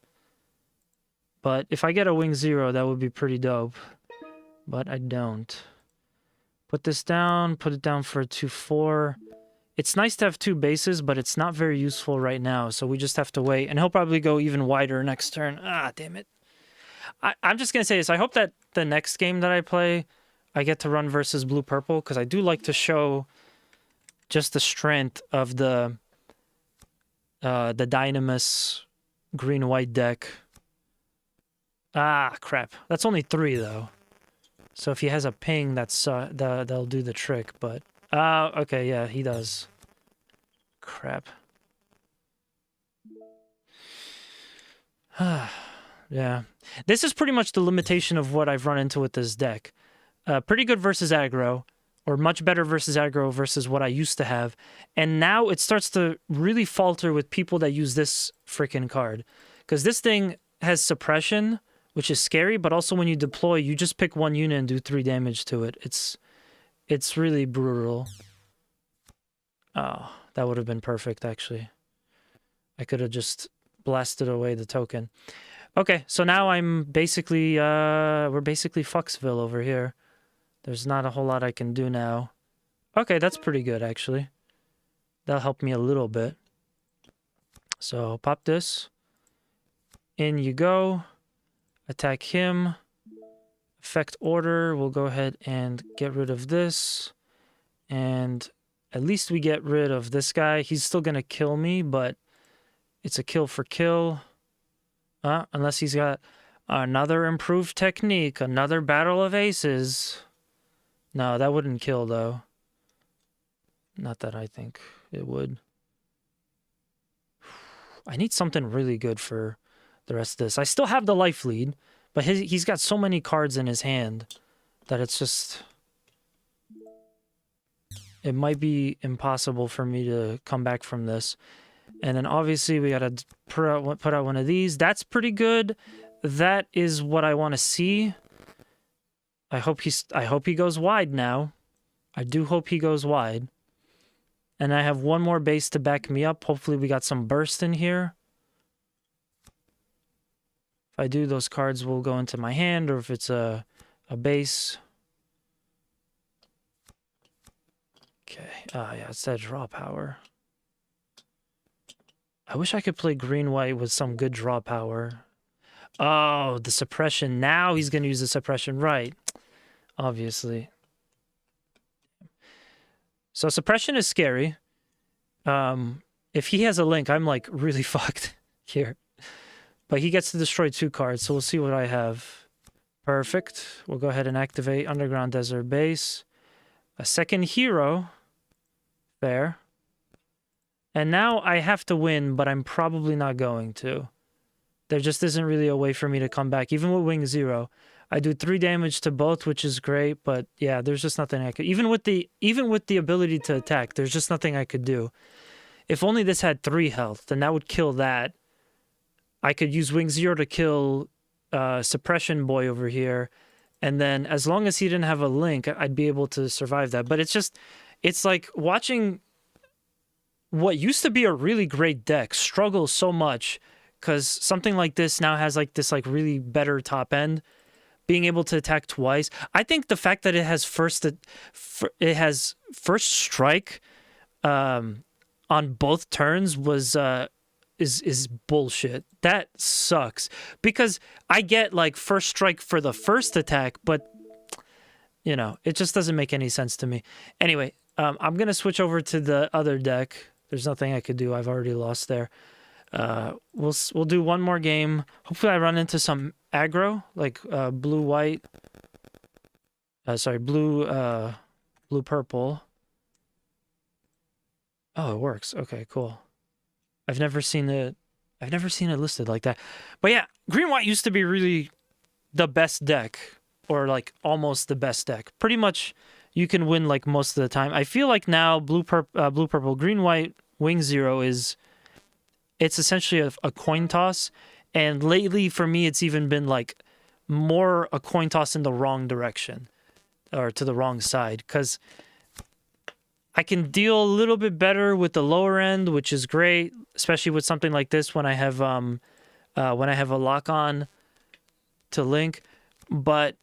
But if I get a Wing Zero, that would be pretty dope. But I don't. Put this down, put it down for a 2-4. It's nice to have 2 bases, but it's not very useful right now, so we just have to wait. And he'll probably go even wider next turn. Ah, damn it. I'm just going to say this. I hope that the next game that I play, I get to run versus Blue-Purple, because I do like to show just the strength of the Dynamis green-white deck. Ah, crap. That's only 3, though. So if he has a ping, that'll do the trick, but... okay, yeah, he does. Crap. Yeah. This is pretty much the limitation of what I've run into with this deck. Pretty good versus aggro, or much better versus aggro versus what I used to have. And now it starts to really falter with people that use this freaking card. Because this thing has suppression, which is scary, but also when you deploy, you just pick 1 unit and do 3 damage to it. It's really brutal. Oh, that would have been perfect, actually. I could have just blasted away the token. Okay, so now I'm basically, we're basically Foxville over here. There's not a whole lot I can do now. Okay, that's pretty good, actually. That'll help me a little bit. So, pop this. In you go. Attack him. Effect order. We'll go ahead and get rid of this. And at least we get rid of this guy. He's still going to kill me, but it's a kill for kill. Unless he's got another improved technique. Another Battle of Aces. No, that wouldn't kill, though. Not that I think it would. I need something really good for the rest of this. I still have the life lead, but he's got so many cards in his hand that it's just... It might be impossible for me to come back from this. And then obviously we gotta put out one of these. That's pretty good. That is what I want to see. I hope he goes wide now. I do hope he goes wide. And I have one more base to back me up. Hopefully we got some burst in here. If I do, those cards will go into my hand, or if it's a base. Okay. Yeah, it's that draw power. I wish I could play green-white with some good draw power. Oh, the suppression. Now he's going to use the suppression. Right. Obviously. So suppression is scary. If he has a link, I'm like really fucked here. But he gets to destroy 2 cards, so we'll see what I have. Perfect. We'll go ahead and activate Underground Desert Base. A second hero. There. And now I have to win, but I'm probably not going to. There just isn't really a way for me to come back. Even with Wing 0, I do 3 damage to both, which is great, but yeah, there's just nothing I could... Even with the ability to attack, there's just nothing I could do. If only this had 3 health, then that would kill that. I could use Wing 0 to kill Suppression Boy over here, and then as long as he didn't have a link, I'd be able to survive that. But it's just... It's like watching what used to be a really great deck struggle so much because something like this now has like this like really better top end, being able to attack twice. I think the fact that it has first strike on both turns was is bullshit. That sucks because I get like first strike for the first attack, but you know, it just doesn't make any sense to me. Anyway, I'm going to switch over to the other deck. There's nothing I could do. I've already lost there. We'll do one more game. Hopefully I run into some aggro, like blue-white. Sorry, blue-purple. Oh, it works. Okay, cool. I've never seen it listed like that. But yeah, green-white used to be really the best deck, or like almost the best deck. Pretty much you can win like most of the time. I feel like now blue-purple, green-white, Wing 0 it's essentially a coin toss. And lately for me, it's even been like more a coin toss in the wrong direction or to the wrong side. Because I can deal a little bit better with the lower end, which is great, especially with something like this when I have a lock-on to link. But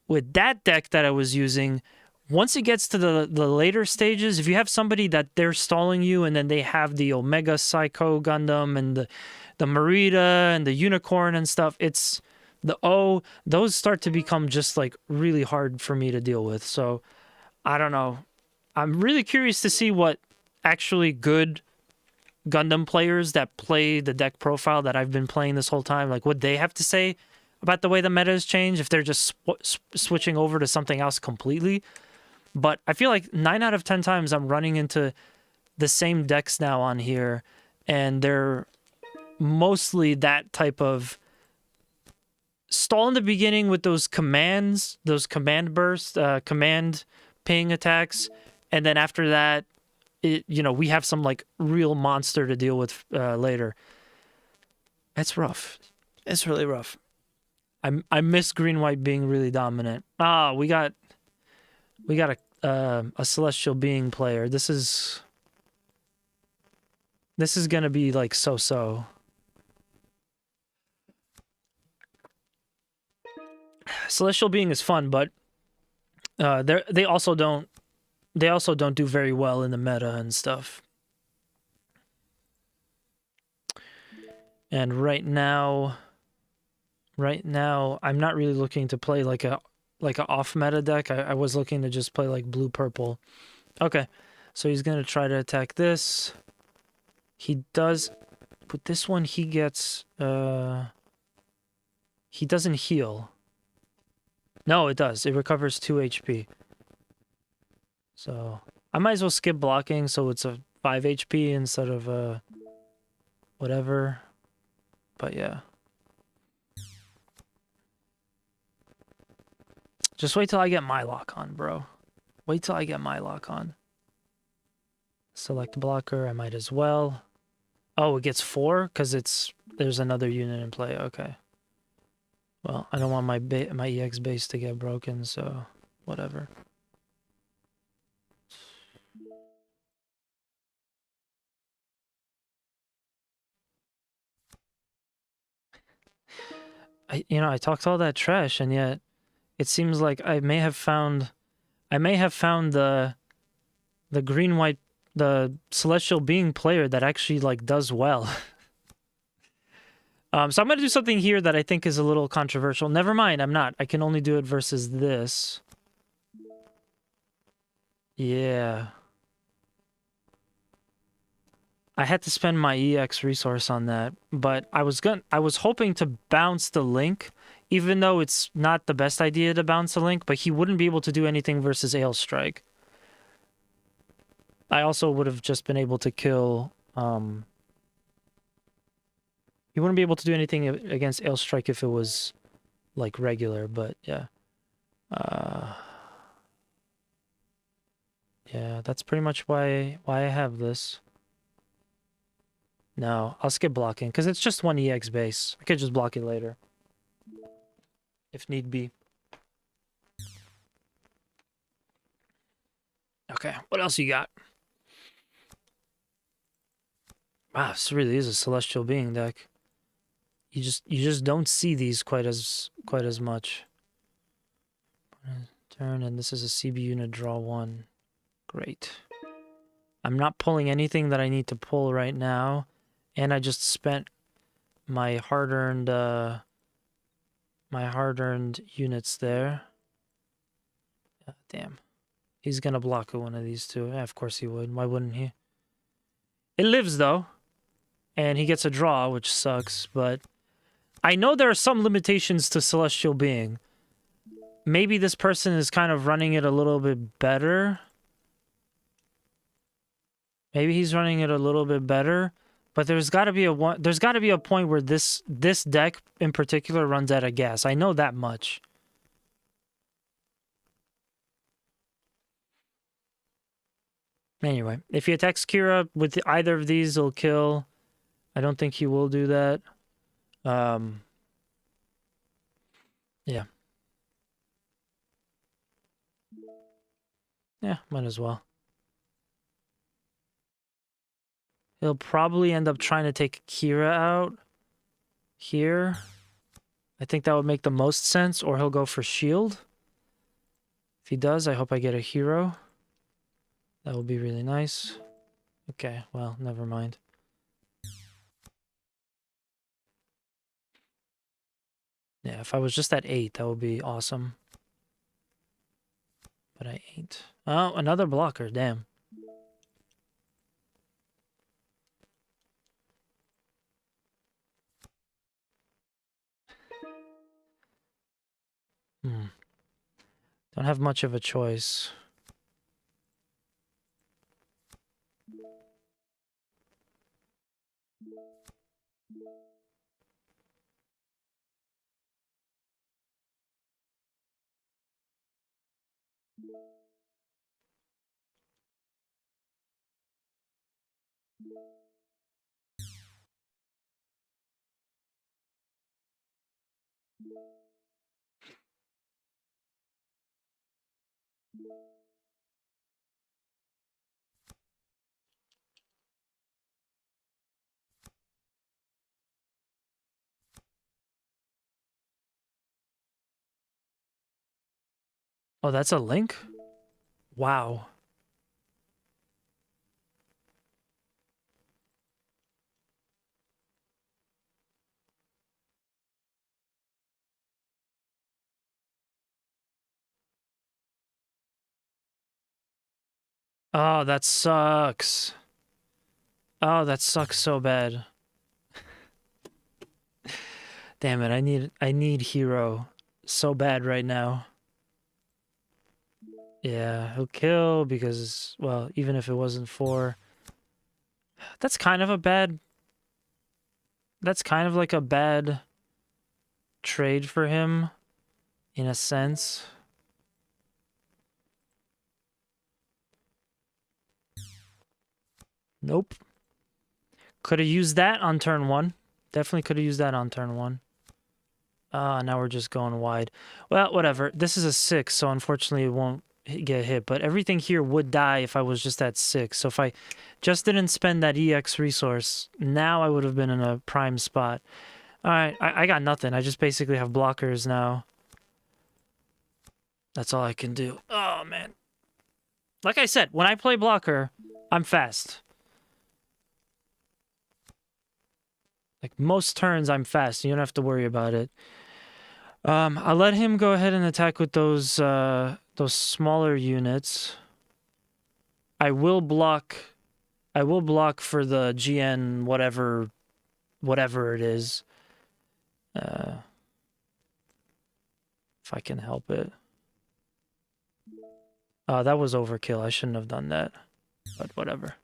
with that deck that I was using, once it gets to the later stages, if you have somebody that they're stalling you and then they have the Omega Psycho Gundam and the Marita and the Unicorn and stuff, it's those start to become just like really hard for me to deal with. So I don't know. I'm really curious to see what actually good Gundam players that play the deck profile that I've been playing this whole time, like what they have to say about the way the meta has changed, if they're just switching over to something else completely. But I feel like 9 out of 10 times I'm running into the same decks now on here, and they're mostly that type of stall in the beginning with those commands, those command bursts, command ping attacks, and then after that, we have some like real monster to deal with later. It's rough. It's really rough. I miss green-white being really dominant. We got a Celestial Being player. This is gonna be like so-so. Celestial Being is fun, but they also don't do very well in the meta and stuff. And right now I'm not really looking to play like a off meta deck. I was looking to just play like blue-purple. Okay, so he's gonna try to attack this. He does, but this one he gets, he doesn't heal. No, it does. It recovers 2 HP. So I might as well skip blocking so it's a 5 HP instead of whatever. But yeah. Just wait till I get my lock on, bro. Wait till I get my lock on. Select blocker, I might as well. Oh, it gets 4 because there's another unit in play. Okay. Well, I don't want my EX base to get broken, so whatever. I talked all that trash, and yet it seems like I may have found the green-white, the Celestial Being player that actually like does well. So I'm going to do something here that I think is a little controversial. Never mind, I'm not. I can only do it versus this. Yeah. I had to spend my EX resource on that, but I was hoping to bounce the Link, even though it's not the best idea to bounce the Link, but he wouldn't be able to do anything versus Ailstrike. I also would have just been able to kill, he wouldn't be able to do anything against Ailstrike if it was, like, regular, but yeah. Yeah, that's pretty much why I have this. No, I'll skip blocking, because it's just one EX base. I could just block it later. If need be. Okay, what else you got? Wow, this really is a Celestial Being deck. You just don't see these quite as much. Turn, and this is a CB unit, draw 1. Great. I'm not pulling anything that I need to pull right now, and I just spent my hard-earned units there. Damn. He's gonna block one of these two. Yeah, of course he would. Why wouldn't he? It lives, though. And he gets a draw, which sucks, but I know there are some limitations to Celestial Being. Maybe this person is kind of running it a little bit better. Maybe he's running it a little bit better, but there's got to be a point where this deck in particular runs out of gas. I know that much. Anyway, if he attacks Kira with either of these, he'll kill. I don't think he will do that. Yeah. Yeah, might as well. He'll probably end up trying to take Kira out here. I think that would make the most sense, or he'll go for shield. If he does, I hope I get a hero. That would be really nice. Okay, well, never mind. Yeah, if I was just at 8, that would be awesome. But I ain't. Oh, another blocker, damn. Don't have much of a choice. Oh, that's a link? Wow. Oh, that sucks. Oh, that sucks so bad. Damn it, I need hero so bad right now. Yeah, he'll kill because, well, even if it wasn't for... That's kind of a bad... That's kind of like a bad trade for him, in a sense. Nope. Could have used that on turn 1. Definitely could have used that on turn 1. Now we're just going wide. Well, whatever. This is a 6, so unfortunately it won't get hit. But everything here would die if I was just at 6. So if I just didn't spend that EX resource, now I would have been in a prime spot. Alright, I got nothing. I just basically have blockers now. That's all I can do. Oh, man. Like I said, when I play blocker, I'm fast. Like, most turns I'm fast. You don't have to worry about it. I'll let him go ahead and attack with those smaller units. I will block for the GN whatever it is. If I can help it. That was overkill. I shouldn't have done that. But whatever.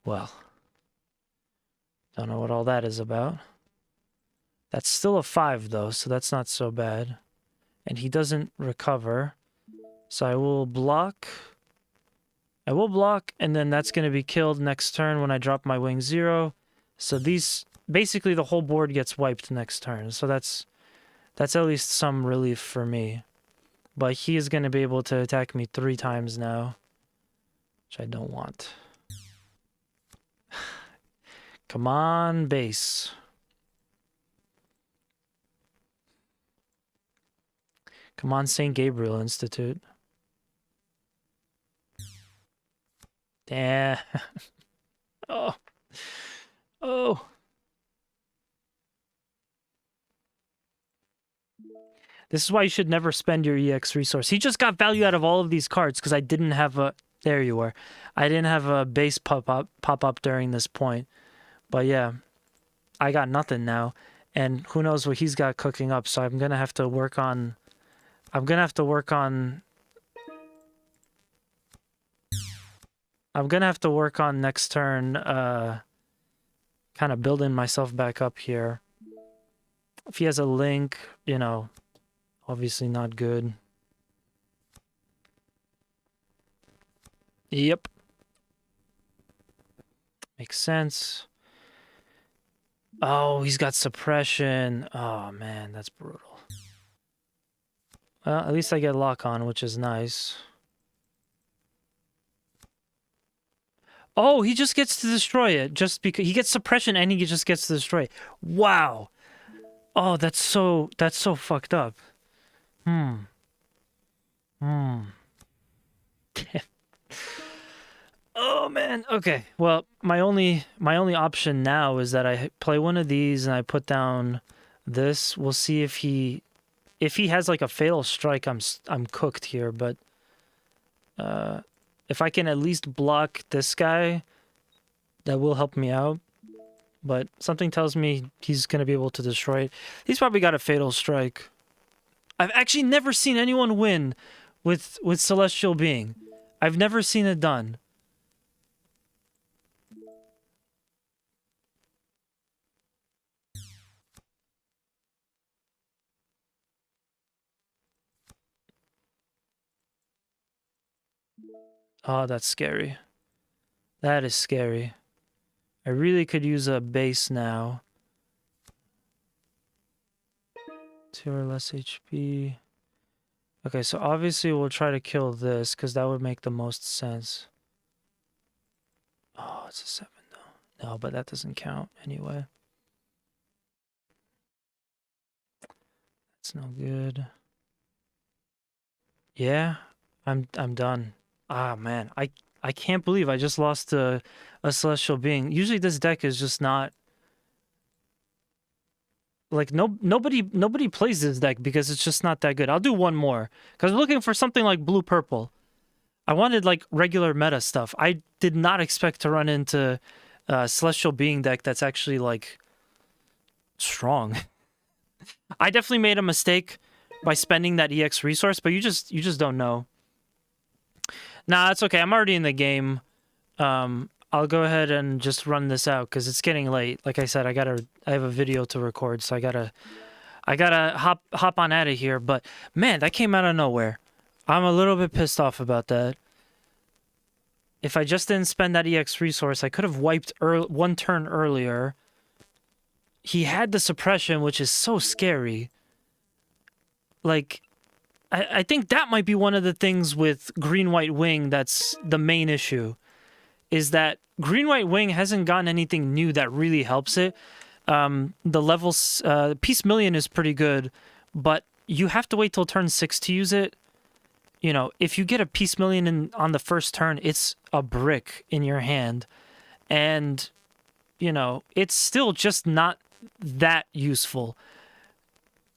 Well, don't know what all that is about. That's still a 5, though, so that's not so bad. And he doesn't recover. So I will block. And then that's going to be killed next turn when I drop my wing 0. So these... Basically, the whole board gets wiped next turn. So that's at least some relief for me. But he is going to be able to attack me 3 times now. Which I don't want. Come on, base. Come on, St. Gabriel Institute. Damn. Oh. Oh. This is why you should never spend your EX resource. He just got value out of all of these cards because I didn't have a... There you are. I didn't have a base pop up during this point. But yeah, I got nothing now. And who knows what he's got cooking up. So I'm going to have to work on... I'm going to have to work on next turn, kind of building myself back up here. If he has a link, you know, obviously not good. Yep. Makes sense. Oh, he's got suppression. Oh, man, that's brutal. Well, at least I get lock on, which is nice. Oh, he just gets to destroy it just because he gets suppression and he just gets to destroy it. Wow. Oh, that's so fucked up. Damn. Oh man. Okay. Well, my only option now is that I play one of these and I put down this. We'll see if he has like a fatal strike, I'm cooked here, but if I can at least block this guy, that will help me out. But something tells me he's going to be able to destroy it. He's probably got a fatal strike. I've actually never seen anyone win with Celestial Being. I've never seen it done. Oh, that's scary. That is scary. I really could use a base now. 2 or less HP. Okay, so obviously we'll try to kill this, because that would make the most sense. Oh, it's a 7 though. No, but that doesn't count anyway. That's no good. Yeah, I'm done. Ah, man, I can't believe I just lost to a Celestial Being. Usually this deck is just not... Like, nobody plays this deck because it's just not that good. I'll do one more. Because I'm looking for something like blue-purple. I wanted, like, regular meta stuff. I did not expect to run into a Celestial Being deck that's actually, like, strong. I definitely made a mistake by spending that EX resource, but you just don't know. Nah, it's okay. I'm already in the game. I'll go ahead and just run this out because it's getting late. Like I said, I have a video to record, so I gotta hop on out of here. But man, that came out of nowhere. I'm a little bit pissed off about that. If I just didn't spend that EX resource, I could have wiped one turn earlier. He had the suppression, which is so scary. Like, I think that might be one of the things with Green-White Wing that's the main issue. Is that Green-White Wing hasn't gotten anything new that really helps it. The levels... Peace Million is pretty good, but you have to wait till turn 6 to use it. You know, if you get a Peace Million on the first turn, it's a brick in your hand. And, you know, it's still just not that useful.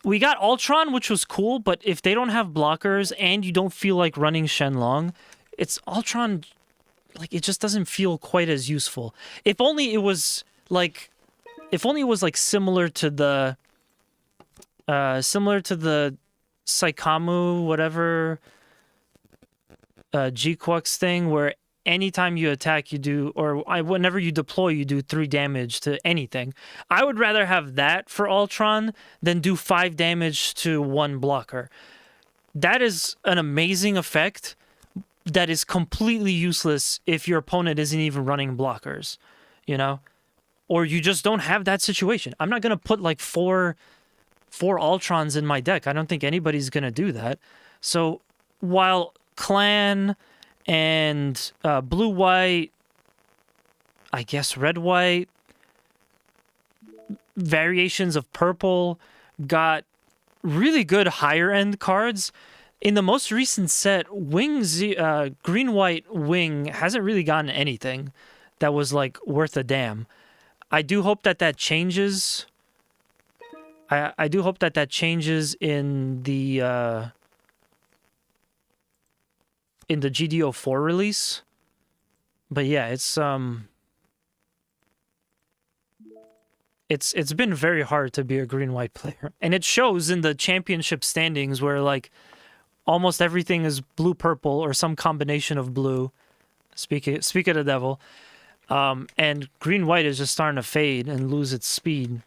We got Ultron, which was cool, but if they don't have blockers and you don't feel like running Shenlong, it's Ultron, like, it just doesn't feel quite as useful. If only it was, like, similar to the Saikamu, whatever, G-Quux thing, where anytime you attack, you do, or whenever you deploy, you do 3 damage to anything. I would rather have that for Ultron than do 5 damage to 1 blocker. That is an amazing effect that is completely useless if your opponent isn't even running blockers, you know? Or you just don't have that situation. I'm not going to put like four Ultrons in my deck. I don't think anybody's going to do that. So while Clan and blue-white, I guess red-white, variations of purple got really good higher-end cards. In the most recent set, green-white Wing hasn't really gotten anything that was, like, worth a damn. I do hope that that changes. I do hope that that changes in the GDO4 release. But yeah, it's been very hard to be a green-white player. And it shows in the championship standings where, like, almost everything is blue-purple or some combination of blue. Speak of the devil. And green-white is just starting to fade and lose its speed.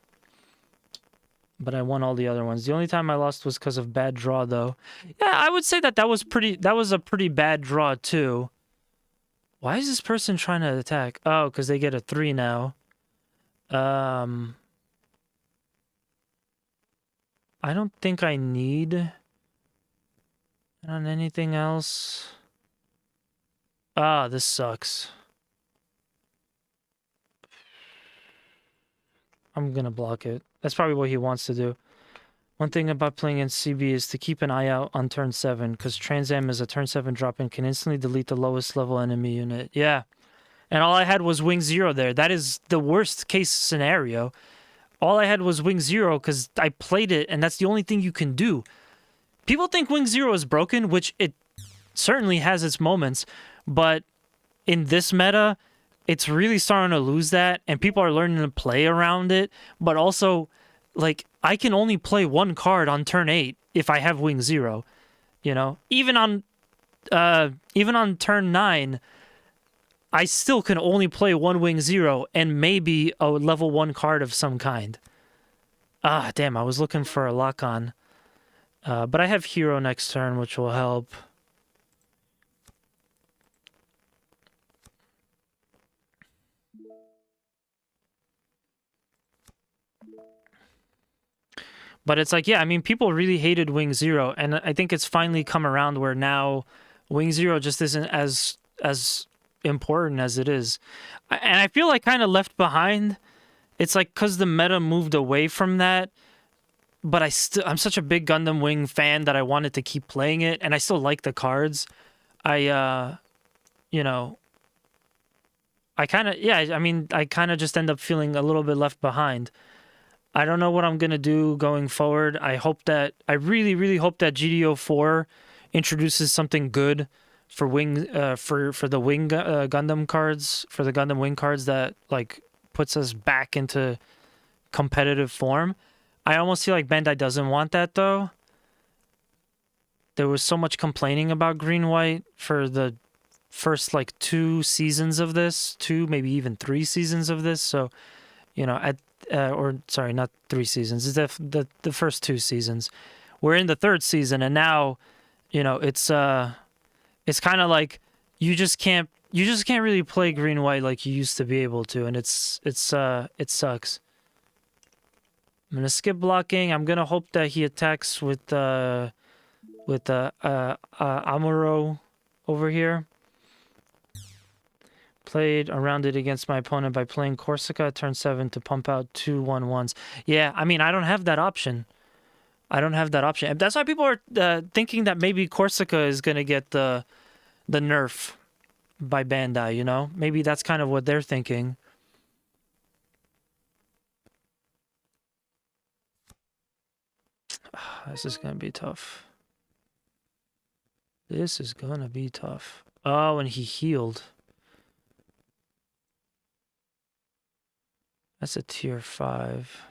But I won all the other ones. The only time I lost was because of bad draw, though. Yeah, I would say that was a pretty bad draw, too. Why is this person trying to attack? Oh, because they get a 3 now. I don't think I need on anything else. Ah, this sucks. I'm gonna block it. That's probably what he wants to do. One thing about playing in CB is to keep an eye out on turn 7, because Transam is a turn 7 drop and can instantly delete the lowest level enemy unit. Yeah. And all I had was Wing 0 there. That is the worst case scenario. All I had was Wing 0 because I played it, and that's the only thing you can do. People think Wing 0 is broken, which it certainly has its moments, but in this meta, it's really starting to lose that, and people are learning to play around it. But also, like, I can only play 1 card on turn 8 if I have Wing 0. You know, even on turn 9, I still can only play 1 Wing 0 and maybe a level 1 card of some kind. Ah, damn! I was looking for a lock on, but I have Hero next turn, which will help. But it's like, yeah, I mean, people really hated Wing 0, and I think it's finally come around where now Wing 0 just isn't as important as it is. And I feel like kind of left behind. It's like because the meta moved away from that, but I'm such a big Gundam Wing fan that I wanted to keep playing it, and I still like the cards. You know, I kind of just end up feeling a little bit left behind. I don't know what I'm gonna do going forward. I really, really hope that GDO4 introduces something good for Wing, for the Wing Gundam cards, for the Gundam Wing cards that like puts us back into competitive form. I almost feel like Bandai doesn't want that though. There was so much complaining about Green White for the first like 2 seasons of this, 2 maybe even 3 seasons of this. So, you know, sorry, not 3 seasons. It's the first 2 seasons. We're in the 3rd season, and now, you know, it's kind of like you just can't really play green white like you used to be able to, and it sucks. I'm gonna skip blocking. I'm gonna hope that he attacks with Amuro over here. Played around it against my opponent by playing Corsica turn 7 to pump out 2 1-1s. Yeah, I mean, I don't have that option. I don't have that option. And that's why people are thinking that maybe Corsica is gonna get the nerf by Bandai. You know, maybe that's kind of what they're thinking. This is gonna be tough. This is gonna be tough. Oh, and he healed. That's a tier 5.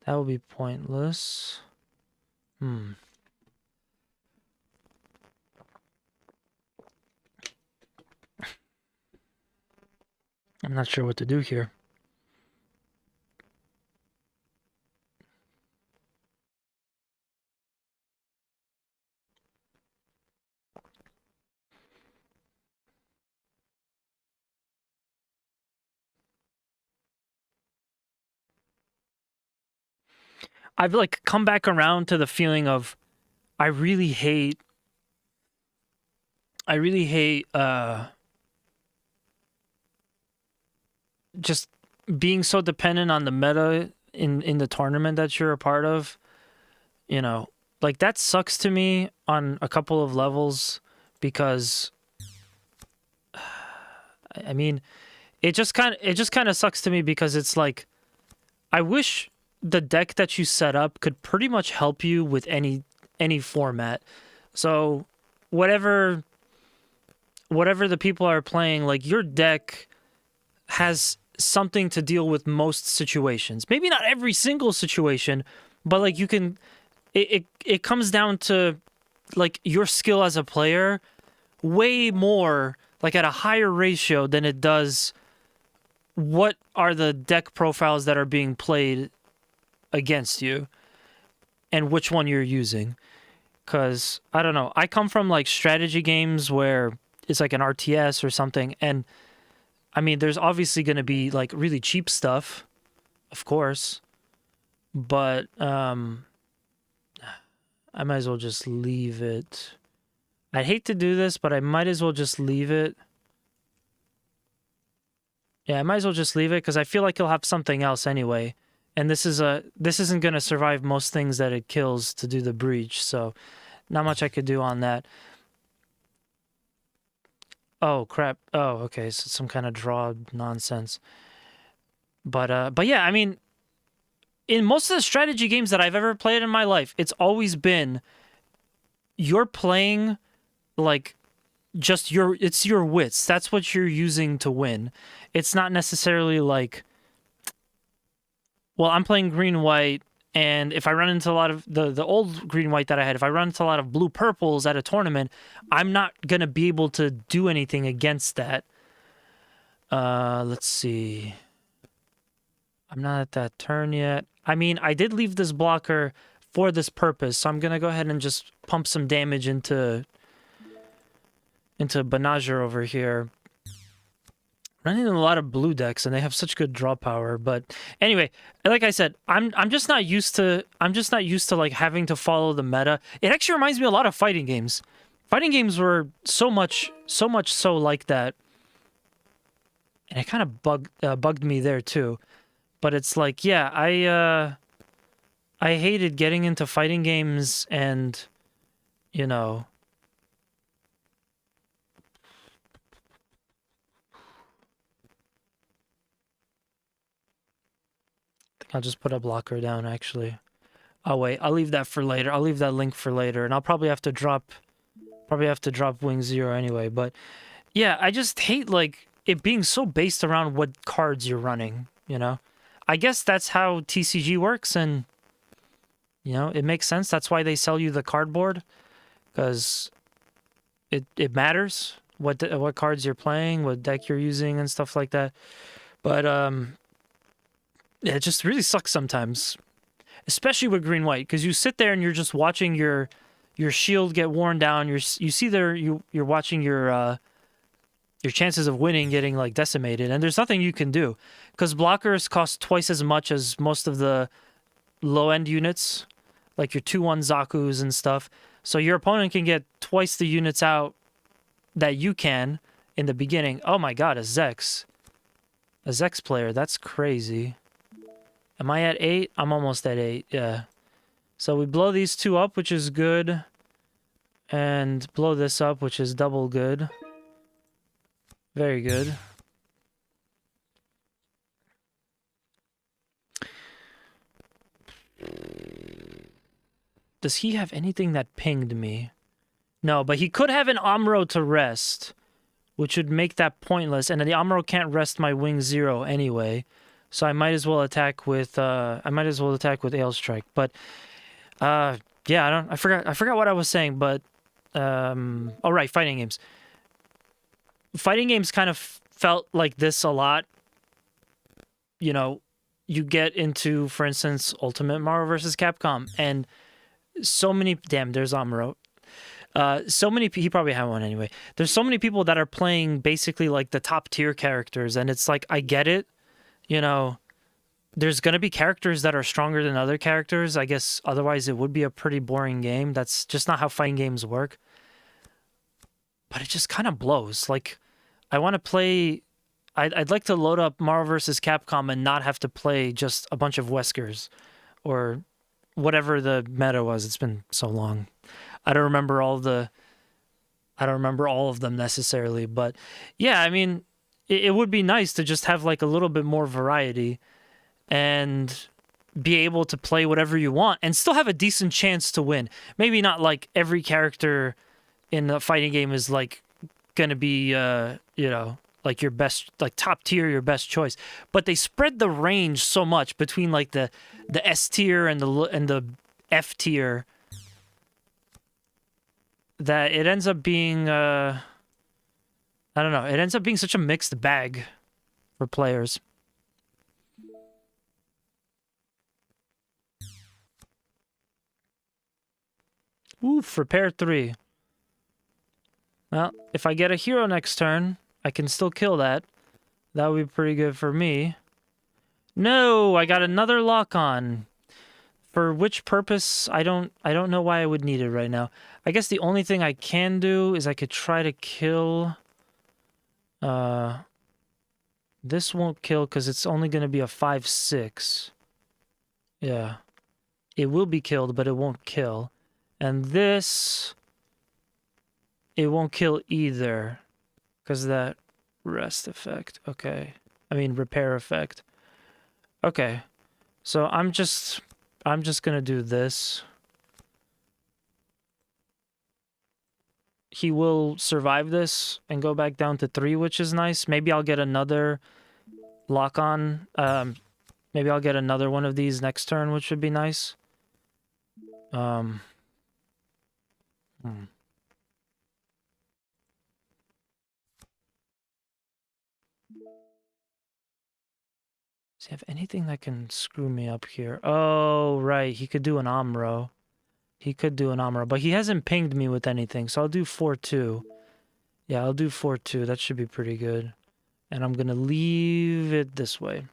That would be pointless. I'm not sure what to do here. I've like come back around to the feeling of I really hate just being so dependent on the meta in the tournament that you're a part of. You know, like that sucks to me on a couple of levels because I mean, it just kind of sucks to me because it's like I wish the deck that you set up could pretty much help you with any format. So whatever the people are playing, like your deck has something to deal with most situations. Maybe not every single situation, but like you can it comes down to like your skill as a player way more, like at a higher ratio than it does what are the deck profiles that are being played against you and which one you're using. Because I don't know, I come from like strategy games where it's like an RTS or something, and I mean there's obviously going to be like really cheap stuff, of course, but I might as well just leave it. I'd hate to do this, but I might as well just leave it. Yeah, I might as well just leave it because I feel like he'll have something else anyway. And this isn't going to survive most things that it kills to do the breach, so not much I could do on that. Oh, crap. Oh, okay, so some kind of draw nonsense. But yeah, I mean, in most of the strategy games that I've ever played in my life, it's always been you're playing like just it's your wits. That's what you're using to win. It's not necessarily like, well, I'm playing green-white, and if I run into a lot of the old green-white that I had, if I run into a lot of blue-purples at a tournament, I'm not going to be able to do anything against that. Let's see. I'm not at that turn yet. I mean, I did leave this blocker for this purpose, so I'm going to go ahead and just pump some damage into Banagher over here. Running in a lot of blue decks, and they have such good draw power. But anyway, like I said, I'm just not used to like having to follow the meta. It actually reminds me a lot of fighting games. Fighting games were so much so like that, and it kind of bugged me there too. But it's like, yeah, I hated getting into fighting games, and you know. I'll just put a blocker down, actually. Oh, wait, I'll leave that for later. I'll leave that link for later, and I'll probably have to drop Wing Zero anyway. But yeah, I just hate like it being so based around what cards you're running, you know? I guess that's how TCG works, and you know, it makes sense. That's why they sell you the cardboard, because it matters what cards you're playing, what deck you're using, and stuff like that. But yeah, it just really sucks sometimes, especially with green-white, because you sit there and you're just watching your shield get worn down. You see there you're watching your chances of winning getting like decimated, and there's nothing you can do because blockers cost twice as much as most of the low-end units, like your 2/1 Zaku's and stuff. So your opponent can get twice the units out that you can in the beginning. Oh my god, a Zex player, that's crazy. Am I at 8? I'm almost at 8, yeah. So we blow these two up, which is good. And blow this up, which is double good. Very good. Does he have anything that pinged me? No, but he could have an Amro to rest, which would make that pointless. And the Amro can't rest my wing 0 anyway. So I might as well attack with Ale Strike. But yeah, I forgot what I was saying, but all right, fighting games. Fighting games kind of felt like this a lot. You know, you get into, for instance, Ultimate Marvel vs. Capcom, and so many... Damn, there's Amuro. So many... He probably had one anyway. There's so many people that are playing basically like the top tier characters, and it's like, I get it. You know, there's going to be characters that are stronger than other characters. I guess otherwise it would be a pretty boring game. That's just not how fighting games work. But it just kind of blows. Like, I want to play... I'd like to load up Marvel vs. Capcom and not have to play just a bunch of Weskers or whatever the meta was. It's been so long. I don't remember all of them necessarily, but yeah, I mean, it would be nice to just have like a little bit more variety and be able to play whatever you want and still have a decent chance to win. Maybe not like every character in the fighting game is like gonna be like your best, like top tier, your best choice, but they spread the range so much between like the S tier and the F tier that it ends up being I don't know, it ends up being such a mixed bag for players. Oof, repair 3. Well, if I get a hero next turn, I can still kill that. That would be pretty good for me. No, I got another lock-on. For which purpose? I don't know why I would need it right now. I guess the only thing I can do is I could try to kill... this won't kill because it's only going to be a 5/6. Yeah. It will be killed, but it won't kill. And this... it won't kill either. Because of that rest effect. Okay. I mean, repair effect. Okay. So I'm just gonna do this. He will survive this and go back down to 3, which is nice. Maybe I'll get another lock-on. Maybe I'll get another one of these next turn, which would be nice. Does he have anything that can screw me up here? Oh, right. He could do an Amro. He could do an Amro, but he hasn't pinged me with anything, so I'll do 4/2. Yeah, I'll do 4/2. That should be pretty good. And I'm gonna leave it this way.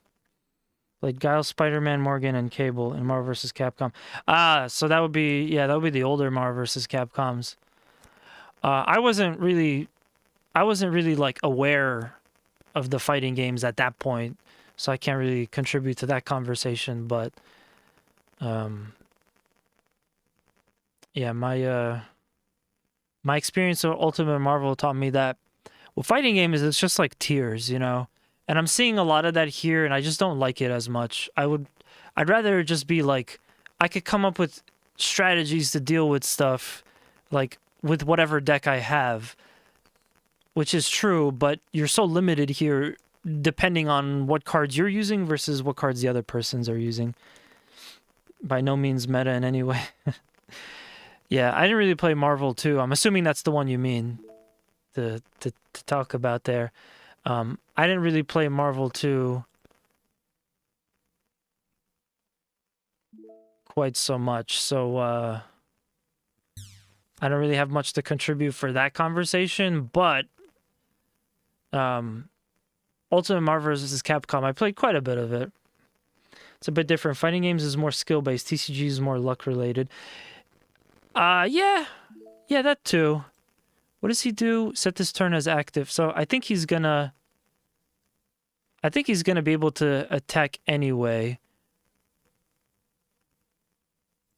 Like Guile, Spider-Man, Morgan, and Cable in Marvel vs. Capcom. Ah, so that would be... yeah, that would be the older Marvel vs. Capcoms. I wasn't really like aware of the fighting games at that point, so I can't really contribute to that conversation, but yeah, my experience of Ultimate Marvel taught me that well, fighting games, it's just like tiers, you know? And I'm seeing a lot of that here, and I just don't like it as much. I'd rather just be like, I could come up with strategies to deal with stuff, like, with whatever deck I have, which is true, but you're so limited here depending on what cards you're using versus what cards the other persons are using. By no means meta in any way. Yeah, I didn't really play Marvel 2. I'm assuming that's the one you mean to talk about there. I didn't really play Marvel 2 quite so much, so I don't really have much to contribute for that conversation, but Ultimate Marvel vs. Capcom, I played quite a bit of it. It's a bit different. Fighting games is more skill-based. TCG is more luck-related. Yeah, that too. What does he do? Set this turn as active. So I think he's gonna be able to attack anyway.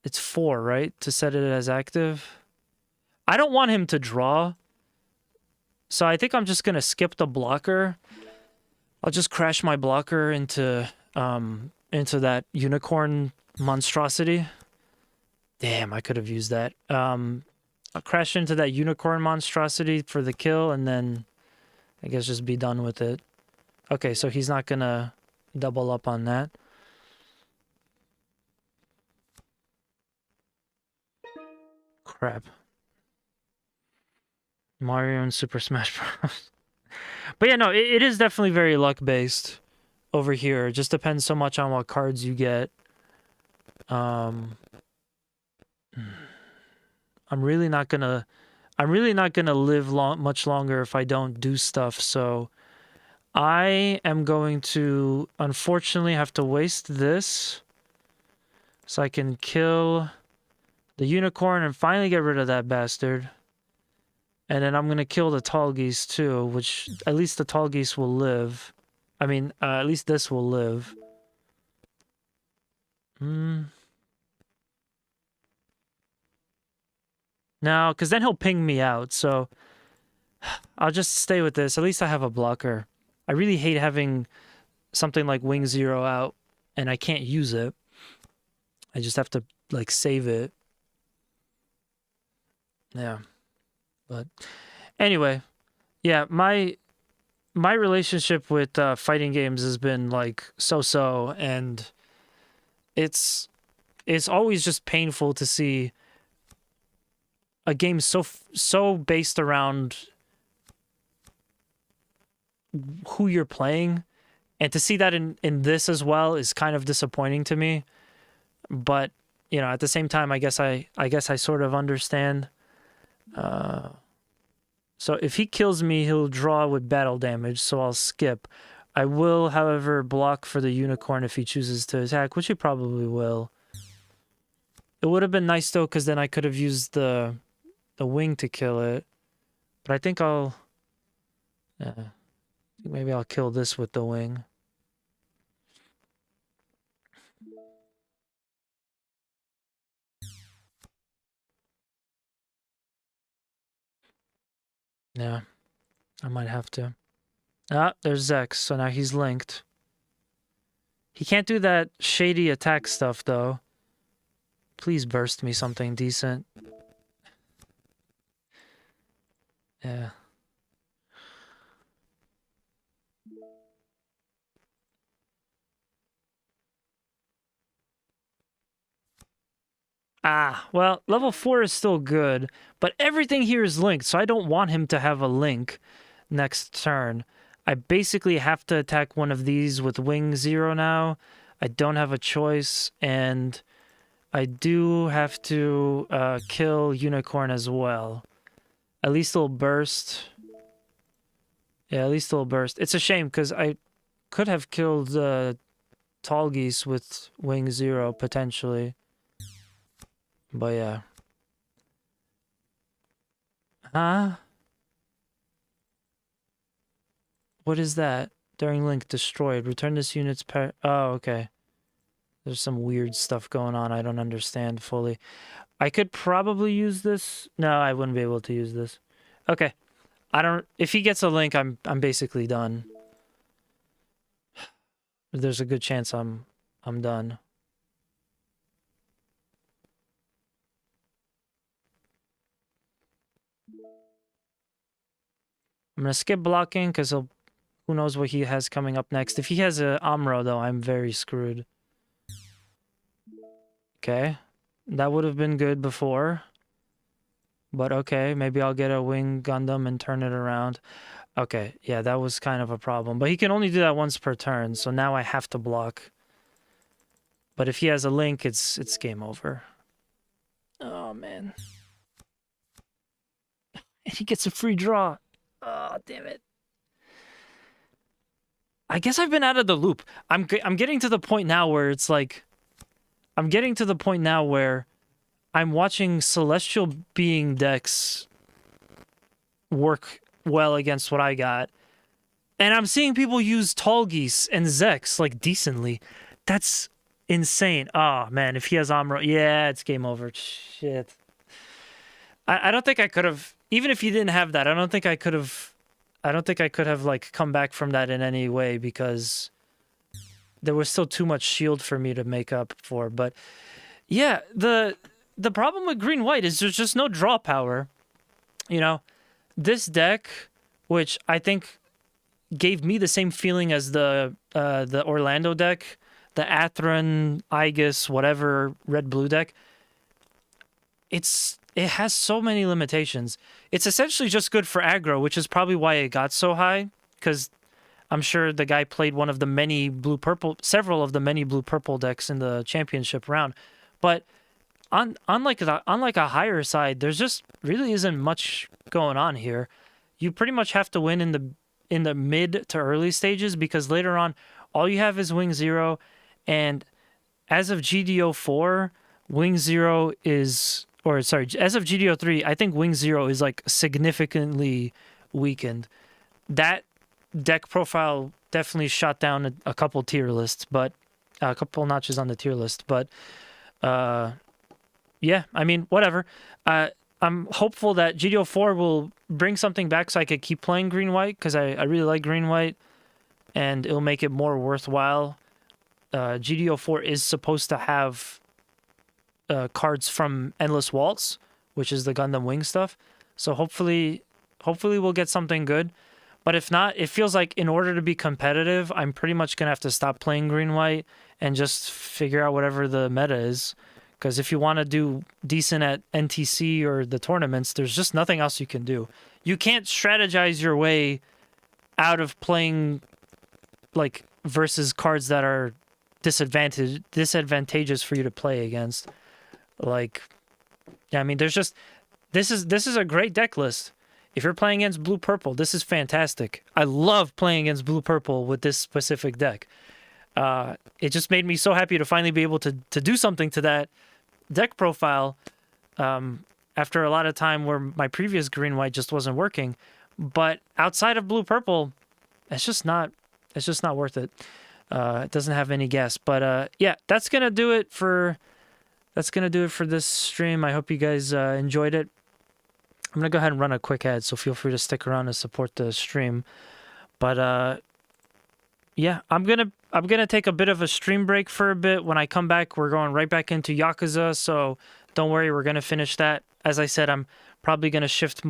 It's 4, right? To set it as active. I don't want him to draw. So I think I'm just going to skip the blocker. I'll just crash my blocker into that unicorn monstrosity. Damn, I could have used that. I'll crash into that unicorn monstrosity for the kill, and then I guess just be done with it. Okay, so he's not gonna double up on that. Crap. Mario and Super Smash Bros. But yeah, no, it is definitely very luck-based over here. It just depends so much on what cards you get. I'm really not gonna live much longer if I don't do stuff, so I am going to unfortunately have to waste this so I can kill the unicorn and finally get rid of that bastard. And then I'm going to kill the tall geese too, which at least the tall geese will live. I mean, at least this will live. No, because then he'll ping me out, so I'll just stay with this. At least I have a blocker. I really hate having something like Wing Zero out and I can't use it. I just have to, like, save it. Yeah. But anyway, yeah, my relationship with fighting games has been like so-so, and it's always just painful to see a game so based around who you're playing, and to see that in this as well is kind of disappointing to me. But you know, at the same time, I guess I sort of understand. So if he kills me, he'll draw with battle damage, so I'll skip. I will, however, block for the unicorn if he chooses to attack, which he probably will. It would have been nice, though, because then I could have used the wing to kill it. But I think I'll... maybe I'll kill this with the wing. Yeah, I might have to. Ah, there's Zex, so now he's linked. He can't do that shady attack stuff, though. Please burst me something decent. Yeah. Ah, well, level 4 is still good, but everything here is linked, so I don't want him to have a link next turn. I basically have to attack one of these with Wing Zero now. I don't have a choice, and I do have to kill Unicorn as well. At least it'll burst. Yeah, at least it'll burst. It's a shame, because I could have killed Tall Geese with Wing Zero, potentially. But yeah. Huh? What is that? During link destroyed. Return this unit's oh, okay. There's some weird stuff going on I don't understand fully. I could probably use this. No, I wouldn't be able to use this. Okay. I don't... If he gets a link, I'm basically done. There's a good chance I'm done. I'm gonna skip blocking because who knows what he has coming up next. If he has a Amro, though, I'm very screwed. Okay. That would have been good before. But okay, maybe I'll get a Wing Gundam and turn it around. Okay, yeah, that was kind of a problem. But he can only do that once per turn, so now I have to block. But if he has a link, it's game over. Oh, man. And he gets a free draw. Oh, damn it. I guess I've been out of the loop. I'm getting to the point now where it's like... I'm getting to the point now where I'm watching Celestial Being decks work well against what I got. And I'm seeing people use Tall Geese and Zex, like, decently. That's insane. Oh man, if he has Amuro, yeah, it's game over. Shit. I don't think I could have, even if he didn't have that, I don't think I could have like come back from that in any way because there was still too much shield for me to make up for. But yeah, the problem with green white is there's just no draw power. You know, this deck, which I think gave me the same feeling as the Orlando deck, the Atherin, Aegis, whatever red blue deck. It has so many limitations. It's essentially just good for aggro, which is probably why it got so high, because I'm sure the guy played several of the many blue-purple decks in the championship round. But on like a higher side, there's just really isn't much going on here. You pretty much have to win in the mid to early stages, because later on, all you have is Wing Zero, and as of GDO4, Wing Zero is... Or, sorry, as of GDO3, I think Wing Zero is, like, significantly weakened. That deck profile definitely shot down a couple tier lists, but... a couple notches on the tier list, but... yeah, I mean, whatever. I'm hopeful that GDO4 will bring something back so I could keep playing green-white, because I really like green-white, and it'll make it more worthwhile. GDO4 is supposed to have... cards from Endless Waltz, which is the Gundam Wing stuff. So hopefully we'll get something good. But if not, it feels like in order to be competitive, I'm pretty much going to have to stop playing green-white and just figure out whatever the meta is. Because if you want to do decent at NTC or the tournaments, there's just nothing else you can do. You can't strategize your way out of playing like versus cards that are disadvantageous for you to play against. Like, yeah, I mean, there's just this is a great deck list. If you're playing against blue purple, this is fantastic. I love playing against blue purple with this specific deck. It just made me so happy to finally be able to do something to that deck profile after a lot of time where my previous green white just wasn't working. But outside of blue purple, it's just not worth it. It doesn't have any gas. But yeah, that's gonna do it for this stream. I hope you guys enjoyed it. I'm gonna go ahead and run a quick ad, so feel free to stick around and support the stream. But yeah, I'm gonna take a bit of a stream break for a bit. When I come back, we're going right back into Yakuza, so don't worry, we're gonna finish that. As I said, I'm probably gonna shift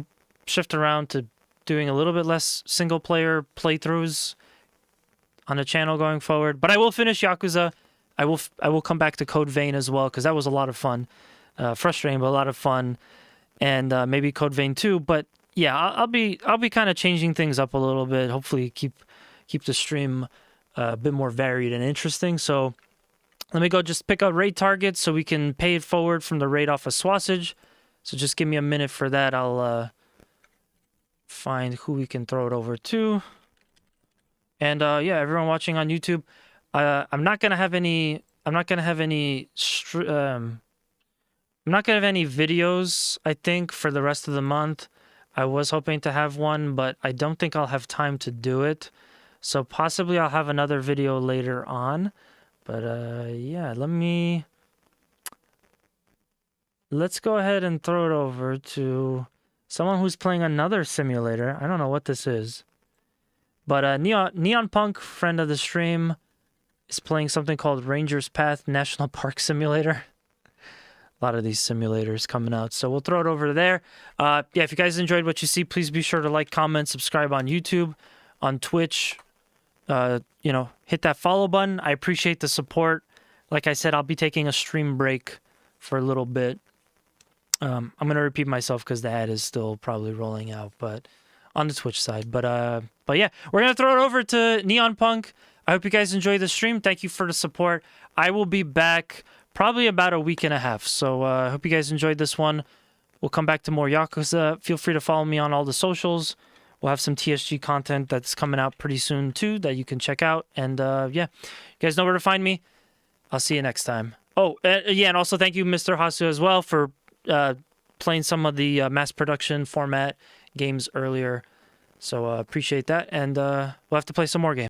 around to doing a little bit less single player playthroughs on the channel going forward. But I will finish Yakuza. I will come back to Code Vein as well, because that was a lot of fun. Frustrating, but a lot of fun. And maybe Code Vein 2. But yeah, I'll be kind of changing things up a little bit. Hopefully keep the stream a bit more varied and interesting. So let me go just pick up raid targets so we can pay it forward from the raid off of Swasage. So just give me a minute for that. I'll find who we can throw it over to. And yeah, everyone watching on YouTube, I'm not gonna have any videos, I think, for the rest of the month. I was hoping to have one, but I don't think I'll have time to do it. So possibly I'll have another video later on. But yeah, let's go ahead and throw it over to someone who's playing another simulator. I don't know what this is. But Neon Punk, friend of the stream, is playing something called Ranger's Path National Park Simulator. A lot of these simulators coming out, so we'll throw it over there. Yeah, if you guys enjoyed what you see, please be sure to like, comment, subscribe on YouTube, on Twitch. You know, hit that follow button. I appreciate the support. Like I said, I'll be taking a stream break for a little bit. I'm gonna repeat myself because the ad is still probably rolling out, but on the Twitch side. But yeah, we're gonna throw it over to Neon Punk. I hope you guys enjoy the stream. Thank you for the support. I will be back probably about a week and a half. So I hope you guys enjoyed this one. We'll come back to more Yakuza. Feel free to follow me on all the socials. We'll have some TSG content that's coming out pretty soon too that you can check out. And yeah, you guys know where to find me. I'll see you next time. Oh, yeah, and also thank you, Mr. Hasu, as well, for playing some of the mass production format games earlier. So appreciate that. And we'll have to play some more games.